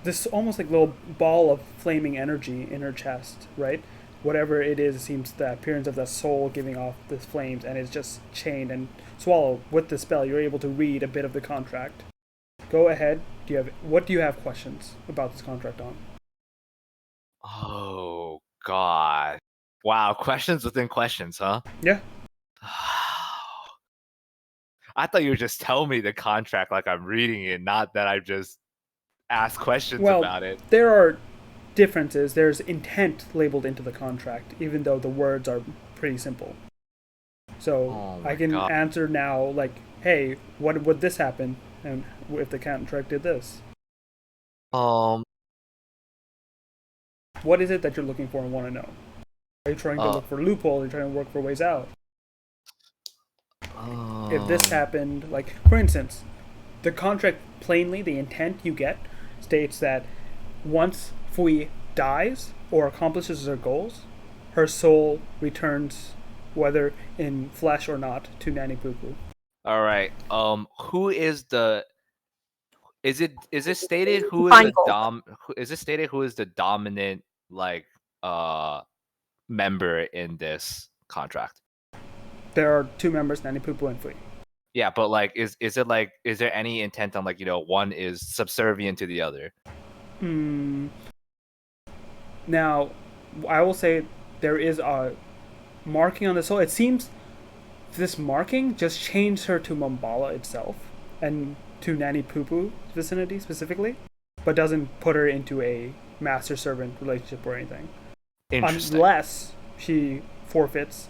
this almost like little ball of flaming energy in her chest, right? Whatever it is, it seems the appearance of the soul giving off this flames, and it's just chained. And Swallow, with the spell, you're able to read a bit of the contract. Go ahead. What do you have questions about this contract on? Oh, God. Wow, questions within questions, huh? Yeah. I thought you would just tell me the contract like I'm reading it, not that I just ask questions about it. There are differences. There's intent labeled into the contract, even though the words are pretty simple. So Oh my I can God. answer now, like, hey, what would this happen, and if the contract did this? Um. What is it that you're looking for and want to know? Are you trying to Uh. look for loopholes? Are you trying to work for ways out? If this happened, like, for instance, the contract plainly, the intent you get states that once Fui dies or accomplishes her goals, her soul returns, whether in flesh or not, to Nanny Poo Poo. All right. Who is the? Is it stated who is Fine the goal. Is it stated who is the dominant like member in this contract? There are two members, Nanny Poo Poo and Fui. Yeah, but like, is it like, is there any intent on like, one is subservient to the other? Now, I will say there is a marking on the soul. It seems this marking just changed her to Mambala itself and to Nanny Poo Poo vicinity specifically, but doesn't put her into a master servant relationship or anything. Interesting. Unless she forfeits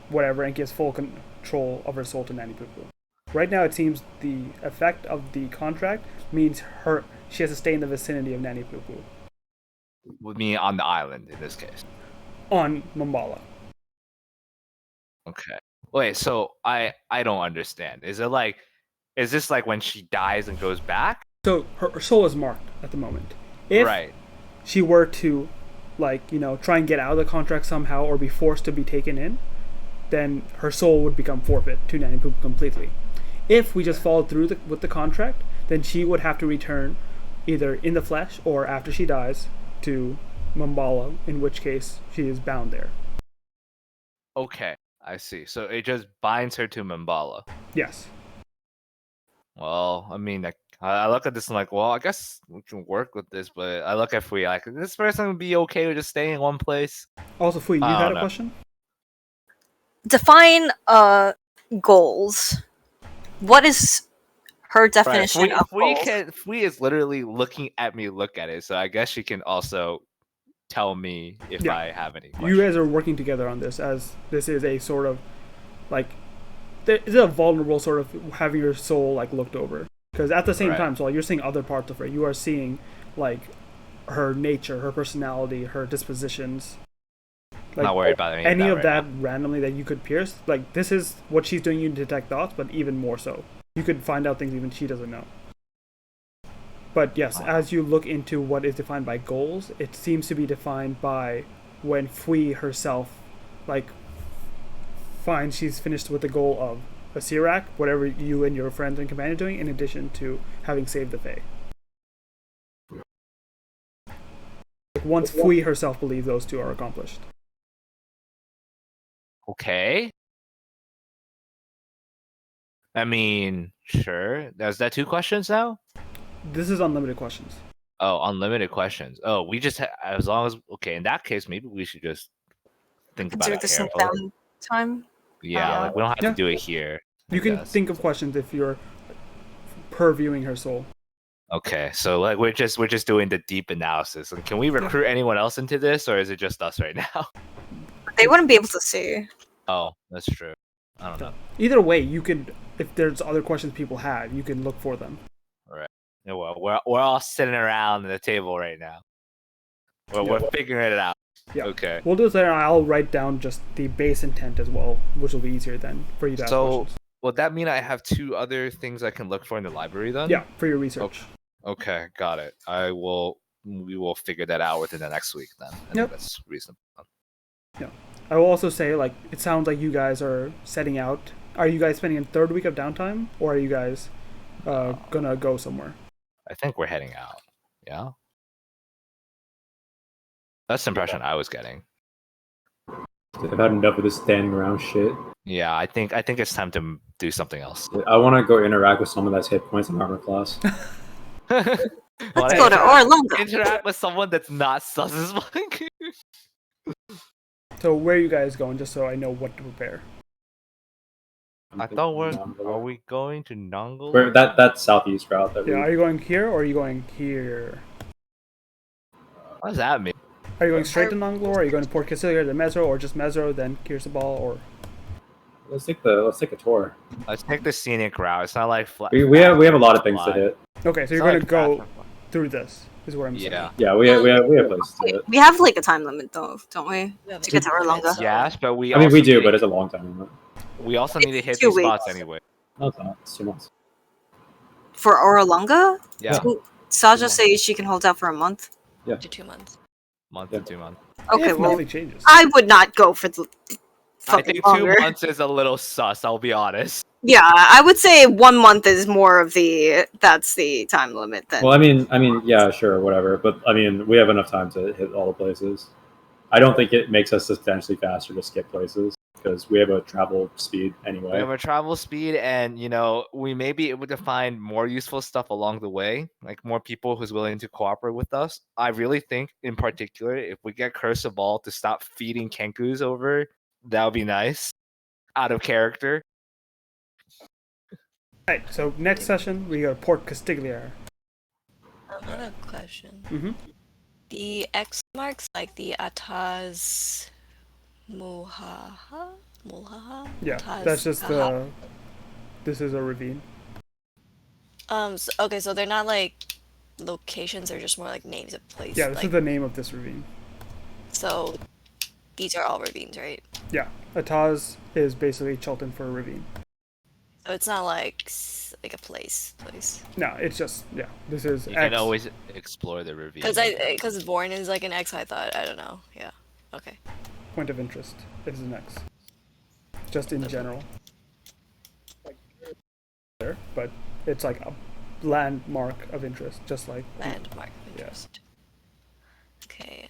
whatever and gives full control of her soul to Nanny Poo Poo. Right now, it seems the effect of the contract means she has to stay in the vicinity of Nanny Poo Poo With me on the island in this case. on Mambala. Okay. Wait, so I don't understand. Is this like when she dies and goes back? So her soul is marked at the moment. If Right. she were to, try and get out of the contract somehow or be forced to be taken in, then her soul would become forfeit to Nanny Poo Poo completely. If we just followed through with the contract, then she would have to return either in the flesh or after she dies to Mambala, in which case she is bound there. Okay, I see. So it just binds her to Mambala. Yes. Well, I mean, I look at this and like, well, I guess we can work with this, but I look at Fui like, this person would be okay with just staying in one place. Also, Fui, you I had don't a know. question? Define goals. What is her definition of goals? Fui is literally looking at me, look at it, so I guess she can also tell me if Yeah. I have any questions. You guys are working together on this, as this is a sort of, there is a vulnerable sort of having your soul, looked over. Because at the same Right. time, so you're seeing other parts of her. You are seeing, her nature, her personality, her dispositions. Not worried about any of right that now. randomly that you could pierce. This is what she's doing, you to detect thoughts, but even more so. You could find out things even she doesn't know. But yes, as you look into what is defined by goals, it seems to be defined by when Fui herself, finds she's finished with the goal of a Sirak, whatever you and your friends and companions are doing, in addition to having saved the Fae. Once Fui herself believes those two are accomplished. Okay. I mean, sure. Is that 2 questions now? This is unlimited questions. Oh, unlimited questions. Oh, we just as long as okay. In that case, maybe we should just think about Do it this in carefully. downtime. Yeah, like we don't have Yeah. to do it here. You I can guess. think of questions if you're purviewing her soul. Okay, so like we're just doing the deep analysis. And can we recruit anyone else into this, or is it just us right now? They wouldn't be able to see. Oh, that's true. I don't know. Either way, you could, if there's other questions people have, you can look for them. Yeah, well, we're all sitting around the table right now. We're figuring it out. Yeah. Okay. We'll do this later. I'll write down just the base intent as well, which will be easier then for you to ask So, questions. would that mean I have 2 other things I can look for in the library then? Yeah, for your research. Okay, got it. We will figure that out within the next week then. I Yep. think that's reasonable. Yeah. I will also say, it sounds like you guys are setting out. Are you guys spending a third week of downtime, or are you guys gonna go somewhere? I think we're heading out. Yeah. That's the impression I was getting. I've had enough of this standing around shit. Yeah, I think it's time to do something else. I want to go interact with someone that's hit points in armor class. Let's go to Orlando. Interact with someone that's not sus as fuck. So where are you guys going, just so I know what to prepare? I thought are we going to Nongol? Where, that's southeast route. That Yeah, are you going here or are you going here? What does that mean? Are you going straight to Nonglor? Or are you going to Port Cassilia, then Mesro, or just Mesro, then Kirsabal, or Let's take a tour. Let's take the scenic route. It's not like We have a lot of things to hit. Okay, so you're gonna go through this. Is what I'm saying. Yeah, we have places to hit. We have like a time limit though, don't we? We have To get to Orlunga. Yes, but we. I mean, also we do, need- but it's a long time limit. we also need to hit 2 these spots weeks. anyway. No, it's not. It's 2 months. For Orlunga? Yeah, Saja says she can hold out for a month. To 2 months. month Yeah. to 2 months. Okay, If well, nothing changes. I would not go for the I fucking think longer. 2 months is a little sus. I'll be honest. Yeah, I would say 1 month is more of that's the time limit then. Well, I mean, yeah, sure, whatever. But I mean, we have enough time to hit all the places. I don't think it makes us substantially faster to skip places because we have a travel speed We anyway. have a travel speed, and we may be able to find more useful stuff along the way, like more people who's willing to cooperate with us. I really think, in particular, if we get Curse of Ball to stop feeding Kenkus over, that would be nice. Out of character. Alright, so next session we go to Port Castiglione. I have a question. Mm-hmm. The X marks, like the Ataz Muhaha? Yeah, Ataz that's just Kaha- This is a ravine. Okay, so they're not like locations, they're just more like names of places. Yeah, this is the name of this ravine. So these are all ravines, right? Yeah, Ataz is basically Chilton for a ravine. So it's not like a place. No, it's just This is You X. can always explore the ravine. Because Born is like an X, I thought. I don't know. Yeah. Okay. Point of interest is an X. Just in general. There, but it's like a landmark of interest, just like Landmark of Yeah. interest. Okay.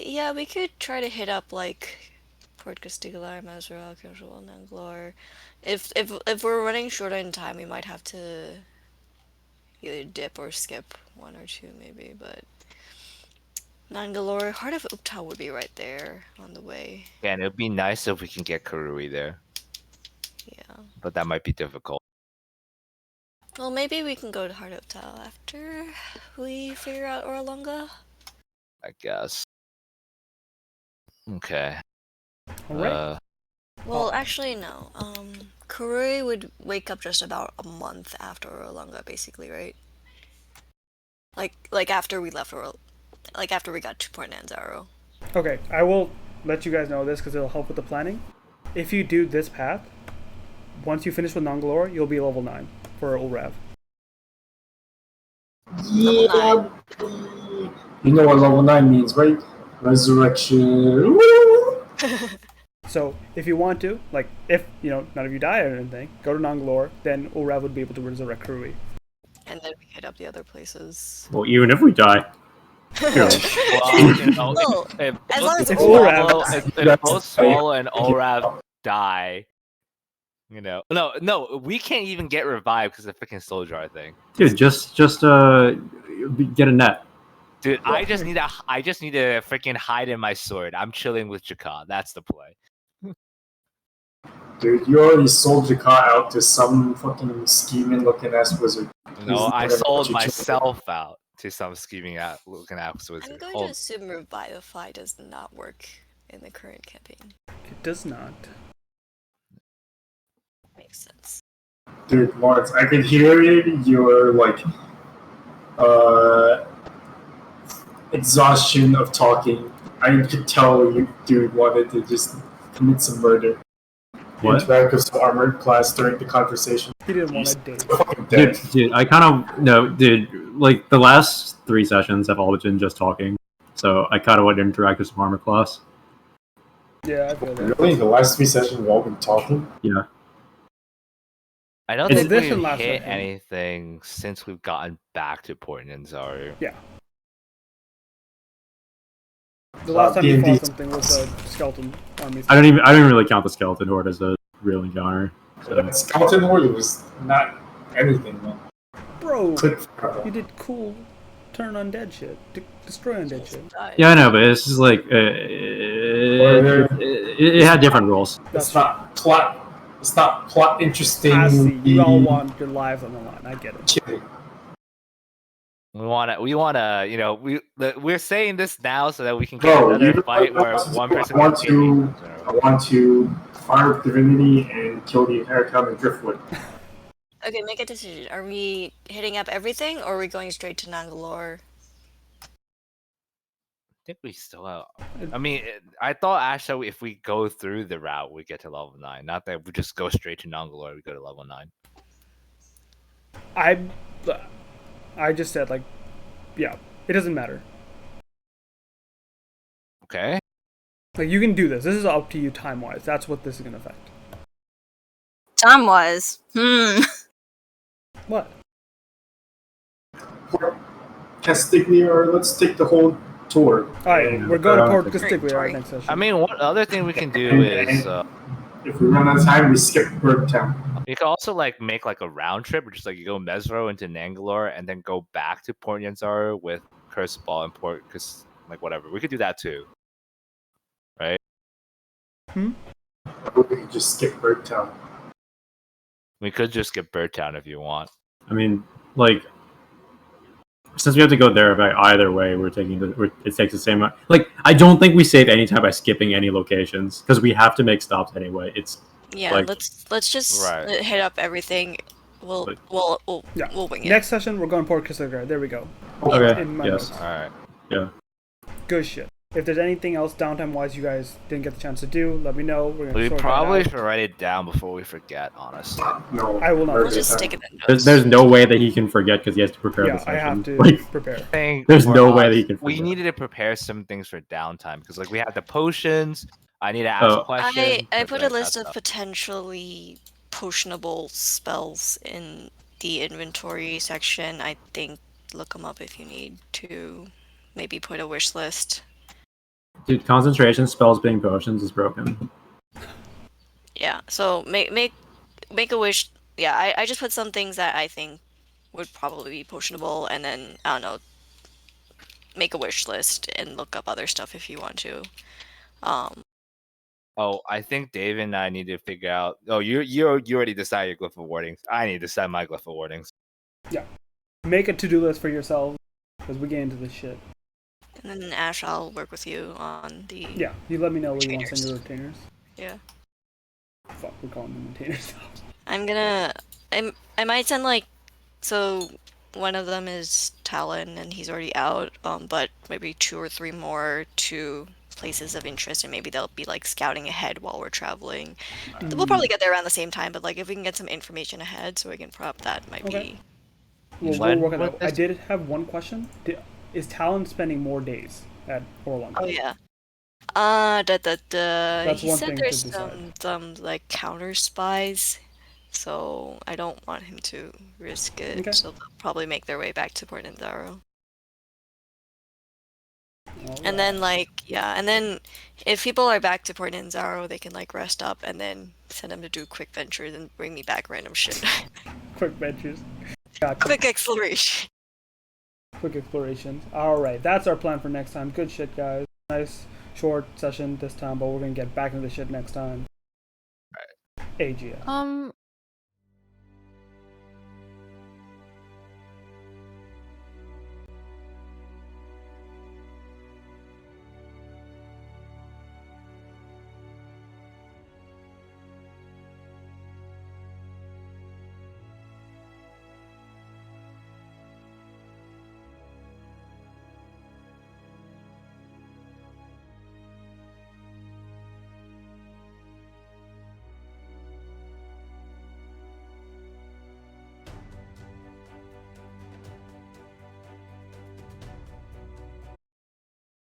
Yeah, we could try to hit up like Port Castiglione, Mazra, Casual, Nanglor. If we're running short on time, we might have to either dip or skip 1 or 2 maybe, but Nangalore, Heart of Upta would be right there on the way. Yeah, and it'd be nice if we can get Karui there, Yeah. but that might be difficult. Well, maybe we can go to Heart of Upta after we figure out Orlunga. I guess. Okay. Alright. Well, actually, no. Kurui would wake up just about a month after Orlunga, basically, right? Like after we left after we got to Port Nanzaro. Okay, I will let you guys know this because it'll help with the planning. If you do this path, once you finish with Nangalore, you'll be level 9 for Ulrav. Yeah. You know what level 9 means, right? Resurrection. So if you want to, like, if none of you die or anything, go to Nangalore, then Ulrav would be able to resurrect Kurui. And then we hit up the other places. Well, even if we die, Well, Well, if as long as it's both Ulrav. Swallow- if both Swallow and Ulrav die, no, we can't even get revived because of the freaking soul jar thing. dude, just get a net. Dude, I just need to freaking hide in my sword. I'm chilling with Jakar. That's the play. Dude, you already sold your car out to some fucking scheming looking ass wizard. No, I Whatever sold you chose. myself out to some scheming out looking ass I'm wizard. going to assume Revivify does not work in the current campaign. It does not. Makes sense. Dude, Lawrence, I can hear your exhaustion of talking. I could tell you dude wanted to just commit some murder. What? Interact with some armored class during the conversation. He didn't want to date. Fucking dead. Dude, I kind of no, dude. Like the last 3 sessions have all been just talking, so I kind of want to interact with some armor class. Yeah, I feel that. Really? The last 3 sessions we've all been talking? Yeah. I don't It's think this and we've last hit session. anything since we've gotten back to Port Nanzaru. The last time you D&D. fought something was a skeleton army. I don't really count the skeleton horde as a real encounter. So. Skeleton Horde was not anything, man. Bro, Click. you did cool turn undead shit. Destroy undead shit. Yeah, I know, but it's just like it had different rules. It's not plot. It's not plot interesting. I see. You all want your lives on the line. I get it. Kidding. We're saying this now so that we can get Bro, another fight where one person I want can to fire up divinity and and kill the entire town in Driftwood. Okay, make a decision. Are we hitting up everything, or are we going straight to Nangalore? I think we still have. I mean, I thought actually if we go through the route, we get to level 9. Not that we just go straight to Nangalore, we go to level 9. I just said, like, yeah, it doesn't matter. Okay. Like, you can do this. This is up to you time-wise. That's what this is going to affect. Time-wise. What? Castiglia, or let's take the whole tour. Alright, we're going to Port Castiglia right next session. I mean, what other thing we can do is if we run out of time, we skip Birdtown. you can also like make like a round trip, which is like you go Mesro into Nangalore and then go back to Port Yanzaro with Cursed Ball and Port, because like whatever. We could do that too, right? We could just skip Birdtown. We could just skip Birdtown if you want. I mean, like, since we have to go there back either way, it takes the same. Like, I don't think we save any time by skipping any locations because we have to make stops anyway. Yeah, like, let's just hit up everything. We'll wing it. Next session, we're going Port Castiglia. There we go. Okay. In my Yes. notes. All right. Yeah. Good shit. If there's anything else downtime-wise you guys didn't get the chance to do, let me know. We're gonna We sort probably that out. should write it down before we forget, honestly. No, I will not. We'll just stick it in notes. There's no way that he can forget because he has to prepare the Yeah, session. I have to Like, prepare. there's For no way us, that he can We forget. needed to prepare some things for downtime because like we have the potions. I need to ask questions. I but, put a like, list that of stuff. potentially potionable spells in the inventory section. I think look them up if you need to. Maybe put a wish list. Dude, concentration spells being potions is broken. Yeah, so make a wish. Yeah, I just put some things that I think would probably be potionable, and then I don't know. Make a wish list and look up other stuff if you want to. Oh, I think Dave and I need to figure out. Oh, you already decided your glyph of wardings. I need to decide my glyph of wardings. Yeah. Make a to-do list for yourselves because we get into this shit. And then Ash, I'll work with you on the. Yeah, you let me know what you want to Retainers. send your retainers. Yeah. Fuck, we're calling them retainers. I might send like, so one of them is Talon and he's already out, but maybe 2 or 3 more to places of interest, and maybe they'll be like scouting ahead while we're traveling. We'll probably get there around the same time, but like if we can get some information ahead so we can prep, that might Okay. be. We'll work on that. I did have one question. Is Talon spending more days at Orlando? Oh yeah. He one said thing there's to decide. some like counter spies, so I don't want him to risk it. Okay. So they'll probably make their way back to Port Nandaro. Alright. And then and then if people are back to Port Nandaro, they can like rest up and then send them to do quick ventures and bring me back random shit. Quick ventures. Gotcha. Quick exploration. Quick explorations. Alright, that's our plan for next time. Good shit, guys. Nice short session this time, but we're gonna get back into the shit next time. AGS.